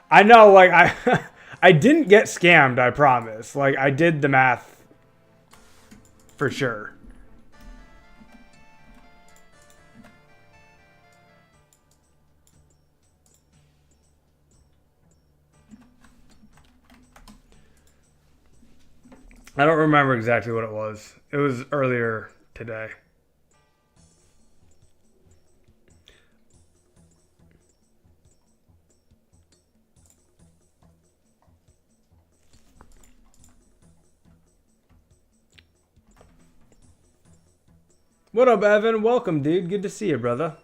I know, like, I didn't get scammed, I promise. Like, I did the math for sure. I don't remember exactly what it was. It was earlier today. What up, Evan? Welcome, dude. Good to see you, brother.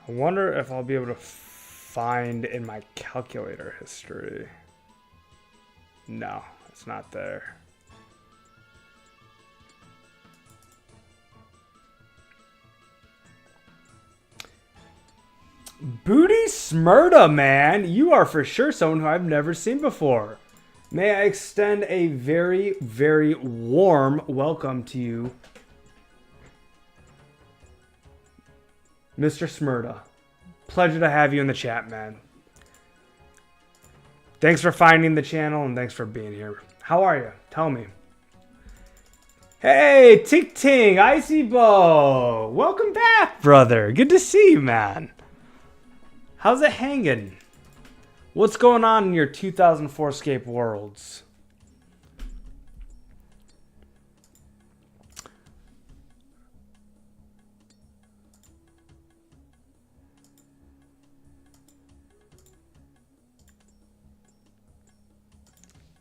I wonder if I'll be able to find in my calculator history. No, it's not there. Booty Smurda, man. You are for sure someone who I've never seen before. May I extend a very, very warm welcome to you, Mr. Smurda. Pleasure to have you in the chat, man. Thanks for finding the channel and thanks for being here. How are you? Tell me. Hey, Tick Ting, Icy Bo. Welcome back, brother. Good to see you, man. How's it hanging? What's going on in your 2004Scape worlds?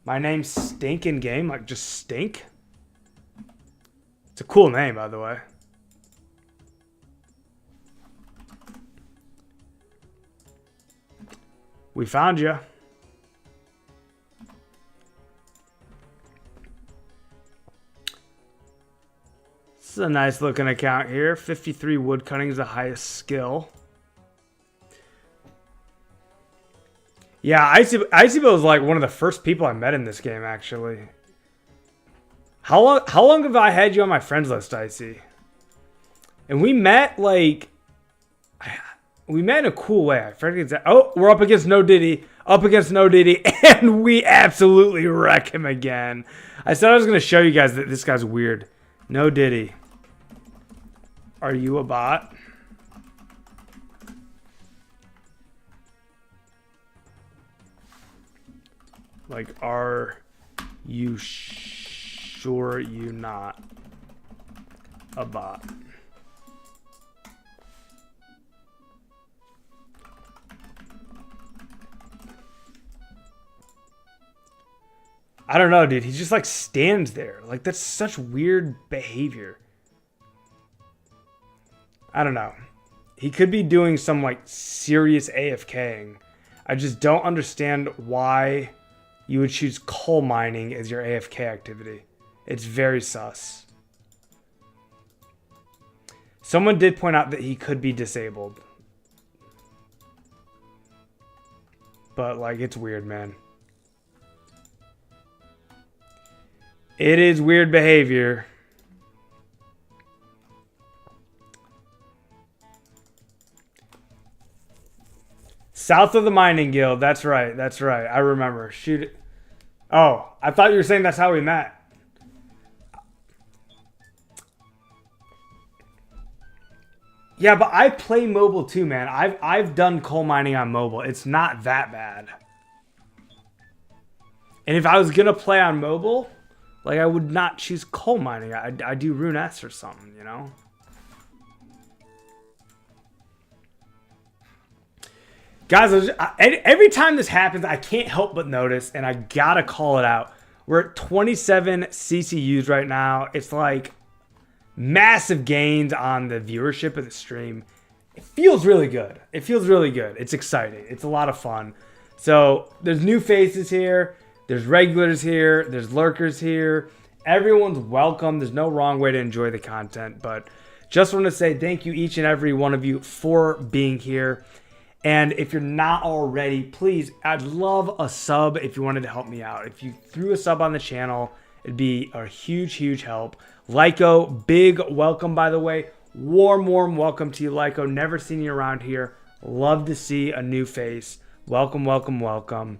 My name's Stinkin' Game, like just stink. It's a cool name, by the way. We found you. This is a nice looking account here. 53 woodcutting is the highest skill. Yeah, Icybo is like one of the first people I met in this game, actually. How long have I had you on my friends list, Icy? And we met like... We met in a cool way. I forget exactly. Oh, we're up against No Diddy. Up against No Diddy. And we absolutely wreck him again. I said I was going to show you guys that this guy's weird. No Diddy. Are you a bot? Like, are you sure you not a bot? I don't know, dude. He just like stands there. Like, that's such weird behavior. I don't know. He could be doing some like serious AFKing. I just don't understand why you would choose coal mining as your AFK activity. It's very sus. Someone did point out that he could be disabled. But like, it's weird, man. It is weird behavior. South of the Mining Guild. That's right. That's right. I remember. Shoot it. Oh, I thought you were saying that's how we met. Yeah, but I play mobile too, man. I've done coal mining on mobile. It's not that bad. And if I was gonna play on mobile, like, I would not choose coal mining. I do Runescape or something, you know? Guys, every time this happens, I can't help but notice, and I gotta call it out. We're at 27 CCUs right now. It's like massive gains on the viewership of the stream. It feels really good. It feels really good. It's exciting. It's a lot of fun. So there's new faces here. There's regulars here. There's lurkers here. Everyone's welcome. There's no wrong way to enjoy the content. But just want to say thank you, each and every one of you, for being here. And if you're not already, please, I'd love a sub if you wanted to help me out. If you threw a sub on the channel, it'd be a huge, huge help. Lyco, big welcome, by the way. Warm, warm welcome to you, Lyco. Never seen you around here. Love to see a new face. Welcome, welcome, welcome.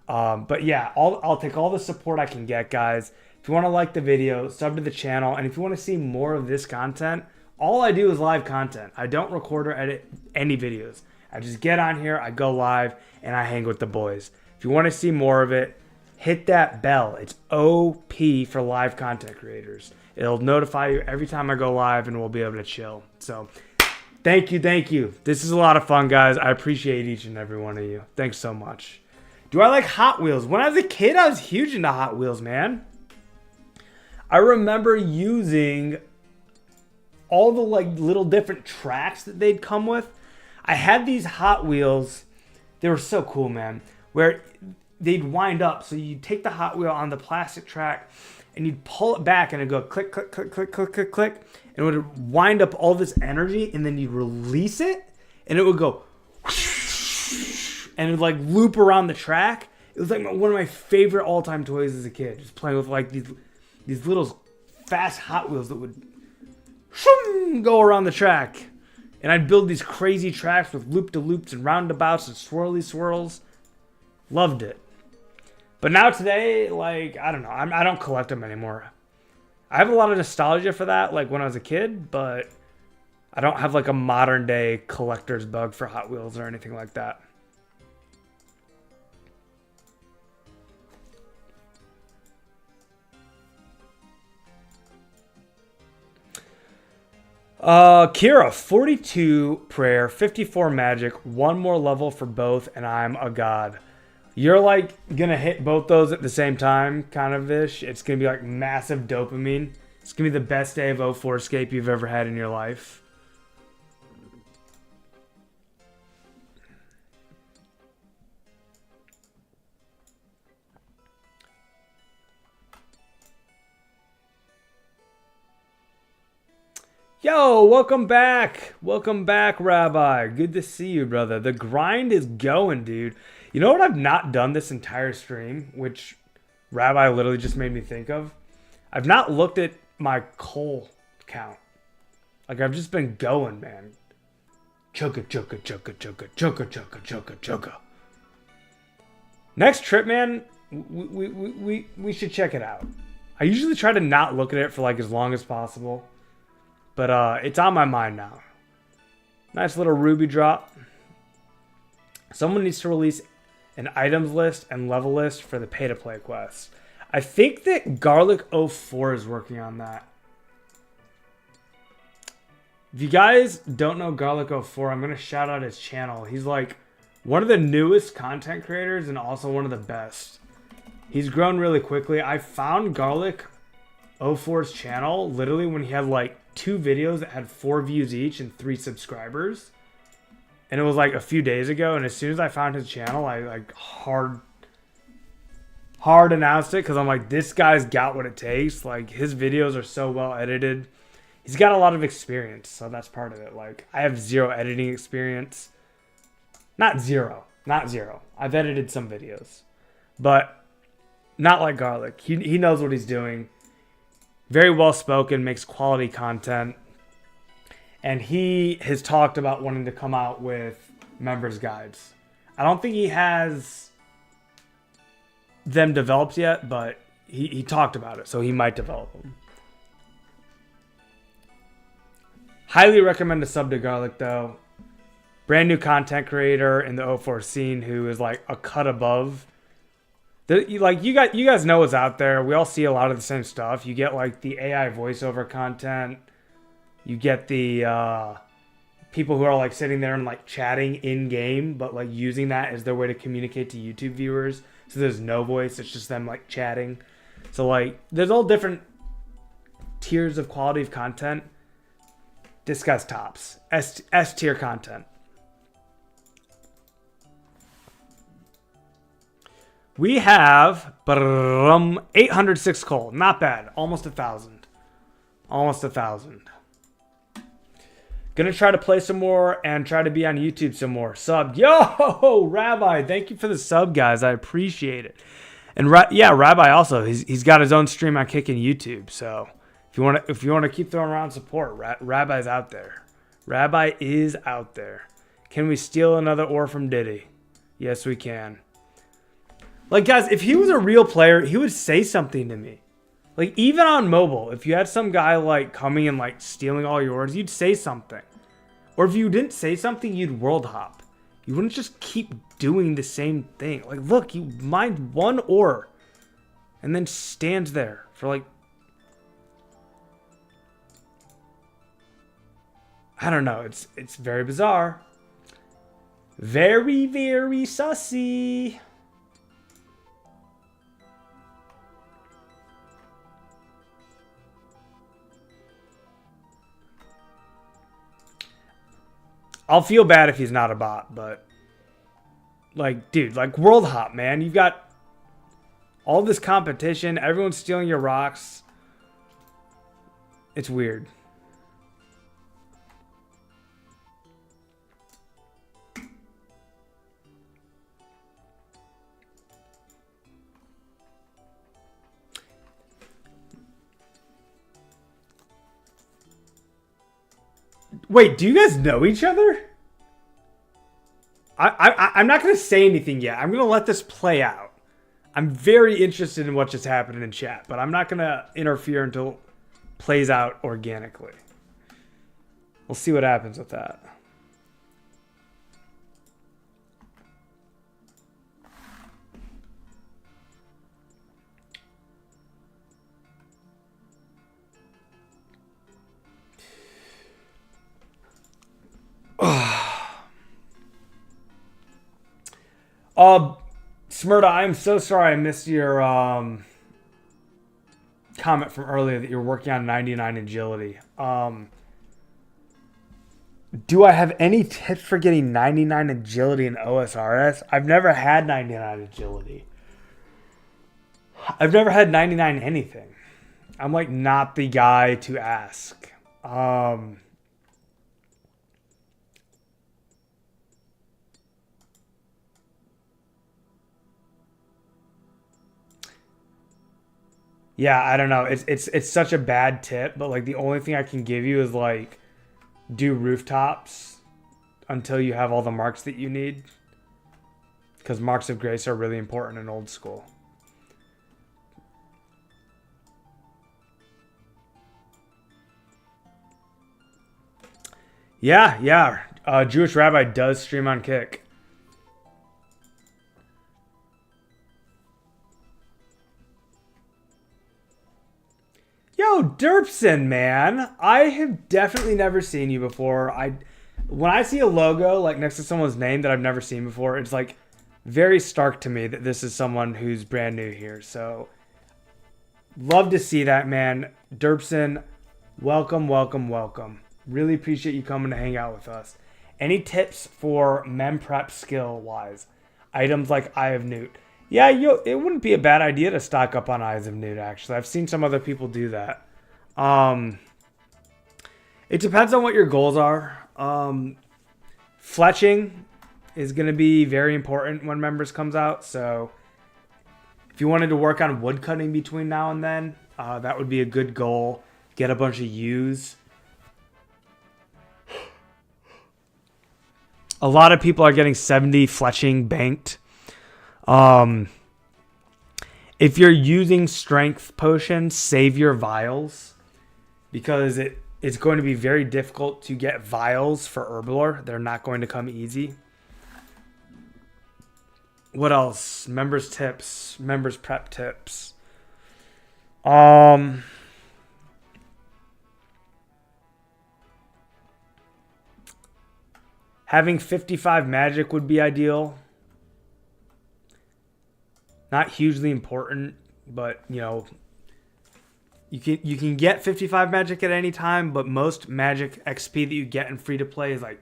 But yeah, I'll take all the support I can get, guys. If you want to like the video, sub to the channel, and if you want to see more of this content, all I do is live content. I don't record or edit any videos. I just get on here, I go live, and I hang with the boys. If you want to see more of it, hit that bell. It's OP for live content creators. It'll notify you every time I go live, and we'll be able to chill. So thank you, thank you. This is a lot of fun, guys. I appreciate each and every one of you. Thanks so much. Do I like Hot Wheels? When I was a kid, I was huge into Hot Wheels, man. I remember using all the like little different tracks that they'd come with. I had these Hot Wheels. They were so cool, man. Where they'd wind up. So you'd take the Hot Wheel on the plastic track and you'd pull it back and it'd go click, click, click, click, click, click, click. And it would wind up all this energy and then you'd release it and it would go and it would like loop around the track. It was like one of my favorite all-time toys as a kid. Just playing with like these little fast Hot Wheels that would go around the track. And I'd build these crazy tracks with loop-de-loops and roundabouts and swirly swirls. Loved it. But now today, like, I don't know. I don't collect them anymore. I have a lot of nostalgia for that, like when I was a kid, but I don't have like a modern day collector's bug for Hot Wheels or anything like that. Kira, 42 prayer, 54 magic, one more level for both, and I'm a god. You're like gonna hit both those at the same time, kind of ish. It's gonna be like massive dopamine. It's gonna be the best day of 04Scape you've ever had in your life. Yo, welcome back. Welcome back, Rabbi. Good to see you, brother. The grind is going, dude. You know what I've not done this entire stream, which Rabbi literally just made me think of? I've not looked at my coal count. Like, I've just been going, man. Chugga, chugga, chugga, chugga, chugga, chugga, chugga, chugga. Next trip, man, we should check it out. I usually try to not look at it for, like, as long as possible. But it's on my mind now. Nice little ruby drop. Someone needs to release an items list and level list for the pay-to-play quest. I think that Garlic04 is working on that. If you guys don't know Garlic04, I'm going to shout out his channel. He's like one of the newest content creators and also one of the best. He's grown really quickly. I found Garlic04's channel literally when he had like 2 videos that had 4 views each and 3 subscribers. And it was like a few days ago. And as soon as I found his channel, I like hard announced it. Because I'm like, this guy's got what it takes. Like, his videos are so well edited. He's got a lot of experience. So that's part of it. Like, I have 0 editing experience. Not zero. I've edited some videos. But not like Garlic. He knows what he's doing. Very well spoken, makes quality content. And he has talked about wanting to come out with members guides. I don't think he has them developed yet, but he talked about it, so he might develop them. Highly recommend a sub to Garlic, though. Brand new content creator in the 04 scene who is like a cut above. Like you guys know what's out there. We all see a lot of the same stuff. You get like the AI voiceover content. You get the people who are like sitting there and like chatting in game, but like using that as their way to communicate to YouTube viewers. So there's no voice. It's just them like chatting. So like there's all different tiers of quality of content. This guy's tops. S tier content. We have 806 coal. Not bad. Almost 1,000. Almost 1,000. Gonna try to play some more and try to be on YouTube some more. Sub. Yo, Rabbi. Thank you for the sub, guys. I appreciate it. And yeah, Rabbi also. He's got his own stream on Kicking YouTube. So if you want to keep throwing around support, Rabbi's out there. Rabbi is out there. Can we steal another ore from Diddy? Yes, we can. Like, guys, if he was a real player, he would say something to me. Like, even on mobile, if you had some guy, like, coming and, like, stealing all yours, you'd say something. Or if you didn't say something, you'd world hop. You wouldn't just keep doing the same thing. Like, look, you mined 1 ore and then stands there for, like, I don't know. It's very bizarre. Very, very sussy. I'll feel bad if he's not a bot, but like, dude, like world hop, man. You've got all this competition. Everyone's stealing your rocks. It's weird. Wait, do you guys know each other? I'm not going to say anything yet. I'm going to let this play out. I'm very interested in what just happened in chat, but I'm not going to interfere until it plays out organically. We'll see what happens with that. Smurda, I'm so sorry I missed your comment from earlier that you're working on 99 agility. Do I have any tips for getting 99 agility in OSRS? I've never had 99 agility. I've never had 99 anything. I'm like not the guy to ask. Yeah, I don't know. It's such a bad tip, but like the only thing I can give you is like do rooftops until you have all the marks that you need. Because marks of grace are really important in old school. Yeah. Jewish Rabbi does stream on Kick. Yo, Derpson, man. I have definitely never seen you before. When I see a logo like next to someone's name that I've never seen before, it's like very stark to me that this is someone who's brand new here. So love to see that, man. Derpson, welcome. Really appreciate you coming to hang out with us. Any tips for mem prep skill wise? Items like Eye of Newt. Yeah, it wouldn't be a bad idea to stock up on Eyes of Newt, actually. I've seen some other people do that. It depends on what your goals are. Fletching is going to be very important when Members comes out. So if you wanted to work on woodcutting between now and then, that would be a good goal. Get a bunch of U's. A lot of people are getting 70 fletching banked. If you're using strength potions, save your vials because it's going to be very difficult to get vials for Herblore. They're not going to come easy. What else? Members tips, members prep tips. Having 55 magic would be ideal. Not hugely important, but you know, you can get 55 magic at any time, but most magic XP that you get in free to play is like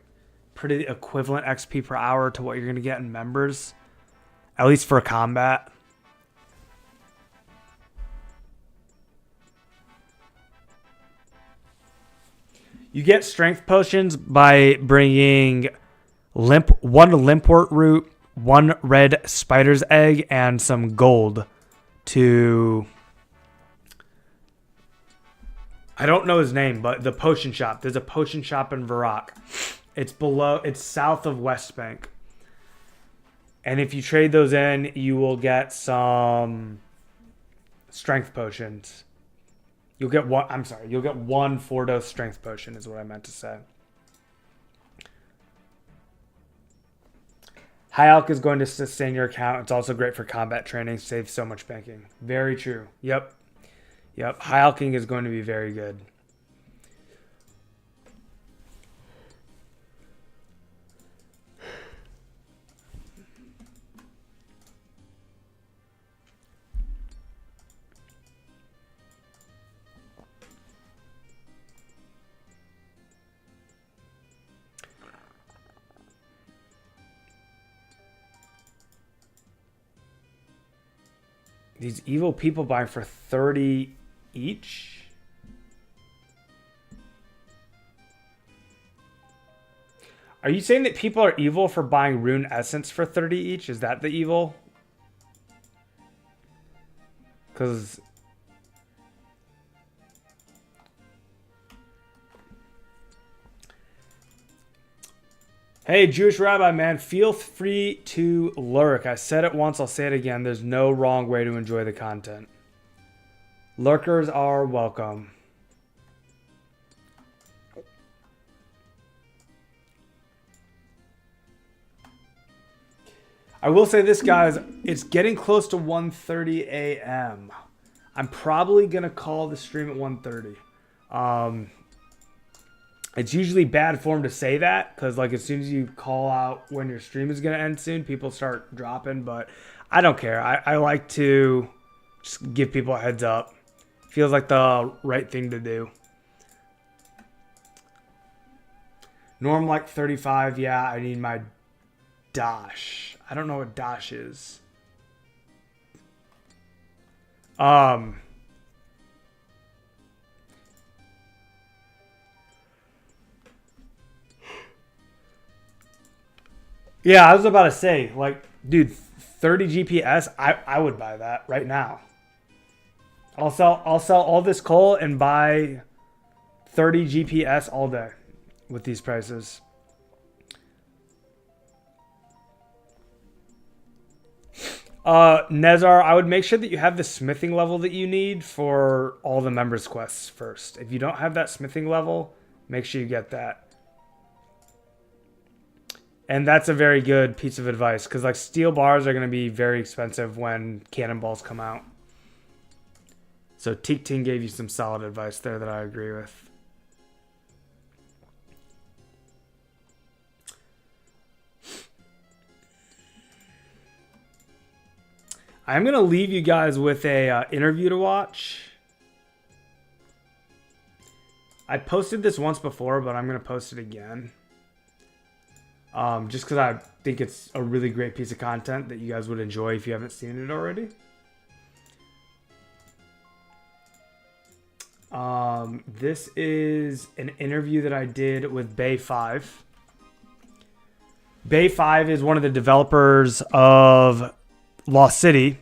pretty equivalent XP per hour to what you're going to get in members, at least for combat. You get strength potions by bringing one limpwort root, one red spider's egg, and some gold to... I don't know his name, but the potion shop. There's a potion shop in Varrock. It's south of West Bank. And if you trade those in, you will get some strength potions. You'll get one 4-dose strength potion is what I meant to say. High Alch is going to sustain your account. It's also great for combat training. Saves so much banking. Very true. Yep. High Alching is going to be very good. These evil people buying for 30 each? Are you saying that people are evil for buying rune essence for 30 each? Is that the evil? Because... Hey, Jewish Rabbi, man, feel free to lurk. I said it once, I'll say it again. There's no wrong way to enjoy the content. Lurkers are welcome. I will say this, guys. It's getting close to 1:30 a.m. I'm probably going to call the stream at 1:30. It's usually bad form to say that because, like, as soon as you call out when your stream is going to end soon, people start dropping. But I don't care. I like to just give people a heads up. Feels like the right thing to do. Norm like 35. Yeah, I need my dash. I don't know what dash is. Yeah, I was about to say, like, dude, 30 GPS, I would buy that right now. I'll sell all this coal and buy 30 GPS all day with these prices. Nezar, I would make sure that you have the smithing level that you need for all the members quests first. If you don't have that smithing level, make sure you get that. And that's a very good piece of advice because, like, steel bars are going to be very expensive when cannonballs come out. So Teak Ting gave you some solid advice there that I agree with. I'm going to leave you guys with a interview to watch. I posted this once before, but I'm going to post it again. Just because I think it's a really great piece of content that you guys would enjoy if you haven't seen it already. This is an interview that I did with Bay 5. Bay 5 is one of the developers of Lost City.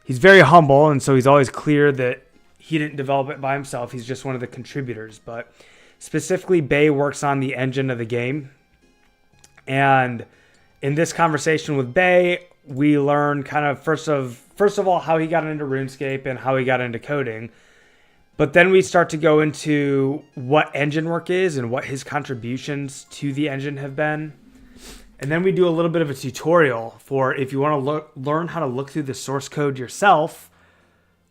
He's very humble, and so he's always clear that he didn't develop it by himself. He's just one of the contributors. But specifically, Bay works on the engine of the game. And in this conversation with Bay, we learn kind of first of all how he got into RuneScape and how he got into coding. But then we start to go into what engine work is and what his contributions to the engine have been. And then we do a little bit of a tutorial for if you want to learn how to look through the source code yourself.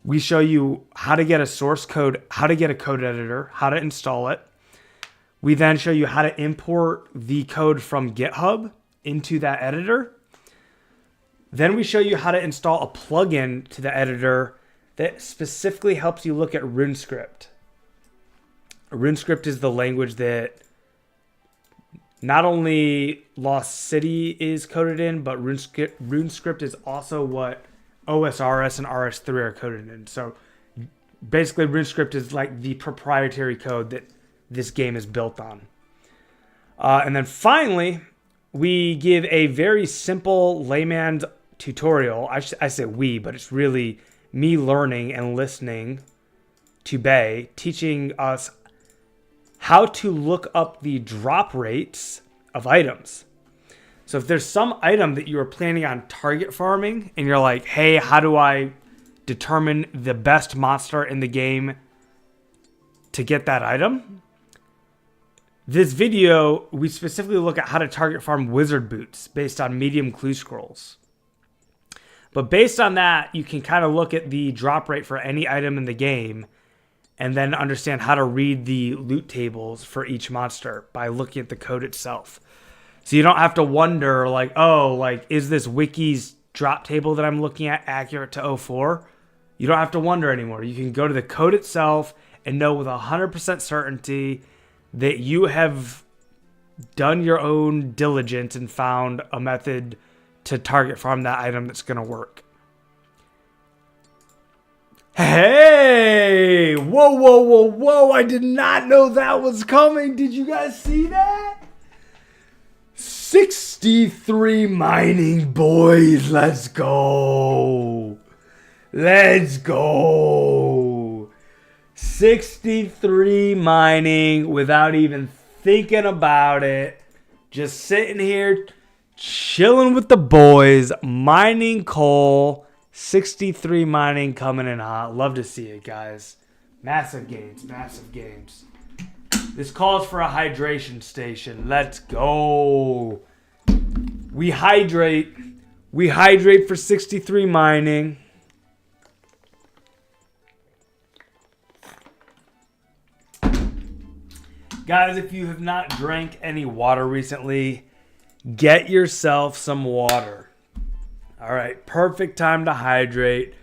We show you how to get a source code, how to get a code editor, how to install it. We then show you how to import the code from GitHub into that editor. Then we show you how to install a plugin to the editor that specifically helps you look at Runescript. Runescript is the language that not only Lost City is coded in, but Runescript is also what OSRS and RS3 are coded in. So basically, Runescript is like the proprietary code that this game is built on. And then finally, we give a very simple layman's tutorial. I say we, but it's really me learning and listening to Bay, teaching us how to look up the drop rates of items. So if there's some item that you are planning on target farming and you're like, hey, how do I determine the best monster in the game to get that item? This video, we specifically look at how to target farm wizard boots based on medium clue scrolls. But based on that, you can kind of look at the drop rate for any item in the game and then understand how to read the loot tables for each monster by looking at the code itself. So you don't have to wonder, like, oh, like, is this wiki's drop table that I'm looking at accurate to 04? You don't have to wonder anymore. You can go to the code itself and know with 100% certainty that you have done your own diligence and found a method to target farm that item that's going to work. Hey! Whoa, whoa, whoa, whoa! I did not know that was coming. Did you guys see that? 63 mining, boys. Let's go. Let's go. 63 mining without even thinking about it. Just sitting here, chilling with the boys, mining coal. 63 mining coming in hot. Love to see it, guys. Massive gains, massive gains. This calls for a hydration station. Let's go. We hydrate. We hydrate for 63 mining. Guys, if you have not drank any water recently, get yourself some water. All right, perfect time to hydrate.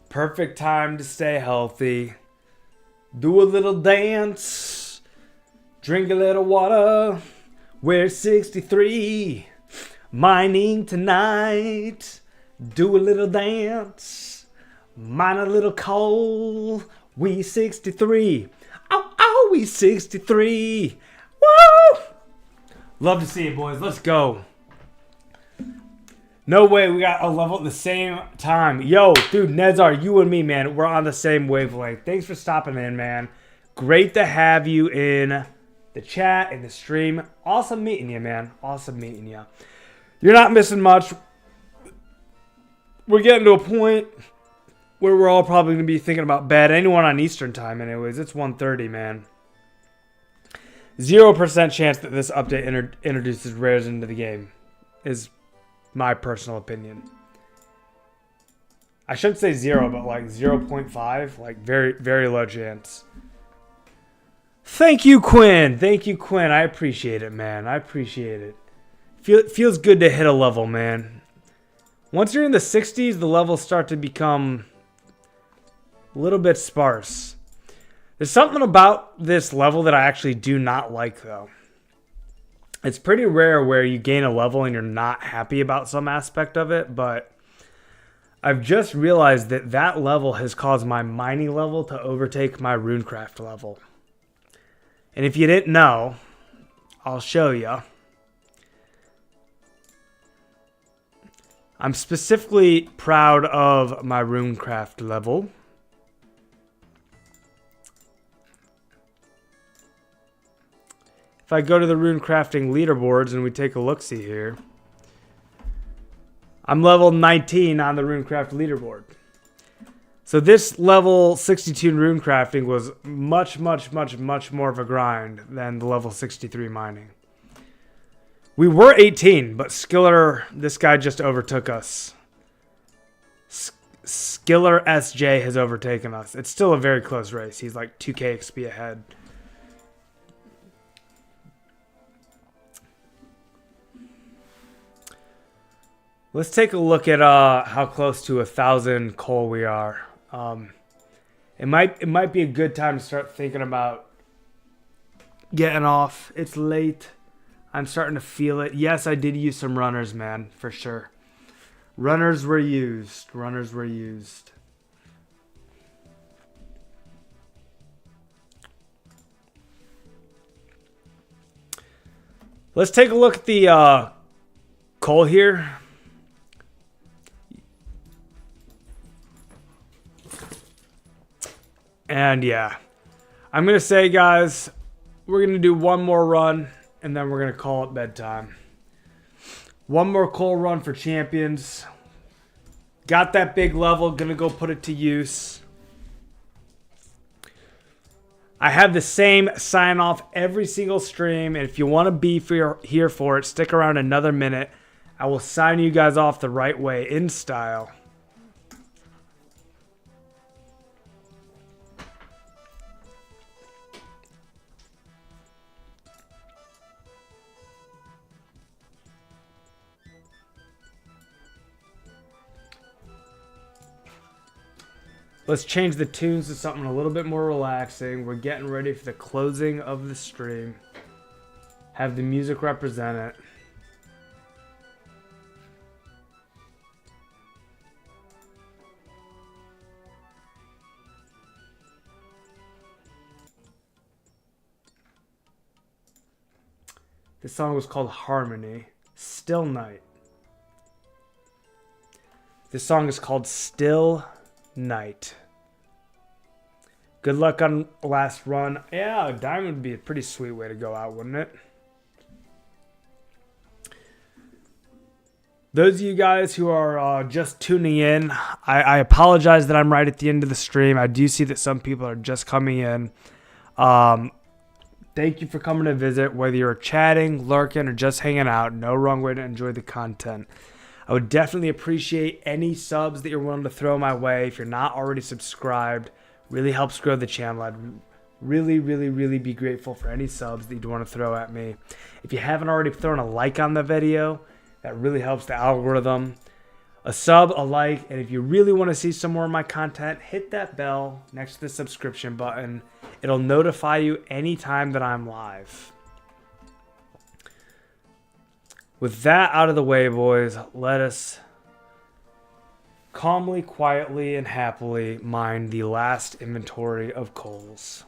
Perfect time to stay healthy. Do a little dance. Drink a little water. We're 63. Mining tonight. Do a little dance. Mine a little coal. We 63. Oh, we 63. Woo! Love to see it, boys. Let's go. No way we got a level at the same time. Yo, dude, Nezar, you and me, man, we're on the same wavelength. Thanks for stopping in, man. Great to have you in the chat, in the stream. Awesome meeting you, man. Awesome meeting you. You're not missing much. We're getting to a point where we're all probably going to be thinking about bed. Anyone on Eastern time, anyways. It's 1:30, man. 0% chance that this update introduces rares into the game is my personal opinion. I shouldn't say 0, but like 0.5. Like very, very low chance. Thank you, Quinn. Thank you, Quinn. I appreciate it, man. I appreciate it. Feels good to hit a level, man. Once you're in the 60s, the levels start to become a little bit sparse. There's something about this level that I actually do not like, though. It's pretty rare where you gain a level and you're not happy about some aspect of it, but I've just realized that that level has caused my mining level to overtake my runecraft level. And if you didn't know, I'll show you. I'm specifically proud of my runecraft level. If I go to the runecrafting leaderboards and we take a look-see here, I'm level 19 on the runecraft leaderboard. So this level 62 runecrafting was much more of a grind than the level 63 mining. We were 18, but Skiller, this guy just overtook us. Skiller SJ has overtaken us. It's still a very close race. He's like 2k XP ahead. Let's take a look at how close to 1,000 coal we are. It might be a good time to start thinking about getting off. It's late. I'm starting to feel it. Yes, I did use some runners, man, for sure. Runners were used. Runners were used. Let's take a look at the coal here. And yeah, I'm going to say, guys, we're going to do one more run, and then we're going to call it bedtime. One more coal run for champions. Got that big level, going to go put it to use. I have the same sign off every single stream, and if you want to be here for it, stick around another minute. I will sign you guys off the right way, in style. Let's change the tunes to something a little bit more relaxing. We're getting ready for the closing of the stream. Have the music represent it. This song was called Harmony. Still Night. This song is called Still Night. Good luck on last run. Yeah, a diamond would be a pretty sweet way to go out, wouldn't it? Those of you guys who are just tuning in, I apologize that I'm right at the end of the stream. I do see that some people are just coming in. Thank you for coming to visit, whether you're chatting, lurking, or just hanging out. No wrong way to enjoy the content. I would definitely appreciate any subs that you're willing to throw my way. If you're not already subscribed, really helps grow the channel. I'd really, really, really be grateful for any subs that you'd want to throw at me. If you haven't already thrown a like on the video, that really helps the algorithm. A sub, a like, and if you really want to see some more of my content, hit that bell next to the subscription button. It'll notify you anytime that I'm live. With that out of the way, boys, let us calmly, quietly, and happily mine the last inventory of coals.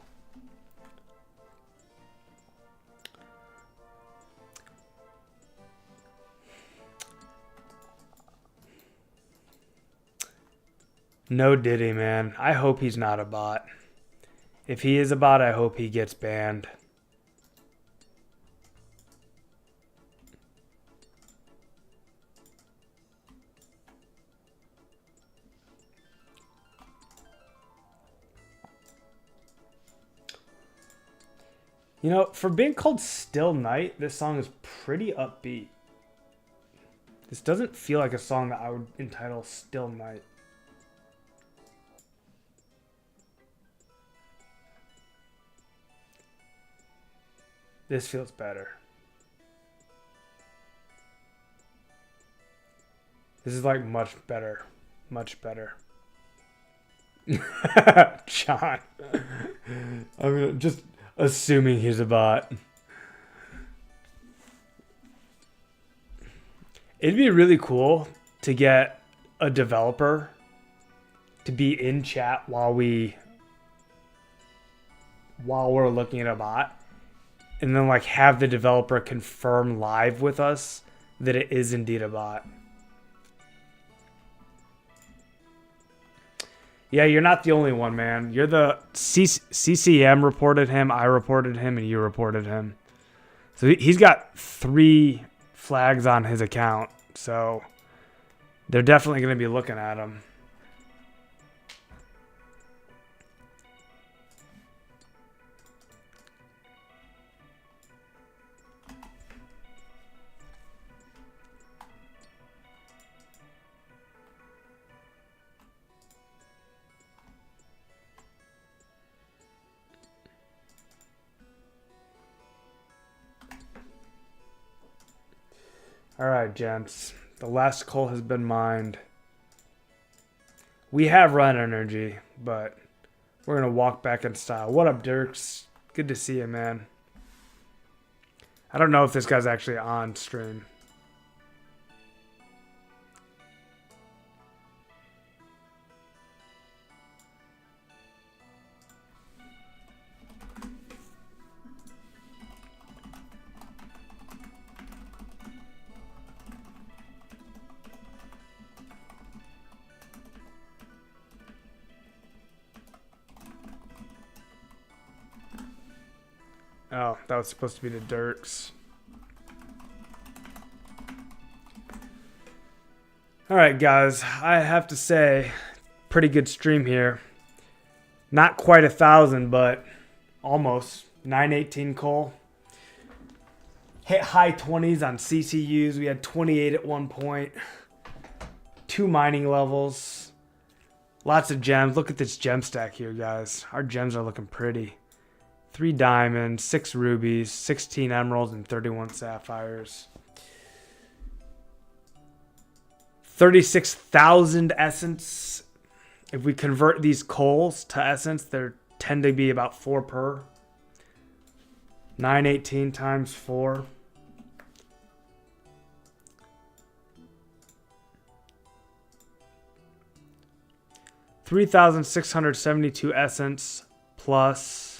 No Diddy, man. I hope he's not a bot. If he is a bot, I hope he gets banned. You know, for being called Still Night, this song is pretty upbeat. This doesn't feel like a song that I would entitle Still Night. This feels better. This is like much better. Much better. John. I'm just assuming he's a bot. It'd be really cool to get a developer to be in chat while we're looking at a bot. And then like have the developer confirm live with us that it is indeed a bot. Yeah, you're not the only one, man. You're the CCM reported him, I reported him, and you reported him. So he's got 3 flags on his account. So they're definitely going to be looking at him. Alright, gents. The last coal has been mined. We have run energy, but we're going to walk back in style. What up, Dirks? Good to see you, man. I don't know if this guy's actually on stream. Oh, that was supposed to be the Dirks. Alright, guys. I have to say, pretty good stream here. Not quite 1,000, but almost. 918 coal. Hit high 20s on CCUs. We had 28 at one point. 2 mining levels. Lots of gems. Look at this gem stack here, guys. Our gems are looking pretty. 3 diamonds, 6 rubies, 16 emeralds, and 31 sapphires. 36,000 essence. If we convert these coals to essence, they tend to be about 4 per. 918 times 4. $3,672 essence plus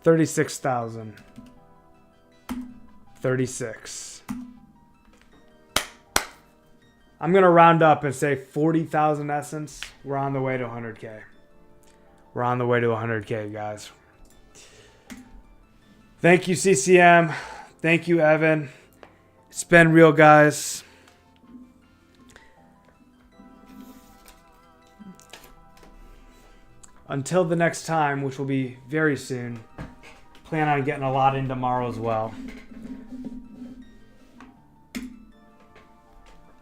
36,000. 36. I'm going to round up and say 40,000 essence. We're on the way to 100K. We're on the way to 100K, guys. Thank you, CCM. Thank you, Evan. It's been real, guys. Until the next time, which will be very soon. Plan on getting a lot in tomorrow as well.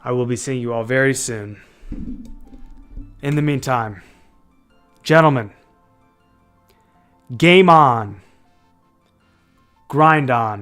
I will be seeing you all very soon. In the meantime, gentlemen, game on. Grind on.